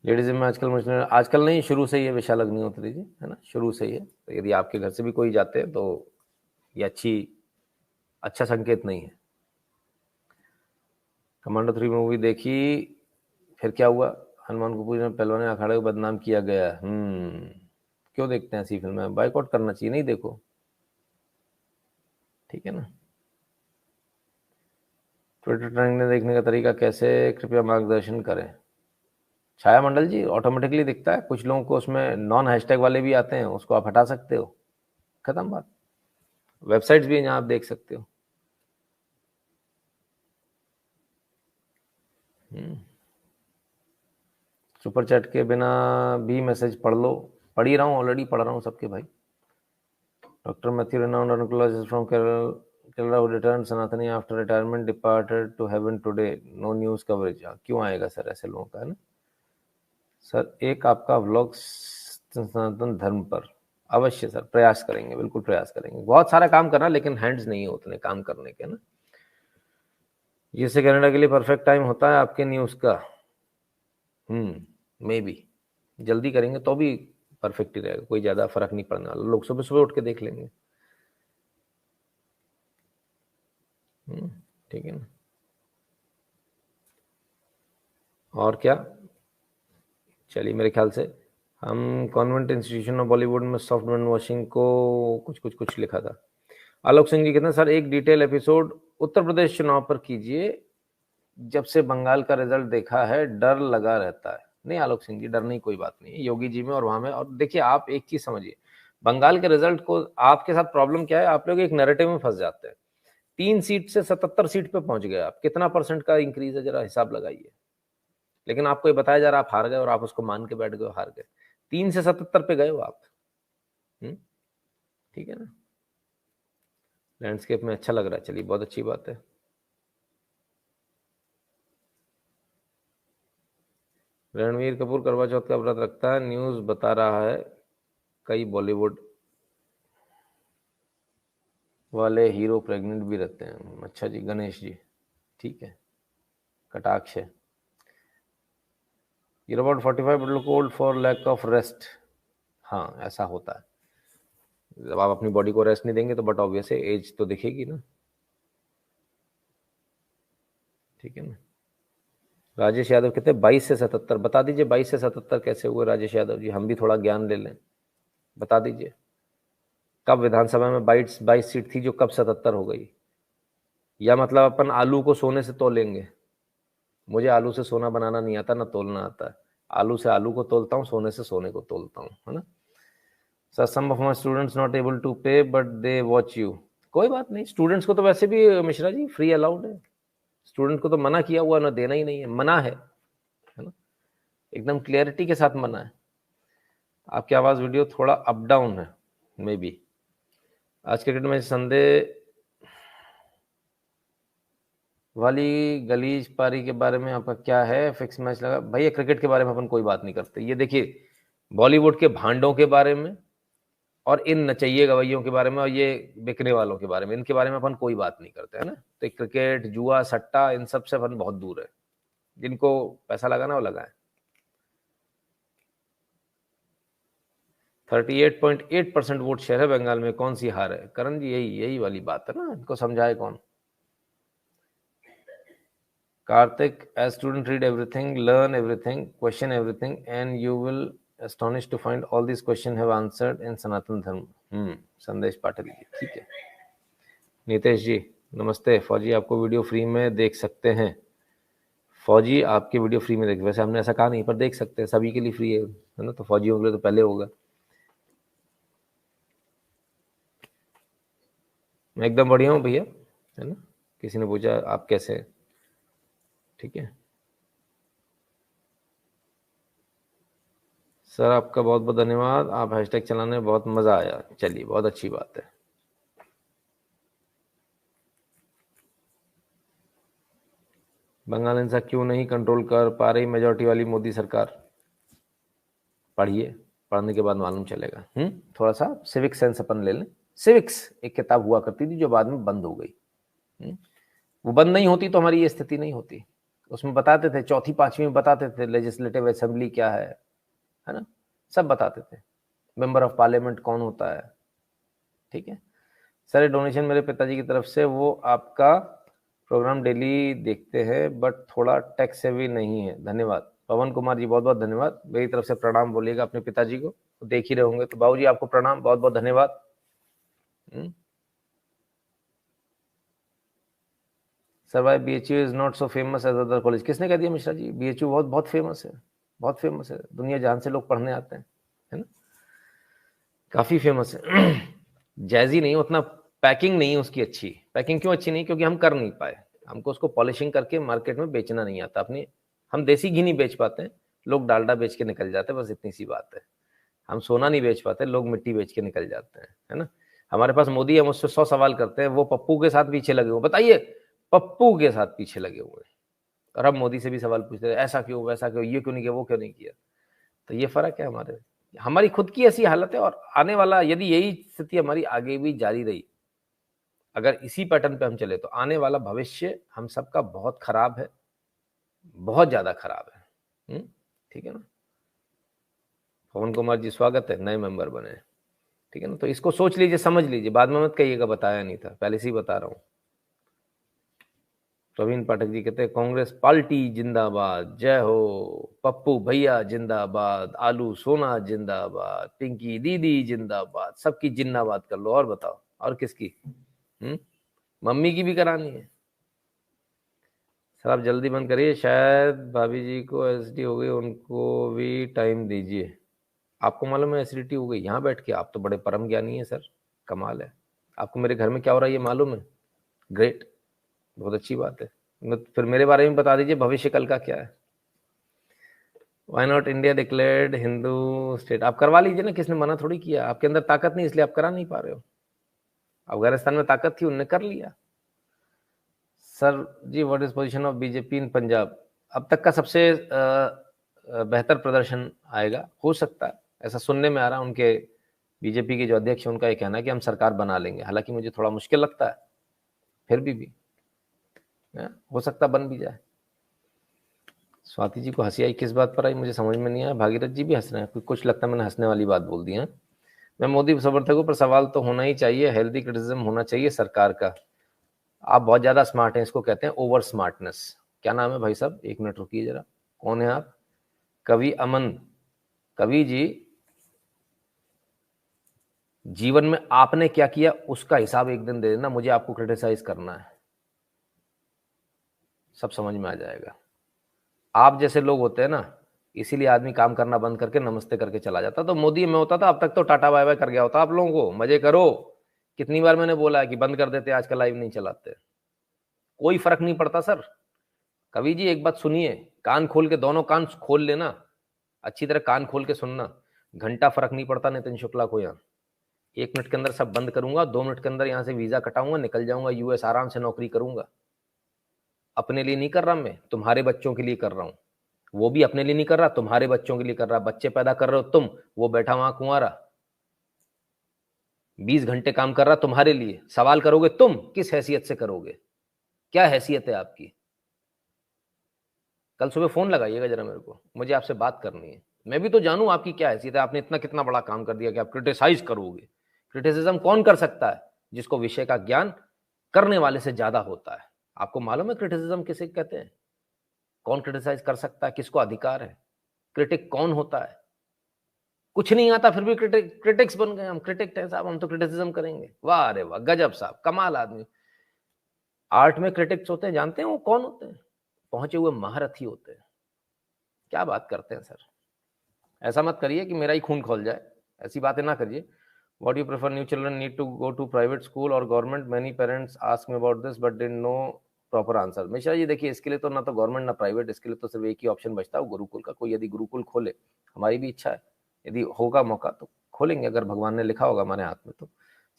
लेडीज में आजकल मुझे, आजकल नहीं, शुरू से ही है विशाल अग्निहोत्री जी, है ना, शुरू से ही है। तो यदि आपके घर से भी कोई जाते हैं तो ये अच्छा संकेत नहीं है। कमांडो 3 मूवी देखी, फिर क्या हुआ? हनुमान को पूछना, पहलवान अखाड़े को बदनाम किया गया। क्यों देखते हैं ऐसी फिल्में? बाइकआउट करना चाहिए, नहीं देखो। ठीक है ना? ट्विटर ट्रेंड देखने का तरीका कैसे, कृपया मार्गदर्शन करें। छाया मंडल जी, ऑटोमेटिकली दिखता है, कुछ लोगों को उसमें नॉन हैशटैग वाले भी आते हैं, उसको आप हटा सकते हो, खत्म बात। वेबसाइट्स भी हैं जहाँ आप देख सकते हो। सुपर चैट के बिना भी मैसेज पढ़ लो। पढ़ ही रहा हूँ, ऑलरेडी पढ़ रहा हूँ सबके भाई। Doctor Mathew renowned oncologist from Kerala who returned Sanatani after retirement departed to heaven today, no news coverage. क्यों आएगा सर ऐसे लोगों का, है ना? सर एक आपका व्लॉग सनातन धर्म पर, अवश्य सर, प्रयास करेंगे, बिल्कुल प्रयास करेंगे। बहुत सारा काम करना, लेकिन हैंड्स नहीं है उतने काम करने के ना। जिससे कनाडा के लिए परफेक्ट टाइम होता है आपके न्यूज का। मे बी जल्दी करेंगे तो भी परफेक्ट ही रहेगा, कोई ज्यादा फर्क नहीं पड़ने वाला, लोग सुबह सुबह उठ के देख लेंगे। ठीक है ना? और क्या, चलिए, मेरे ख्याल से हम कॉन्वेंट इंस्टीट्यूशन ऑफ बॉलीवुड में सॉफ्ट ब्रेन वॉशिंग को कुछ लिखा था। आलोक सिंह जी कहते हैं, सर एक डिटेल एपिसोड उत्तर प्रदेश चुनाव पर कीजिए, जब से बंगाल का रिजल्ट देखा है डर लगा रहता है। नहीं आलोक सिंह जी, डर नहीं, कोई बात नहीं, योगी जी में और वहां में। और देखिए, आप एक चीज समझिए, बंगाल के रिजल्ट को आपके साथ प्रॉब्लम क्या है, आप लोग एक नैरेटिव में फंस जाते हैं। 3 सीट से 77 सीट पे पहुंच गए आप, कितना परसेंट का इंक्रीज है, जरा हिसाब लगाइए। लेकिन आपको ये बताया जा रहा है आप हार गए, और आप उसको मान के बैठ गए, हार गए। 3 से 77 पे गए हो आप। ठीक है ना? लैंडस्केप में अच्छा लग रहा है, चलिए, बहुत अच्छी बात है। रणवीर कपूर करवा चौथ का व्रत रखता है, न्यूज बता रहा है। कई बॉलीवुड वाले हीरो प्रेग्नेंट भी रहते हैं। अच्छा जी, गणेश जी, ठीक है, कटाक्ष है। You're about 45 but look old for lack of rest। हाँ, ऐसा होता है, जब आप अपनी बॉडी को रेस्ट नहीं देंगे तो बट ऑब्वियस है, एज तो दिखेगी ना। ठीक है ना? राजेश यादव कहते हैं 22 से 77, बता दीजिए 22 से 77 कैसे हुए राजेश यादव जी, हम भी थोड़ा ज्ञान ले लें, बता दीजिए। कब विधानसभा में 22 सीट थी जो कब 77 हो गई? या मतलब अपन आलू को सोने से तोलेंगे? मुझे आलू से सोना बनाना नहीं आता, ना तोलना आता है। आलू से आलू को तोलता हूँ, सोने से सोने को तोलता हूँ, है ना? Sir some of my students not able to pay but they watch you. कोई बात नहीं, स्टूडेंट्स को तो वैसे भी मिश्रा जी फ्री अलाउड है। स्टूडेंट को तो मना किया हुआ ना, देना ही नहीं है, मना है ना, एकदम क्लियरिटी के साथ मना है। आपकी आवाज वीडियो थोड़ा अप डाउन है, मे बी। आज क्रिकेट में संदेह वाली गलीच पारी के बारे में आपका क्या है? फिक्स मैच लगा भैया? क्रिकेट के बारे में अपन कोई बात नहीं करते। ये देखिए, बॉलीवुड के भांडों के बारे में और इन नचइये गवैयों के बारे में और ये बिकने वालों के बारे में, इनके बारे में अपन कोई बात नहीं करते, है ना। तो क्रिकेट, जुआ, सट्टा, इन सब से अपन बहुत दूर है। जिनको पैसा लगाना वो लगाए। 38.8% वोट शेयर है बंगाल में। कौन सी हार है करण जी? यही वाली बात है ना, इनको समझाए कौन? Kartik, as student read everything, learn everything, question everything, and you will astonished to find all these questions have answered in Sanatan Dharma। संदेश पाठक जी, ठीक है। नीतेश जी नमस्ते। फौजी आपको वीडियो फ्री में देख सकते हैं। फौजी आपके वीडियो फ्री में देख, वैसे हमने ऐसा कहा नहीं, पर देख सकते हैं, सभी के लिए फ्री है ना। तो फौजियों के लिए तो पहले होगा। मैं एकदम बढ़िया हूँ भैया, है ना। किसी ने पूछा आप कैसे हैं? ठीक है सर, आपका बहुत बहुत धन्यवाद। आप हैशटैग चलाने में बहुत मजा आया। चलिए, बहुत अच्छी बात है। बंगाल हिंसा क्यों नहीं कंट्रोल कर पा रही मेजोरिटी वाली मोदी सरकार? पढ़िए, पढ़ने के बाद मालूम चलेगा। थोड़ा सा सिविक सेंस अपन ले लें। सिविक्स एक किताब हुआ करती थी जो बाद में बंद हो गई। वो बंद नहीं होती तो हमारी ये स्थिति नहीं होती। उसमें बताते थे, चौथी पांचवी में बताते थे लेजिस्लेटिव असेंबली क्या है ना, सब बताते थे। मेंबर ऑफ पार्लियामेंट कौन होता है, ठीक है। सर डोनेशन मेरे पिताजी की तरफ से, वो आपका प्रोग्राम डेली देखते हैं बट थोड़ा टेक सेवी नहीं है। धन्यवाद। पवन कुमार जी बहुत बहुत धन्यवाद। मेरी तरफ से प्रणाम बोलिएगा अपने पिताजी को, देख ही रहे होंगे। तो बाबू जी आपको प्रणाम, बहुत बहुत धन्यवाद। Sir why BHU is not so famous as other college? किसने कह दिया मिश्रा जी? BHU बहुत बहुत फेमस है, बहुत फेमस है। दुनिया जहां से लोग पढ़ने आते हैं, है ना, काफी फेमस है। जैजी नहीं, उतना पैकिंग नहीं है उसकी अच्छी। पैकिंग क्यों अच्छी नहीं? क्योंकि हम कर नहीं पाए। हमको उसको पॉलिशिंग करके मार्केट में बेचना नहीं आता। अपनी हम देसी घी नहीं बेच पाते, लोग डालडा बेच के निकल जाते हैं, बस इतनी सी बात है। हम सोना नहीं बेच पाते, लोग मिट्टी बेच के निकल जाते हैं, है ना। हमारे पास मोदी है, मुझसे 100 सवाल करते हैं, वो पप्पू के साथ पीछे लगे हुए। बताइए, पप्पू के साथ पीछे लगे हुए, और अब मोदी से भी सवाल पूछते हैं, ऐसा क्यों, वैसा क्यों, ये क्यों नहीं किया, वो क्यों नहीं किया। तो ये फर्क है हमारी खुद की ऐसी हालत है। और आने वाला, यदि यही स्थिति हमारी आगे भी जारी रही, अगर इसी पैटर्न पे हम चले, तो आने वाला भविष्य हम सबका बहुत खराब है, बहुत ज्यादा खराब है। ठीक है ना। पवन कुमार जी स्वागत है, नए मेंबर बने, ठीक है ना। तो इसको सोच लीजिए, समझ लीजिए, बाद में मत कहिएगा बताया नहीं था, पहले से ही बता रहा हूं। प्रवीण पाठक जी कहते हैं कांग्रेस पार्टी जिंदाबाद, जय हो। पप्पू भैया जिंदाबाद, आलू सोना जिंदाबाद, पिंकी दीदी जिंदाबाद, सबकी जिंदाबाद कर लो। और बताओ, और किसकी? मम्मी की भी करानी है। सर आप जल्दी बंद करिए, शायद भाभी जी को एसिडिटी हो गई, उनको भी टाइम दीजिए। आपको मालूम है एसिडिटी हो गई? यहाँ बैठ के? आप तो बड़े परम ज्ञानी है सर, कमाल है। आपको मेरे घर में क्या हो रहा है ये मालूम है? ग्रेट, बहुत अच्छी बात है। फिर मेरे बारे में बता दीजिए, भविष्य कल का क्या है। Why not India declared Hindu state? आप करवा लीजिए ना, किसने मना थोड़ी किया। आपके अंदर ताकत नहीं, इसलिए आप करा नहीं पा रहे हो। अफगानिस्तान में ताकत थी, उन्होंने कर लिया। Sir ji what is position of BJP in Punjab? अब तक का सबसे बेहतर प्रदर्शन आएगा, हो सकता है, ऐसा सुनने में आ रहा है। उनके बीजेपी के जो अध्यक्ष हैं, उनका ये कहना है कि हम सरकार बना लेंगे। हालांकि मुझे थोड़ा मुश्किल लगता है, फिर भी हो सकता बन भी जाए। स्वाति जी को हंसी आई, किस बात पर आई मुझे समझ में नहीं आया। भागीरथ जी भी हंस रहे हैं, कुछ लगता है मैंने हंसने वाली बात बोल दी है। मैं मोदी समर्थकों पर सवाल तो होना ही चाहिए, हेल्दी क्रिटिसिज्म होना चाहिए सरकार का। आप बहुत ज्यादा स्मार्ट हैं, इसको कहते हैं ओवर स्मार्टनेस। क्या नाम है भाई साहब? एक मिनट रुकिए जरा, कौन है आप? कवि अमन। कवि जी, जीवन में आपने क्या किया उसका हिसाब एक दिन दे देना, मुझे आपको क्रिटिसाइज करना है, सब समझ में आ जाएगा। आप जैसे लोग होते हैं ना, इसीलिए आदमी काम करना बंद करके नमस्ते करके चला जाता। तो मोदी में होता था, अब तक तो टाटा बाय बाय कर गया होता। आप लोगों को मजे करो। कितनी बार मैंने बोला है कि बंद कर देते, आज का लाइव नहीं चलाते, कोई फर्क नहीं पड़ता सर। कवि जी एक बात सुनिए, कान खोल के, दोनों कान खोल लेना, अच्छी तरह कान खोल के सुनना। घंटा फर्क नहीं पड़ता नितिन शुक्ला को। यहाँ 1 मिनट के अंदर सब बंद करूंगा, 2 मिनट के अंदर यहाँ से वीजा कटाऊंगा, निकल जाऊंगा यूएस, आराम से नौकरी करूंगा। अपने लिए नहीं कर रहा, मैं तुम्हारे बच्चों के लिए कर रहा हूं। वो भी अपने लिए नहीं कर रहा, तुम्हारे बच्चों के लिए कर रहा। बच्चे पैदा कर रहे हो तुम, वो बैठा वहां कुंवारा 20 घंटे काम कर रहा तुम्हारे लिए। सवाल करोगे तुम, किस हैसियत से करोगे? क्या हैसियत है आपकी? कल सुबह फोन लगाइएगा जरा मेरे को, मुझे आपसे बात करनी है। मैं भी तो जानूं आपकी क्या हैसियत है। आपने इतना कितना बड़ा काम कर दिया कि आप क्रिटिसाइज करोगे। क्रिटिसिज्म कौन कर सकता है? जिसको विषय का ज्ञान करने वाले से ज्यादा होता है। आपको मालूम है क्रिटिसिज्म किसे कहते हैं? कौन क्रिटिसाइज कर सकता है? किसको अधिकार है? क्रिटिक कौन होता है? कुछ नहीं आता फिर भी क्रिटिक्स बन गए। हम क्रिटिक हैं साहब, हम तो क्रिटिसिज्म करेंगे। वाह अरे वाह, गजब साहब, कमाल आदमी। आर्ट में क्रिटिक्स होते हैं, जानते हैं वो कौन होते हैं? पहुंचे हुए महारथी होते हैं। क्या बात करते हैं सर। ऐसा मत करिए कि मेरा ही खून खोल जाए, ऐसी बातें ना करिए। What you prefer, new children need to go to private school or government? Many parents ask me about this but didn't know proper answer। Mishra ji देखिए, इसके लिए तो ना तो गवर्नमेंट ना प्राइवेट, इसके लिए तो सिर्फ एक ही ऑप्शन बचता है, गुरुकुल का। कोई यदि गुरुकुल खोले, हमारी भी इच्छा है, यदि होगा मौका तो खोलेंगे, अगर भगवान ने लिखा होगा हमारे हाथ में तो।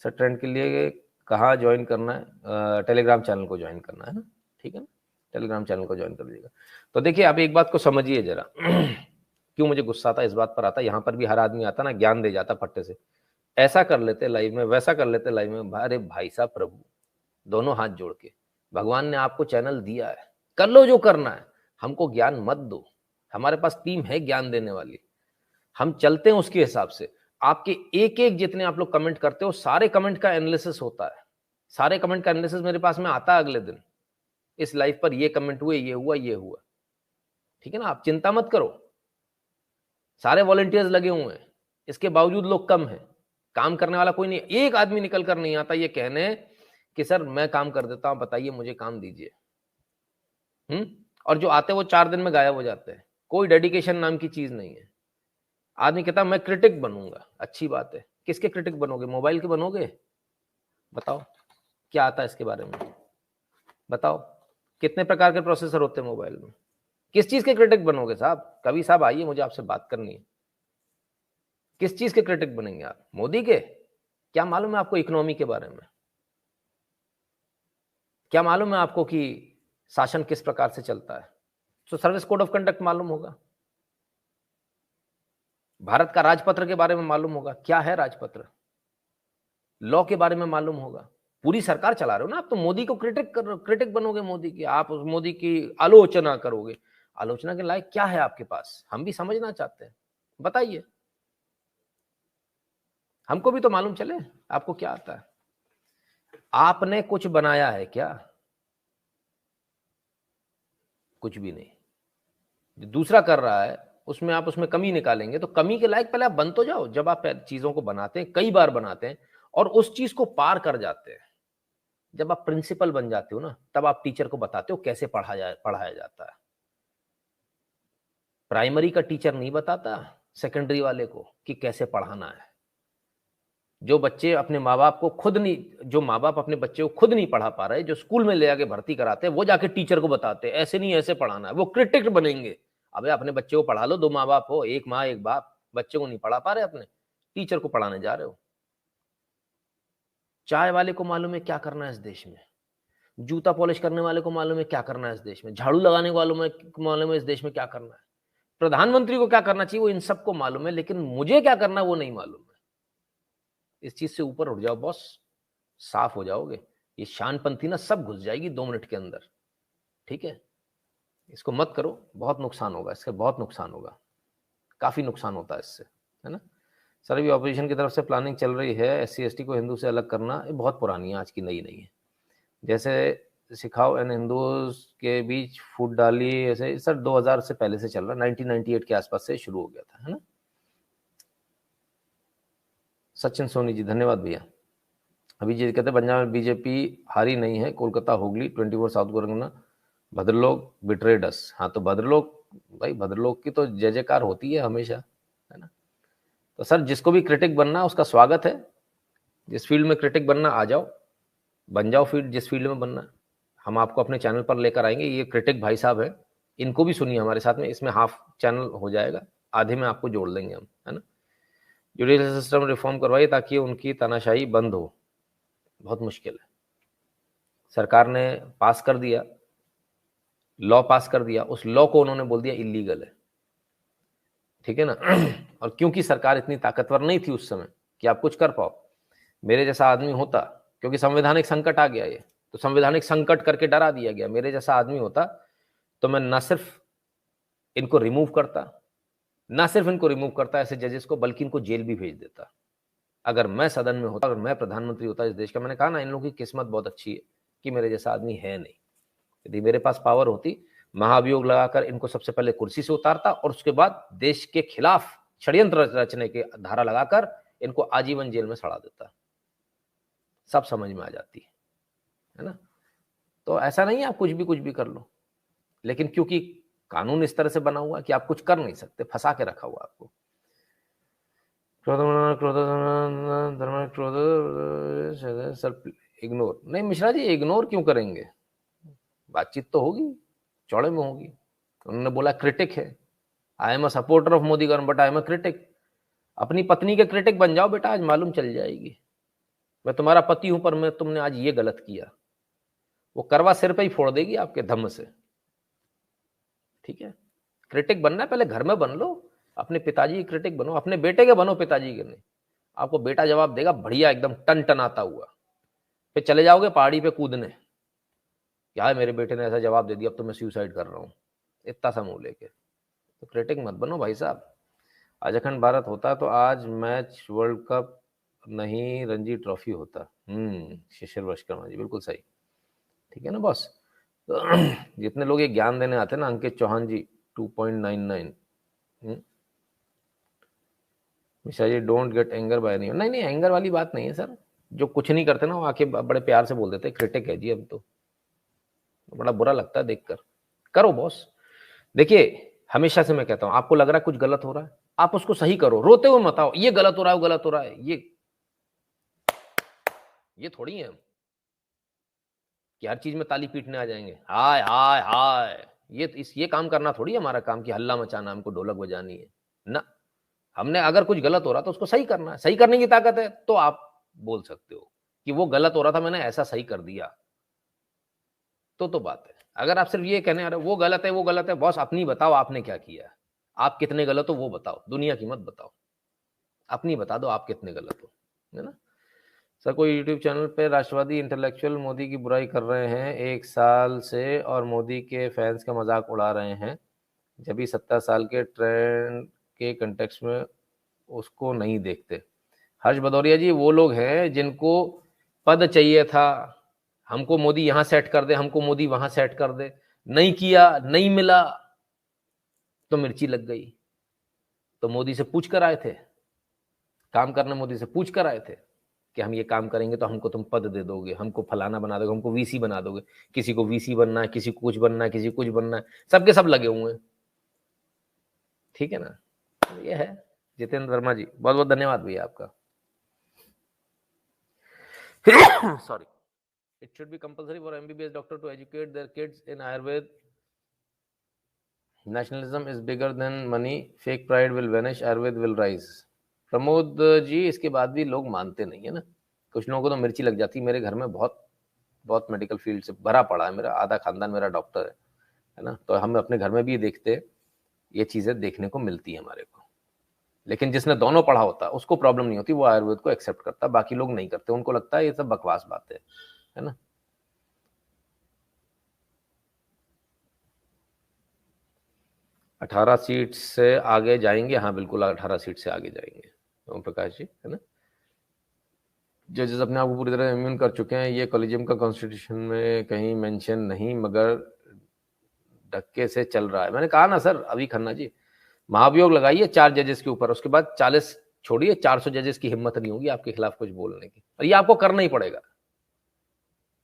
सर ट्रेंड के लिए कहाँ ज्वाइन करना है? टेलीग्राम चैनल को ज्वाइन करना है ना, ठीक है ना, टेलीग्राम चैनल को ज्वाइन कर लीजिएगा। तो देखिए आप एक बात को समझिए जरा। क्यों मुझे गुस्सा आता इस बात पर आता, यहाँ पर भी हर आदमी आता ना ज्ञान दे जाता फट्टे से। ऐसा कर लेते लाइव में, वैसा कर लेते लाइव में। अरे भाई साहब, प्रभु दोनों हाथ जोड़ के, भगवान ने आपको चैनल दिया है, कर लो जो करना है, हमको ज्ञान मत दो। हमारे पास टीम है ज्ञान देने वाली, हम चलते हैं उसके हिसाब से। आपके एक एक जितने आप लोग कमेंट करते हो, सारे कमेंट का एनालिसिस होता है। सारे कमेंट का एनालिसिस मेरे पास में आता है अगले दिन। इस लाइव पर ये कमेंट हुए, ये हुआ, ये हुआ, ठीक है ना। आप चिंता मत करो, सारे वॉलंटियर्स लगे हुए हैं, इसके बावजूद लोग कम हैं। काम करने वाला कोई नहीं, एक आदमी निकल कर नहीं आता ये कहने कि सर मैं काम कर देता हूं, बताइए मुझे काम दीजिए। और जो आते हैं वो 4 दिन में गायब हो जाते हैं। कोई डेडिकेशन नाम की चीज नहीं है। आदमी कहता मैं क्रिटिक बनूंगा, अच्छी बात है। किसके क्रिटिक बनोगे? मोबाइल के बनोगे? बताओ क्या आता है इसके बारे में, बताओ। कितने प्रकार के प्रोसेसर होते हैं मोबाइल में? किस चीज के क्रिटिक बनोगे साहब? कभी साहब आइए, मुझे आपसे बात करनी है। किस चीज के क्रिटिक बनेंगे आप? मोदी के? क्या मालूम है आपको इकोनॉमी के बारे में? क्या मालूम है आपको कि शासन किस प्रकार से चलता है? तो सर्विस कोड ऑफ कंडक्ट मालूम होगा, भारत का राजपत्र के बारे में मालूम होगा, क्या है राजपत्र, लॉ के बारे में मालूम होगा। पूरी सरकार चला रहे हो ना आप, तो मोदी को क्रिटिक बनोगे मोदी की, आप उस मोदी की आलोचना करोगे। आलोचना के लायक क्या है आपके पास? हम भी समझना चाहते हैं, बताइए। हमको भी तो मालूम चले आपको क्या आता है। आपने कुछ बनाया है क्या? कुछ भी नहीं। जो दूसरा कर रहा है उसमें आप उसमें कमी निकालेंगे, तो कमी के लायक पहले आप बन तो जाओ। जब आप चीजों को बनाते हैं, कई बार बनाते हैं और उस चीज को पार कर जाते हैं, जब आप प्रिंसिपल बन जाते हो ना, तब आप टीचर को बताते हो कैसे पढ़ाया जाता है। प्राइमरी का टीचर नहीं बताता सेकेंडरी वाले को कि कैसे पढ़ाना है। जो बच्चे अपने माँ बाप को खुद नहीं, जो माँ बाप अपने बच्चे को खुद नहीं पढ़ा पा रहे, जो स्कूल में ले जाके भर्ती कराते हैं, वो जाके टीचर को बताते हैं ऐसे नहीं ऐसे पढ़ाना है। वो क्रिटिक बनेंगे। अबे अपने बच्चे को पढ़ा लो, 2 माँ बाप हो, एक माँ एक बाप, बच्चे को नहीं पढ़ा पा रहे, अपने टीचर को पढ़ाने जा रहे हो। चाय वाले को मालूम है क्या करना है इस देश में, जूता पॉलिश करने वाले को मालूम है क्या करना है इस देश में, झाड़ू लगाने वालों में मालूम है इस देश में क्या करना है, प्रधानमंत्री को क्या करना चाहिए वो इन सबको मालूम है, लेकिन मुझे क्या करना वो नहीं मालूम है। इस चीज से ऊपर उठ जाओ बॉस, साफ हो जाओगे। ये शानपंथी ना सब घुस जाएगी 2 मिनट के अंदर, ठीक है। इसको मत करो, बहुत नुकसान होगा इससे, बहुत नुकसान होगा, काफी नुकसान होता है इससे, है ना। सर अभी ऑपोजिशन की तरफ से प्लानिंग चल रही है SC ST को हिंदू से अलग करना, ये बहुत पुरानी है, आज की नई नहीं है। जैसे सिखाओ एंड हिंदूज के बीच फूट डाली, ऐसे सर 2000 से पहले से चल रहा है, 1998 के आसपास से शुरू हो गया था, है ना। सचिन सोनी जी धन्यवाद भैया। अभी जी कहते पंजाब में बीजेपी हारी नहीं है, कोलकाता होगली 24 साउथ गोरंगना भद्रलोक बिट्रेड अस। हाँ तो भद्रलोक, भाई भद्रलोक की तो जय जयकार होती है हमेशा, है ना। तो सर जिसको भी क्रिटिक बनना उसका स्वागत है, जिस फील्ड में क्रिटिक बनना आ जाओ, बन जाओ फील्ड, जिस फील्ड में बनना। हम आपको अपने चैनल पर लेकर आएंगे। ये क्रिटिक भाई साहब है, इनको भी सुनिए हमारे साथ में, इसमें हाफ चैनल हो जाएगा, आधे में आपको जोड़ देंगे हम, है ना। जुडिशियल सिस्टम रिफॉर्म करवाइए ताकि उनकी तानाशाही बंद हो। बहुत मुश्किल है, सरकार ने पास कर दिया, लॉ पास कर दिया, उस लॉ को उन्होंने बोल दिया इलीगल है, ठीक है ना। और क्योंकि सरकार इतनी ताकतवर नहीं थी उस समय कि आप कुछ कर पाओ, मेरे जैसा आदमी होता, क्योंकि संवैधानिक संकट आ गया ये, तो संवैधानिक संकट करके डरा दिया गया, मेरे जैसा आदमी होता तो मैं ना सिर्फ इनको रिमूव करता, ना सिर्फ इनको रिमूव करता ऐसे जजेस को, बल्कि इनको जेल भी भेज देता। अगर मैं सदन में होता, अगर मैं प्रधानमंत्री होता इस देश का, मैंने कहा ना इन लोगों की किस्मत बहुत अच्छी है कि मेरे जैसा आदमी है नहीं। यदि मेरे पास पावर होती, महाभियोग लगाकर इनको सबसे पहले कुर्सी से उतारता और उसके बाद देश के खिलाफ षड्यंत्र रचने के धारा लगाकर इनको आजीवन जेल में सड़ा देता। सब समझ में आ जाती है ना। तो ऐसा नहीं है आप कुछ भी कर लो, लेकिन क्योंकि कानून इस तरह से बना हुआ कि आप कुछ कर नहीं सकते, फंसा के रखा हुआ आपको। इग्नोर नहीं मिश्रा जी, इग्नोर क्यों करेंगे, बातचीत तो होगी, चौड़े में होगी। उन्होंने बोला क्रिटिक है, I am a supporter of Modi government but I am a critic. अपनी पत्नी के क्रिटिक बन जाओ बेटा, आज मालूम चल जाएगी। मैं तुम्हारा पति हूं पर मैं तुमने आज ये गलत किया, वो करवा सिर पे ही फोड़ देगी आपके धम्म से, ठीक है। क्रिटिक बनना है पहले घर में बन लो, अपने पिताजी की क्रिटिक बनो, अपने बेटे के बनो, पिताजी के नहीं। आपको बेटा जवाब देगा बढ़िया एकदम टन टन आता हुआ, फिर चले जाओगे पहाड़ी पे कूदने, क्या है मेरे बेटे ने ऐसा जवाब दे दिया अब तो मैं सुसाइड कर रहा हूँ, इतना सा मुंह लेके। तो क्रिटिक मत बनो भाई साहब। आज अखंड भारत होता तो आज मैच वर्ल्ड कप नहीं रणजी ट्रॉफी होता। शिशिर विश्वकर्मा जी बिल्कुल सही, ठीक है ना बॉस। तो जितने लोग ये ज्ञान देने आते हैं ना, अंकित चौहान जी 2.99, Mishra ji don't get anger bye नहीं नहीं एंगर वाली बात नहीं है सर, जो कुछ नहीं करते ना वो आके बड़े प्यार से बोल देते क्रिटिक है जी, अब तो बड़ा बुरा लगता है देखकर। करो बॉस, देखिए हमेशा से मैं कहता हूं, आपको लग रहा है कुछ गलत हो रहा है, आप उसको सही करो, रोते हुए मत आओ ये गलत हो रहा है वो गलत हो रहा है। ये थोड़ी है कि हर चीज में ताली पीटने आ जाएंगे, हाय हाय हाय, ये काम करना थोड़ी है हमारा काम कि हल्ला मचाना, हमको ढोलक बजानी है ना। हमने अगर कुछ गलत हो रहा तो उसको सही करना है, सही करने की ताकत है तो आप बोल सकते हो कि वो गलत हो रहा था मैंने ऐसा सही कर दिया, तो बात है। अगर आप सिर्फ ये कहने आ रहे वो गलत है वो गलत है, बॉस अपनी बताओ आपने क्या किया, आप कितने गलत हो वो बताओ, दुनिया की मत बताओ, अपनी बता दो आप कितने गलत हो, है ना। सर कोई यूट्यूब चैनल पे राष्ट्रवादी इंटेलेक्चुअल मोदी की बुराई कर रहे हैं 1 साल से और मोदी के फैंस का मजाक उड़ा रहे हैं, जब भी 70 साल के ट्रेंड के कंटेक्स्ट में उसको नहीं देखते। हर्ष भदौरिया जी वो लोग हैं जिनको पद चाहिए था, हमको मोदी यहां सेट कर दे, हमको मोदी वहां सेट कर दे, नहीं किया, नहीं मिला तो मिर्ची लग गई। तो मोदी से पूछ कर आए थे काम करने, मोदी से पूछ कर आए थे कि हम ये काम करेंगे तो हमको तुम पद दे दोगे, हमको फलाना बना दोगे, हमको वीसी बना दोगे। किसी को वीसी बनना है, किसी को कुछ बनना है, किसी को कुछ बनना है, सबके सब लगे हुए हैं, ठीक है ना। ये है जितेंद्र वर्मा जी, बहुत बहुत धन्यवाद भैया आपका। Sorry, it should be compulsory for MBBS doctor to educate their kids in Ayurveda. Nationalism is bigger than money, fake pride will vanish, Ayurveda will rise. Pramod ji इसके बाद भी लोग मानते नहीं है ना, कुछ लोगों को तो मिर्ची लग जाती है। मेरे घर में बहुत मेडिकल फील्ड से भरा पड़ा है, मेरा आधा खानदान मेरा डॉक्टर है ना, तो हम अपने घर में भी देखते हैं, ये चीजें देखने को मिलती है हमारे को। लेकिन जिसने दोनों पढ़ा होता उसको प्रॉब्लम नहीं होती, वो आयुर्वेद को एक्सेप्ट करता, बाकी लोग नहीं करते, उनको लगता है ये सब बकवास बात है ना। अठारह सीट से आगे जाएंगे, हाँ बिल्कुल 18 सीट से आगे जाएंगे ओम प्रकाश जी, है ना। जजेस अपने आप को पूरी तरह इम्यून कर चुके हैं, ये कॉलेजियम का कॉन्स्टिट्यूशन में कहीं मेंशन नहीं मगर धक्के से चल रहा है। मैंने कहा ना सर अभी खन्ना जी, महाभियोग लगाइए 4 जजेस के ऊपर, उसके बाद 40 छोड़िए, 400 जजेस की हिम्मत नहीं होगी आपके खिलाफ कुछ बोलने की, और ये आपको करना ही पड़ेगा।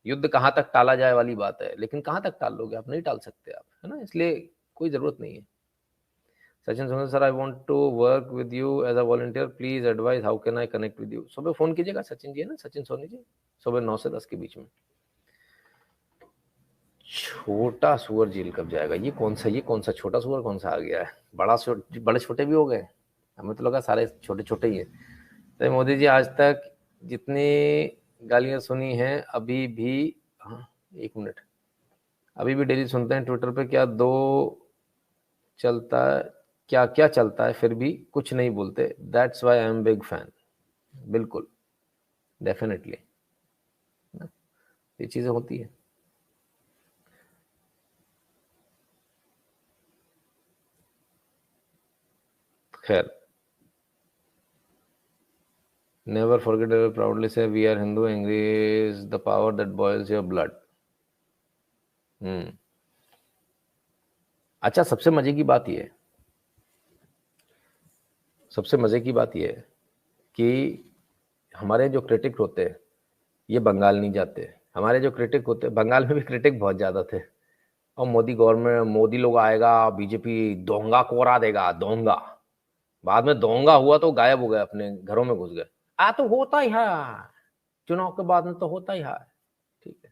युद्ध कहां तक टाला जाए वाली बात है, लेकिन कहां तक टाल लोगे आप, नहीं टाल सकते आप, है ना, इसलिए कोई जरूरत नहीं है। Sachin Soni sir I want to work with you as a volunteer, please advice how can I connect with you. सुबह फोन कीजिएगा सचिन जी, है ना, सचिन सोनी जी, सुबह 9 से 10 के बीच में। छोटा सुअर जेल कब जाएगा, ये कौन सा छोटा सुअर कौन सा आ गया है, बड़े छोटे भी हो गए, हमें तो लगा सारे छोटे छोटे ही है। तो मोदी जी आज तक जितनी गालियां सुनी हैं अभी भी, हाँ 1 मिनट, अभी भी डेली सुनते हैं ट्विटर पे, क्या दो चलता है, क्या क्या चलता है, फिर भी कुछ नहीं बोलते, that's why I am big fan. बिल्कुल, डेफिनेटली ये चीजें होती है। खैर, नेवर फॉरगेट एवर प्राउडली से we are Hindu, engage the power that boils your blood. अच्छा, सबसे मजे की बात यह है, सबसे मजे की बात यह है कि हमारे जो क्रिटिक होते हैं ये बंगाल नहीं जाते। हमारे जो क्रिटिक होते हैं, बंगाल में भी क्रिटिक बहुत ज्यादा थे, और मोदी गवर्नमेंट, मोदी लोग आएगा, बीजेपी दोंगा कोरा देगा, दोंगा। बाद में दोंगा हुआ तो गायब हो गए, अपने घरों में घुस गए। तो होता ही है, चुनाव के बाद में तो होता ही है, ठीक है।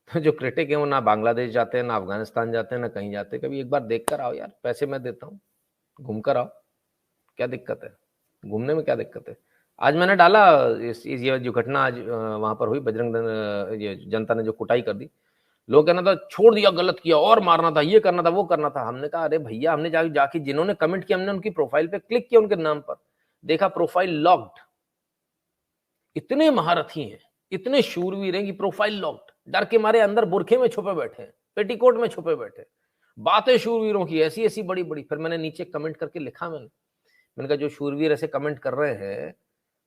तो जो क्रिटिक है वो ना बांग्लादेश जाते हैं, ना अफगानिस्तान जाते हैं, ना कहीं जाते। कभी एक बार देख कर आओ यार, पैसे मैं देता हूँ, घूम कर आओ, क्या दिक्कत है, घूमने में क्या दिक्कत है। आज मैंने डाला ये जो घटना आज वहां पर हुई, बजरंग ये जनता ने जो कुटाई कर दी, लोग कहना था छोड़ दिया, गलत किया, और मारना था, ये करना था, वो करना था। हमने कहा अरे भैया, हमने जाके जिन्होंने कमेंट किया, हमने उनकी प्रोफाइल पे क्लिक किया, उनके नाम पर देखा, प्रोफाइल लॉक्ड। इतने महारथी हैं, इतने शूरवीर हैं कि प्रोफाइल लॉक्ड, डर के मारे अंदर बुरखे में छुपे बैठे हैं, पेटीकोट में छुपे बैठे। बातें शूरवीरों की ऐसी ऐसी बड़ी बड़ी। फिर मैंने नीचे कमेंट करके लिखा, मैंने कहा जो शूरवीर ऐसे कमेंट कर रहे हैं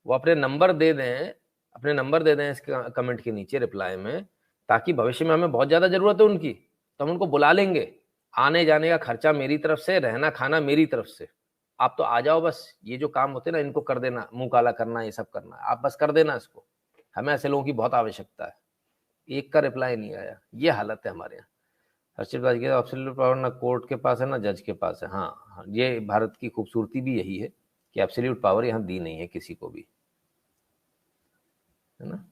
वो अपने नंबर दे दें, अपने नंबर दे दें इस कमेंट के नीचे रिप्लाई में, ताकि भविष्य में हमें बहुत ज्यादा जरूरत है उनकी, तो हम उनको बुला लेंगे। आने जाने का खर्चा मेरी तरफ से, रहना खाना मेरी तरफ से। आप तो आ जाओ, बस ये जो काम होते ना इनको कर देना, मुंह काला करना, ये सब करना, आप बस कर देना इसको। हमें ऐसे लोगों की बहुत आवश्यकता है। एक का रिप्लाई नहीं आया, ये हालत है हमारे यहाँ। हर्षित एब्सोल्यूट पावर ना कोर्ट के पास है ना जज के पास है। हाँ, ये भारत की खूबसूरती भी यही है कि एब्सोल्यूट पावर यहाँ दी नहीं है किसी को भी, है ना।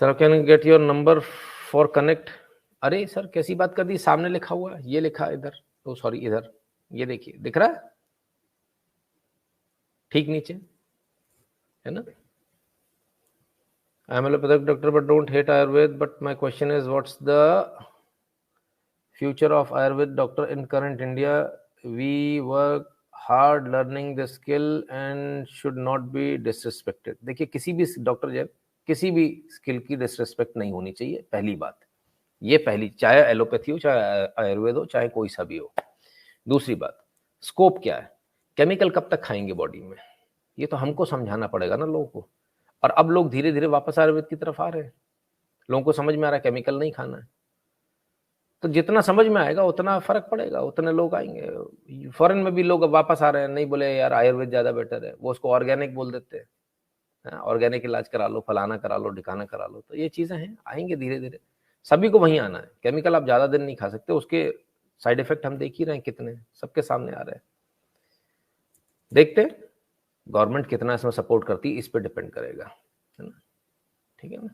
Sir can get your number for connect. अरे सर कैसी बात कर दी, सामने लिखा हुआ है, ये लिखा इधर, तो सॉरी इधर, ये देखिए, दिख रहा है ठीक नीचे, है ना। I am allopathic doctor but don't hate Ayurveda, but my question is what's the future of Ayurveda doctor in current India. We work hard learning the skill and should not be disrespected. देखिए, किसी भी डॉक्टर जब किसी भी स्किल की डिसरिस्पेक्ट नहीं होनी चाहिए, पहली बात ये, पहली, चाहे एलोपैथी हो, चाहे आयुर्वेद हो, चाहे कोई सा भी हो। दूसरी बात, स्कोप क्या है, केमिकल कब तक खाएंगे बॉडी में, ये तो हमको समझाना पड़ेगा ना लोगों को। और अब लोग धीरे धीरे वापस आयुर्वेद की तरफ आ रहे हैं, लोगों को समझ में आ रहा है केमिकल नहीं खाना है। तो जितना समझ में आएगा उतना फर्क पड़ेगा, उतने लोग आएंगे। फॉरेन में भी लोग वापस आ रहे हैं, नहीं बोले यार आयुर्वेद ज्यादा बेटर है, वो उसको ऑर्गेनिक बोल देते हैं, ऑर्गेनिक इलाज करा लो, फलाना करा लो, ढिकाना करा लो। तो ये चीजें हैं, आएंगे धीरे धीरे, सभी को वहीं आना है। केमिकल आप ज्यादा दिन नहीं खा सकते, उसके साइड इफेक्ट हम देख ही रहे हैं कितने, सबके सामने आ रहे हैं। देखते गवर्नमेंट कितना इसमें सपोर्ट करती है, इस पे डिपेंड करेगा, है ना, ठीक है ना।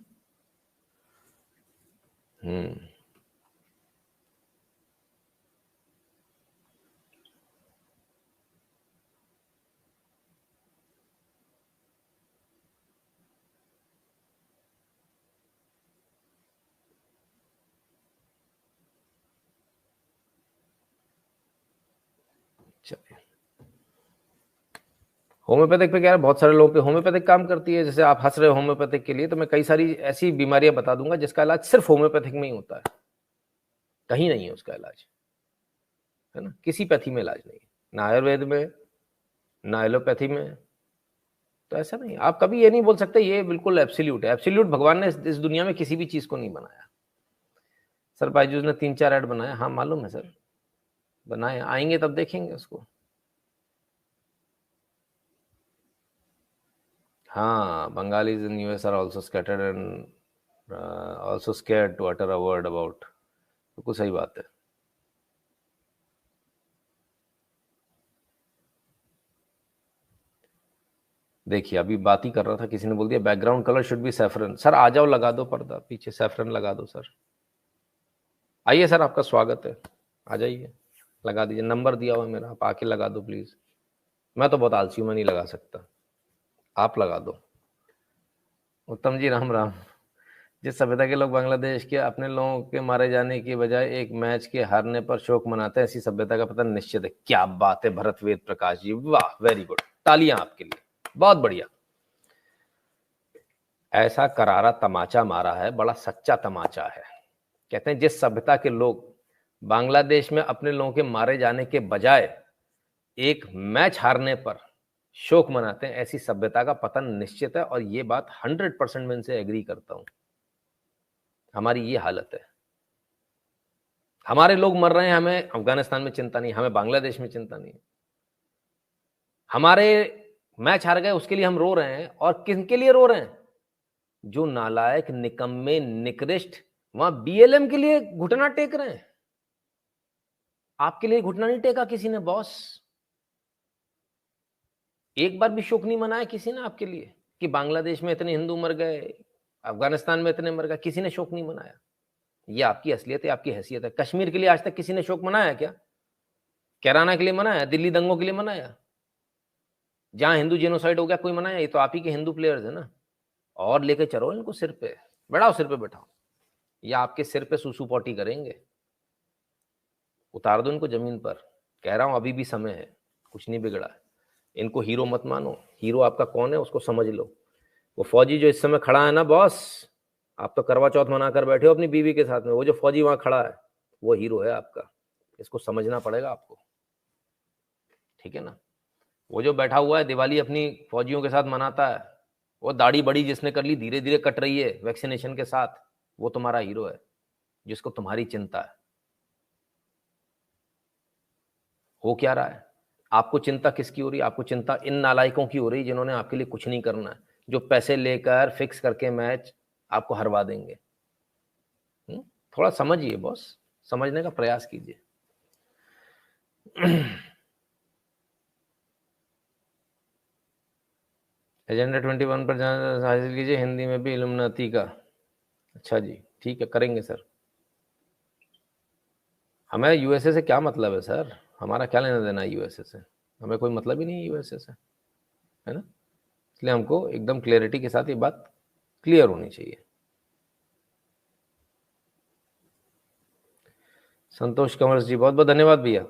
चलिए, होम्योपैथिक पे क्या है, बहुत सारे लोगों पे होम्योपैथिक काम करती है। जैसे आप हंस रहे हो होम्योपैथिक के लिए, तो मैं कई सारी ऐसी बीमारियां बता दूंगा जिसका इलाज सिर्फ होम्योपैथिक में ही होता है, कहीं नहीं है उसका इलाज, है ना। किसी पैथी में इलाज नहीं है, ना आयुर्वेद में, ना एलोपैथी में। तो ऐसा नहीं, आप कभी ये नहीं बोल सकते ये बिल्कुल एब्सोल्यूट है। एब्सोल्यूट भगवान ने इस दुनिया में किसी भी चीज को नहीं बनाया। सर बायजूस ने 3-4 ऐड बनाया, हाँ मालूम है सर, बनाए, आएंगे तब देखेंगे उसको। हाँ, Bengalis in US are also scattered and also scared to utter a word about। बिल्कुल सही बात है। देखिए, अभी बात ही कर रहा था, किसी ने बोल दिया background colour should be saffron. Sir आ जाओ, लगा दो पर्दा, पीछे सैफरन लगा दो सर। आइए सर, आपका स्वागत है, आ जाइए, लगा दीजिए, नंबर दिया हुआ है मेरा, आप आके लगा दो प्लीज़। मैं तो बहुत आलसी हूँ, मैं नहीं लगा सकता, आप लगा दो। उत्तम जी राम राम। जिस सभ्यता के लोग बांग्लादेश के अपने लोगों के मारे जाने की बजाय एक मैच के हारने पर शोक मनाते हैं, ऐसी सभ्यता का पतन निश्चित है। क्या बात है भरत वेद प्रकाश जी, वाह, वेरी गुड, तालियां आपके लिए, बहुत बढ़िया। ऐसा करारा तमाचा मारा है, बड़ा सच्चा तमाचा है। कहते हैं जिस सभ्यता के लोग बांग्लादेश में अपने लोगों के मारे जाने के बजाय एक मैच हारने पर शोक मनाते हैं, ऐसी सभ्यता का पतन निश्चित है। और ये बात 100% मैं इनसे एग्री करता हूं। हमारी ये हालत है, हमारे लोग मर रहे हैं, हमें अफगानिस्तान में चिंता नहीं, हमें बांग्लादेश में चिंता नहीं। हमारे मैच हार गए उसके लिए हम रो रहे हैं, और किनके लिए रो रहे हैं? जो नालायक, निकम्मे, निकृष्ट वहां बीएलएम के लिए घुटना टेक रहे हैं। आपके लिए घुटना नहीं टेका किसी ने बॉस, एक बार भी शोक नहीं मनाया किसी ने आपके लिए कि बांग्लादेश में इतने हिंदू मर गए, अफगानिस्तान में इतने मर गए, किसी ने शोक नहीं मनाया। ये आपकी असलियत है, आपकी हैसियत है। कश्मीर के लिए आज तक किसी ने शोक मनाया क्या? कैराना के लिए मनाया? दिल्ली दंगों के लिए मनाया? जहां हिंदू जेनोसाइड हो गया कोई मनाया? ये तो आप ही के हिंदू प्लेयर्स है ना। और लेके चलो इनको सिर पे, बैठाओ सिर पे बैठाओ, या आपके सिर पे सुसु पॉटी करेंगे। उतार दो इनको जमीन पर, कह रहा हूं अभी भी समय है, कुछ नहीं बिगड़ा है। इनको हीरो मत मानो, हीरो आपका कौन है उसको समझ लो। वो फौजी जो इस समय खड़ा है ना बॉस, आप तो करवा चौथ मना कर बैठे हो अपनी बीवी के साथ में, वो जो फौजी वहां खड़ा है वो हीरो है आपका, इसको समझना पड़ेगा आपको, ठीक है ना। वो जो बैठा हुआ है दिवाली अपनी फौजियों के साथ मनाता है, वो दाढ़ी बड़ी जिसने कर ली, धीरे धीरे कट रही है वैक्सीनेशन के साथ, वो तुम्हारा हीरो है, जिसको तुम्हारी चिंता है। हो क्या रहा है? आपको चिंता किसकी हो रही है? आपको चिंता इन नालायकों की हो रही है जिन्होंने आपके लिए कुछ नहीं करना है, जो पैसे लेकर फिक्स करके मैच आपको हरवा देंगे। थोड़ा समझिए बॉस, समझने का प्रयास कीजिए। एजेंडा 21 पर हासिल कीजिए, हिंदी में भी इल्यूमिनाती का। अच्छा जी, ठीक है, करेंगे सर। हमें यूएसए से क्या मतलब है सर? हमारा क्या लेना देना है यूएसए से? हमें कोई मतलब ही नहीं है यूएसए से, है ना। इसलिए हमको एकदम क्लियरिटी के साथ ये बात क्लियर होनी चाहिए। संतोष कंवर जी, बहुत बहुत धन्यवाद भैया।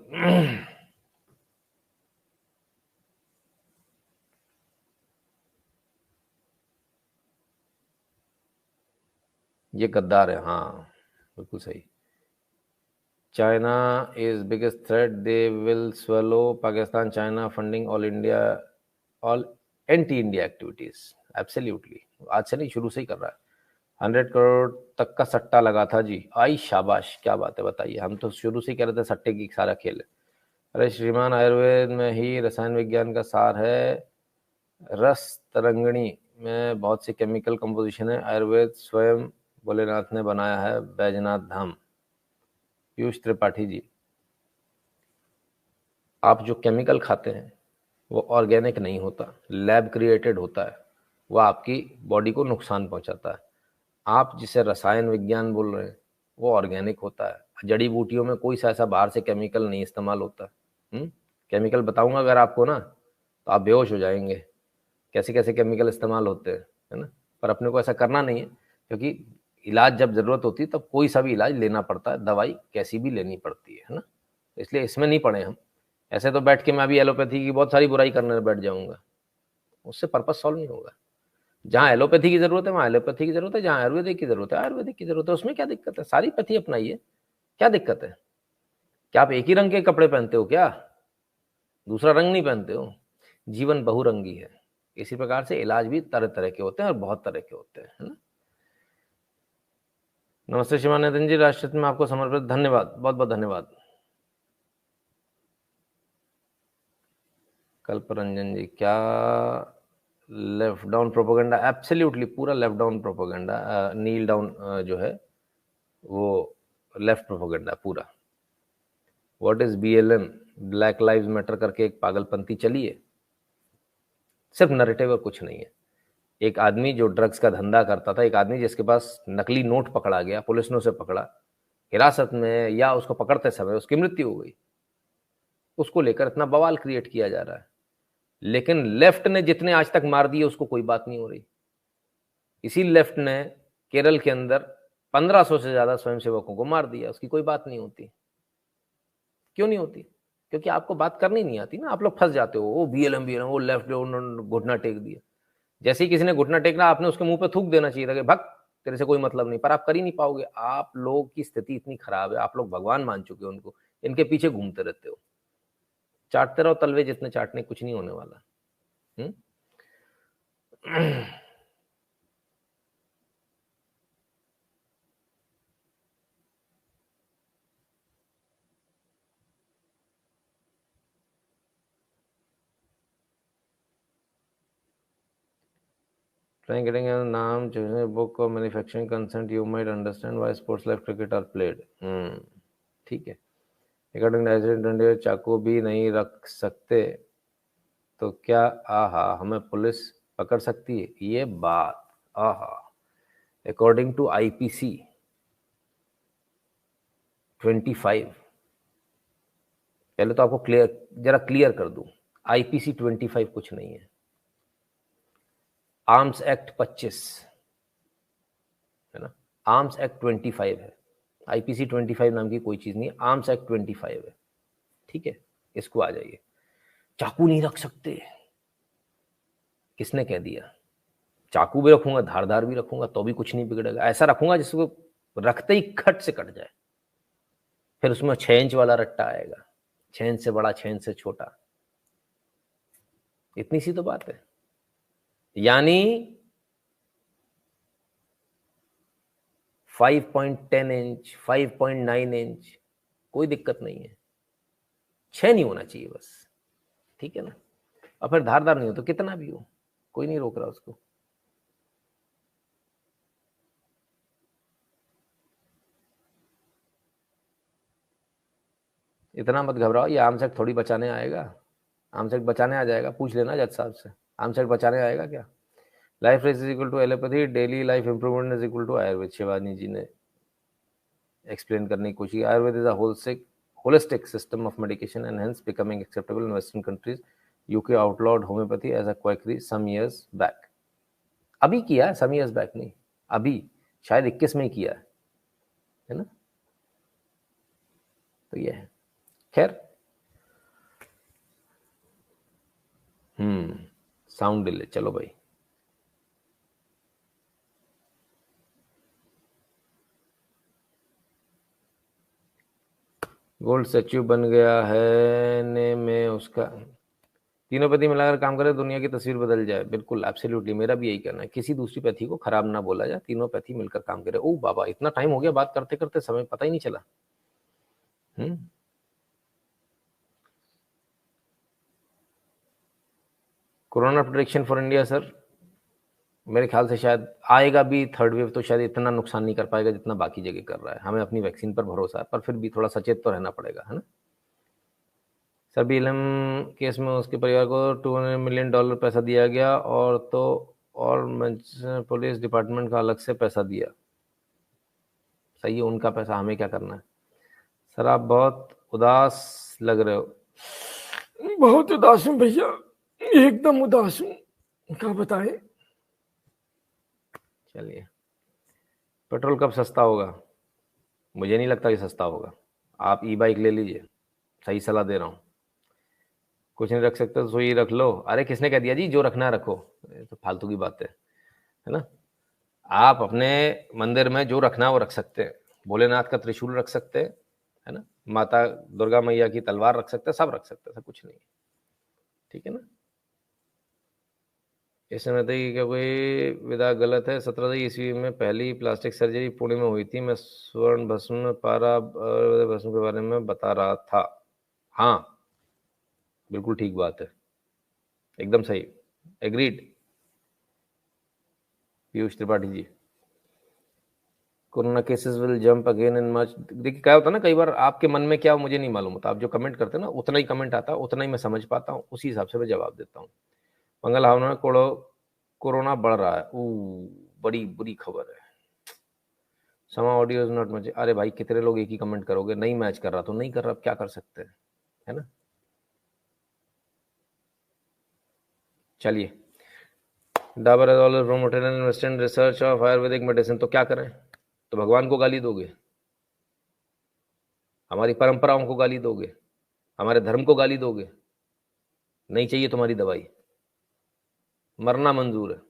ये गद्दार है, हाँ बिल्कुल सही। China is biggest threat, they will swallow Pakistan, China funding all India, all anti India activities. Absolutely, आज से नहीं, शुरू से ही कर रहा है। 100 करोड़ तक का सट्टा लगा था जी, आई शाबाश, क्या बात है बताइए। हम तो शुरू से ही कह रहे थे सट्टे की सारा खेल है। अरे श्रीमान, आयुर्वेद में ही रसायन विज्ञान का सार है, रस तरंगिणी में बहुत सी केमिकल कंपोजिशन है, आयुर्वेद स्वयं भोलेनाथ ने बनाया है, बैजनाथ धाम। पीयूष त्रिपाठी जी, आप जो केमिकल खाते हैं वो ऑर्गेनिक नहीं होता, लैब क्रिएटेड होता है, वो आपकी बॉडी को नुकसान पहुंचाता है। आप जिसे रसायन विज्ञान बोल रहे हैं वो ऑर्गेनिक होता है। जड़ी बूटियों में कोई सा ऐसा बाहर से केमिकल नहीं इस्तेमाल होता। केमिकल बताऊंगा अगर आपको ना, तो आप बेहोश हो जाएंगे, कैसे कैसे केमिकल इस्तेमाल होते हैं, है ना। पर अपने को ऐसा करना नहीं है, क्योंकि इलाज जब जरूरत होती है तब कोई सा भी इलाज लेना पड़ता है, दवाई कैसी भी लेनी पड़ती है ना। इसलिए इसमें नहीं पड़े हम। ऐसे तो बैठ के मैं अभी एलोपैथी की बहुत सारी बुराई करने बैठ जाऊंगा, उससे पर्पज सॉल्व नहीं होगा। जहाँ एलोपैथी की जरूरत है वहाँ एलोपैथी की जरूरत है, जहाँ आयुर्वेदिक की जरूरत है आयुर्वेदिक की जरूरत है। उसमें क्या दिक्कत है? सारी पैथी अपनाइए, क्या दिक्कत है? क्या आप एक ही रंग के कपड़े पहनते हो क्या? दूसरा रंग नहीं पहनते हो? जीवन बहुरंगी है। इसी प्रकार से इलाज भी तरह तरह के होते हैं और बहुत तरह के होते हैं, है ना। नमस्ते शिवानंदन जी, राष्ट्रहित में आपको समर्पित, धन्यवाद, बहुत बहुत धन्यवाद। कल्परंजन जी, क्या लेफ्ट डाउन प्रोपोगंडा? एब्सोल्युटली पूरा लेफ्ट डाउन प्रोपोगंडा, नील डाउन जो है वो लेफ्ट प्रोपोगंडा पूरा। What is BLM? Black lives matter करके एक पागलपंती चली है, सिर्फ नरेटिव और कुछ नहीं है। एक आदमी जो ड्रग्स का धंधा करता था, एक आदमी जिसके पास नकली नोट पकड़ा गया, पुलिस ने उसे पकड़ा, हिरासत में या उसको पकड़ते समय उसकी मृत्यु हो गई, उसको लेकर इतना बवाल क्रिएट किया जा रहा है। लेकिन लेफ्ट ने जितने आज तक मार दिए उसको कोई बात नहीं हो रही। इसी लेफ्ट ने केरल के अंदर 1500 से ज्यादा स्वयंसेवकों को मार दिया, उसकी कोई बात नहीं होती। क्यों नहीं होती? क्योंकि आपको बात करनी नहीं आती ना, आप लोग फंस जाते हो। वो बीएलएम वो लेफ्ट, उन्होंने घुटना टेक दिया। जैसे ही किसी ने घुटना टेकना, आपने उसके मुंह पे थूक देना चाहिए था कि भग, तेरे से कोई मतलब नहीं, पर आप कर ही नहीं पाओगे। आप लोगों की स्थिति इतनी खराब है, आप लोग भगवान मान चुके हो उनको, इनके पीछे घूमते रहते हो, चाटते रहो तलवे जितने चाटने, कुछ नहीं होने वाला। Trying getting a name, choosing a book or manufacturing consent, you might understand why sports like cricket are played. ठीक है। According चाकू भी नहीं रख सकते तो क्या आहा हमें पुलिस पकड़ सकती है? ये बात आहा। अकॉर्डिंग टू IPC 25, पहले तो आपको जरा क्लियर कर दूं, IPC 25 कुछ नहीं है, आर्म्स एक्ट 25 है ना, आर्म्स एक्ट 25 है। IPC 25 नाम की कोई चीज नहीं है, आर्म्स एक्ट 25 है। ठीक है, इसको आ जाइए। चाकू नहीं रख सकते, किसने कह दिया? चाकू भी रखूंगा, धारदार भी रखूंगा तो भी कुछ नहीं बिगड़ेगा। ऐसा रखूंगा जिसको रखते ही खट से कट जाए। फिर उसमें 6 इंच वाला रट्टा आएगा, 6 इंच से बड़ा, 6 इंच से छोटा। इतनी सी तो बात है। यानी 5.10 इंच, 5.9 इंच, कोई दिक्कत नहीं है, 6 नहीं होना चाहिए बस। ठीक है ना? और फिर धारदार नहीं हो तो कितना भी हो, कोई नहीं रोक रहा उसको। इतना मत घबराओ, ये आर्म्स एक्ट थोड़ी बचाने आएगा। आर्म्स एक्ट बचाने आ जाएगा, पूछ लेना जज साहब से, आर्म्स एक्ट बचाने आएगा क्या? Life race is equal to allopathy, daily life improvement is equal to Ayurveda, Shivani ji ने एक्सप्लेन करने की कोशिश की। Ayurveda is a holistic system of medication and hence becoming acceptable in Western countries. UK outlawed homeopathy as a quackery some years back. अभी किया है, some years back नहीं, अभी शायद 21 में किया है ना? तो ये है। खैर, साउंड डिले, चलो भाई। गोल्ड स्टैच्यू बन गया है ने में उसका, तीनों पैथी मिलाकर काम करे दुनिया की तस्वीर बदल जाए। बिल्कुल, एब्सोल्युटली, मेरा भी यही कहना है। किसी दूसरी पैथी को खराब ना बोला जाए, तीनों पैथी मिलकर काम करे। ओ बाबा, इतना टाइम हो गया बात करते करते, समय पता ही नहीं चला। Corona protection for India sir, मेरे ख्याल से शायद आएगा भी थर्ड वेव, तो शायद इतना नुकसान नहीं कर पाएगा जितना बाकी जगह कर रहा है। हमें अपनी वैक्सीन पर भरोसा है, पर फिर भी थोड़ा सचेत तो रहना पड़ेगा, है ना? सर BLM केस में उसके परिवार को $200 मिलियन पैसा दिया गया, और पुलिस डिपार्टमेंट का अलग से पैसा दिया। सही है, उनका पैसा, हमें क्या करना है? सर आप बहुत उदास लग रहे हो। बहुत उदास हूँ भैया, एकदम उदास हूँ, क्या बताएं। चलिए, पेट्रोल कब सस्ता होगा? मुझे नहीं लगता कि सस्ता होगा। आप E-बाइक ले लीजिए, सही सलाह दे रहा हूँ। कुछ नहीं रख सकते तो सोई रख लो। अरे किसने कह दिया जी जो रखना है रखो, तो फालतू की बात है ना? आप अपने मंदिर में जो रखना है वो रख सकते हैं। भोलेनाथ का त्रिशूल रख सकते हैं, है ना? माता दुर्गा मैया की तलवार रख सकते हैं, सब रख सकते हैं, सब कुछ नहीं है। ठीक है ना? इस समय तक क्या कोई विधा गलत है? 17 ईस्वी में पहली प्लास्टिक सर्जरी पुणे में हुई थी। मैं स्वर्ण भस्म, पारा भस्म के बारे में बता रहा था। हाँ, बिल्कुल ठीक बात है, एकदम सही, agreed. Piyush Tripathi ji, corona cases will jump again in March. देखिए क्या होता है ना, कई बार आपके मन में क्या हो मुझे नहीं मालूम होता। आप जो कमेंट करते हैं ना, उतना ही कमेंट आता है, उतना ही मैं समझ पाता हूँ, उसी हिसाब से मैं जवाब देता हूँ। मंगल भावना में कोरोना बढ़ रहा है, बड़ी बुरी खबर है। सम ऑडियो इज नॉट मैच। अरे भाई कितने लोग एक ही कमेंट करोगे, नहीं मैच कर रहा तो नहीं कर रहा, अब क्या कर सकते हैं, है ना। चलिए, Dabur has always promoted and invested in research of Ayurvedic medicine, तो क्या करें, तो भगवान को गाली दोगे, हमारी परंपराओं को गाली दोगे, हमारे धर्म को गाली दोगे, नहीं चाहिए तुम्हारी दवाई, मरना मंजूर है।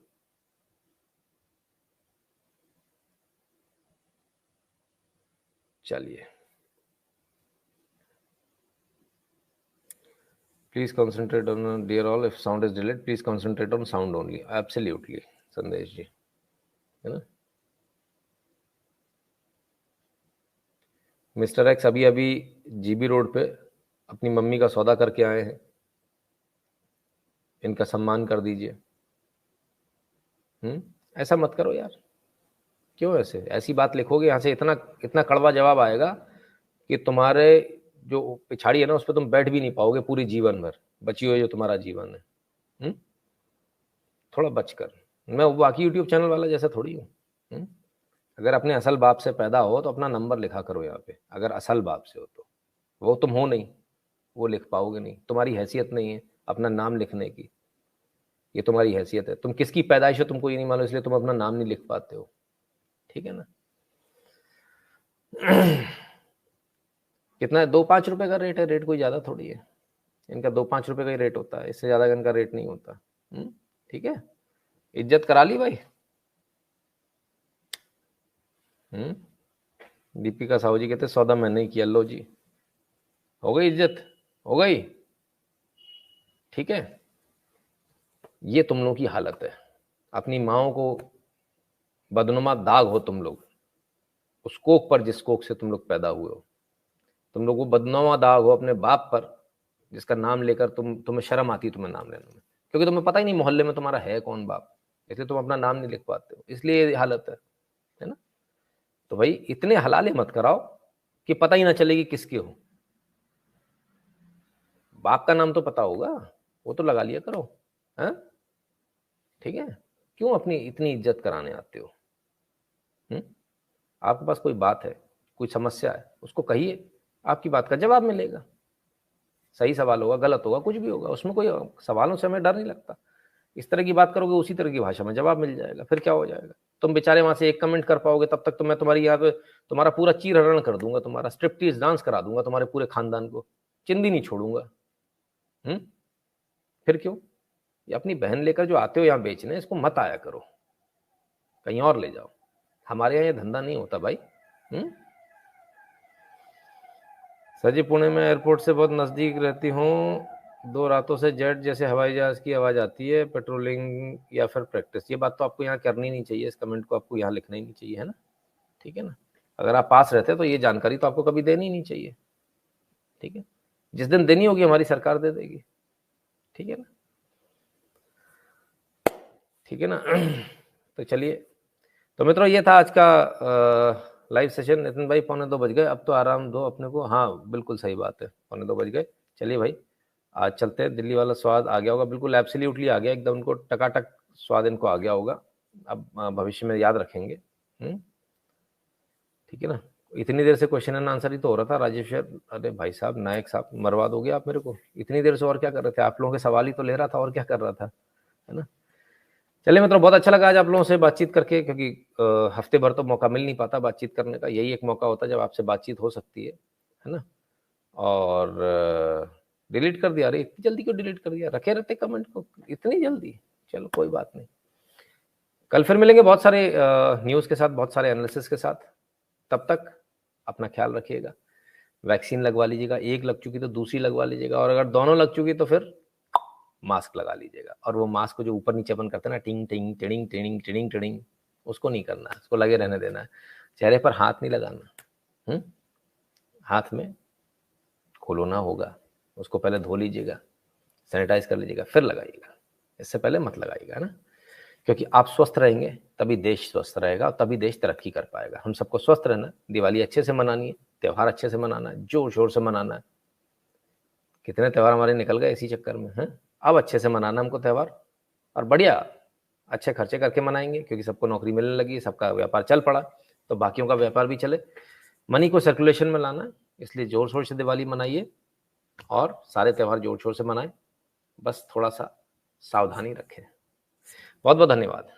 चलिए, please concentrate on dear all, if sound is delayed please concentrate on sound only. Absolutely Sandesh ji, है ना। मिस्टर एक्स अभी अभी जीबी रोड पे अपनी मम्मी का सौदा करके आए हैं, इनका सम्मान कर दीजिए। ऐसा मत करो यार, क्यों ऐसी बात लिखोगे, यहाँ से इतना इतना कड़वा जवाब आएगा कि तुम्हारे जो पिछाड़ी है ना उस पर तुम बैठ भी नहीं पाओगे पूरी जीवन भर, बची हुई जो तुम्हारा जीवन है। थोड़ा बचकर, मैं बाकी यूट्यूब चैनल वाला जैसा थोड़ी हूँ। अगर अपने असल बाप से पैदा हो तो अपना नंबर लिखा करो यहाँ पे, अगर असल बाप से हो तो, वो तुम हो नहीं, वो लिख पाओगे नहीं, तुम्हारी हैसियत नहीं है अपना नाम लिखने की, ये तुम्हारी हैसियत है। तुम किसकी पैदाइश हो तुमको ये नहीं मालूम, इसलिए तुम अपना नाम नहीं लिख पाते हो, ठीक है ना। कितना है, 2-5 रुपए का रेट है, रेट कोई ज़्यादा थोड़ी है, इनका 2-5 रुपए का ही रेट होता है, इससे ज़्यादा इनका रेट नहीं होता। ठीक है, इज्जत करा ली भाई। दीपिका साहू जी कहते सौदा मैंने ही किया, लो जी, हो गई इज्जत, हो गई, ठीक है। ये तुम लोगों की हालत है, अपनी माओ को बदनुमा दाग हो तुम लोग, उस कोख पर जिस कोख से तुम लोग पैदा हुए हो, तुम लोग को बदनुमा दाग हो अपने बाप पर जिसका नाम लेकर तुम्हें शर्म आती है तुम्हें नाम लेने में, क्योंकि तुम्हें पता ही नहीं मोहल्ले में तुम्हारा है कौन बाप, इसलिए तुम अपना नाम नहीं लिख पाते हो, इसलिए ये हालत है ना। तो भाई इतने हलाले मत कराओ कि पता ही ना चलेगी किसके हो, बाप का नाम तो पता होगा, वो तो लगा लिया करो, है ठीक है। क्यों अपनी इतनी इज्जत कराने आते हो। आपके पास कोई बात है, कोई समस्या है, उसको कहिए, आपकी बात का जवाब मिलेगा, सही सवाल होगा गलत होगा कुछ भी होगा, उसमें कोई सवालों से हमें डर नहीं लगता। इस तरह की बात करोगे उसी तरह की भाषा में जवाब मिल जाएगा, फिर क्या हो जाएगा, तुम बेचारे वहां से एक कमेंट कर पाओगे तब तक तो मैं तुम्हारी यहाँ पे तुम्हारा पूरा चीरहरण कर दूंगा, तुम्हारा स्ट्रिप्टीज डांस करा दूंगा तुम्हारे पूरे खानदान को, चिंदी नहीं छोड़ूंगा। फिर क्यों, ये अपनी बहन लेकर जो आते हो यहाँ बेचने, इसको मत आया करो, कहीं और ले जाओ, हमारे यहाँ ये धंधा नहीं होता भाई। सर जी पुणे में एयरपोर्ट से बहुत नज़दीक रहती हूँ, 2 रातों से जेट जैसे हवाई जहाज की आवाज़ आती है, पेट्रोलिंग या फिर प्रैक्टिस। ये बात तो आपको यहाँ करनी नहीं चाहिए, इस कमेंट को आपको यहाँ लिखना ही नहीं चाहिए, है ना, ठीक है ना। अगर आप पास रहते तो ये जानकारी तो आपको कभी देनी नहीं चाहिए, ठीक है, जिस दिन देनी होगी हमारी सरकार दे देगी, ठीक है ना, ठीक है ना। तो चलिए, तो मित्रों ये था आज का लाइव सेशन। नितिन भाई 1:45 बज गए, अब तो आराम दो अपने को, हाँ बिल्कुल सही बात है, 1:45 बज गए। चलिए भाई आज चलते हैं, दिल्ली वाला स्वाद आ गया होगा, बिल्कुल एब्सोल्युटली आ गया एकदम, उनको टकाटक स्वाद इनको आ गया होगा, अब भविष्य में याद रखेंगे। ठीक है ना, इतनी देर से क्वेश्चन एंड आंसर ही तो हो रहा था राजेश। अरे भाई साहब नायक साहब मरवा दोगे आप मेरे को, इतनी देर से और क्या कर रहे थे, आप लोगों के सवाल ही तो ले रहा था और क्या कर रहा था, है ना। चलिए मित्रों बहुत अच्छा लगा आज आप लोगों से बातचीत करके, क्योंकि हफ्ते भर तो मौका मिल नहीं पाता बातचीत करने का, यही एक मौका होता है जब आपसे बातचीत हो सकती है ना। और डिलीट कर दिया, अरे इतनी जल्दी क्यों डिलीट कर दिया, रखे रहते कमेंट को इतनी जल्दी, चलो कोई बात नहीं, कल फिर मिलेंगे बहुत सारे न्यूज़ के साथ, बहुत सारे एनालिसिस के साथ। तब तक अपना ख्याल रखिएगा, वैक्सीन लगवा लीजिएगा, एक लग चुकी तो दूसरी लगवा लीजिएगा, और अगर दोनों लग चुकी तो फिर मास्क लगा लीजिएगा, और वो मास्क को जो ऊपर नीचे अपन करते हैं ना, टिंग टिंग टिड़िंग टिड़िंग टिड़िंग टिड़िंग, उसको नहीं करना है, उसको लगे रहने देना है। चेहरे पर हाथ नहीं लगाना, हाथ में कोरोना होगा, उसको पहले धो लीजिएगा, सैनिटाइज कर लीजिएगा, फिर लगाइएगा, इससे पहले मत लगाइएगा, है ना। क्योंकि आप स्वस्थ रहेंगे तभी देश स्वस्थ रहेगा, और तभी देश तरक्की कर पाएगा। हम सबको स्वस्थ रहना, दिवाली अच्छे से मनानी है, त्यौहार अच्छे से मनाना है, जोर शोर से मनाना है। कितने त्यौहार हमारे निकल गए इसी चक्कर में, हैं। अब अच्छे से मनाना हमको त्यौहार, और बढ़िया अच्छे खर्चे करके मनाएंगे, क्योंकि सबको नौकरी मिलने लगी, सबका व्यापार चल पड़ा, तो बाकियों का व्यापार भी चले, मनी को सर्कुलेशन में लाना है, इसलिए जोर शोर से दिवाली मनाइए और सारे त्यौहार जोर शोर से मनाएं, बस थोड़ा सा सावधानी रखें। बहुत बहुत धन्यवाद।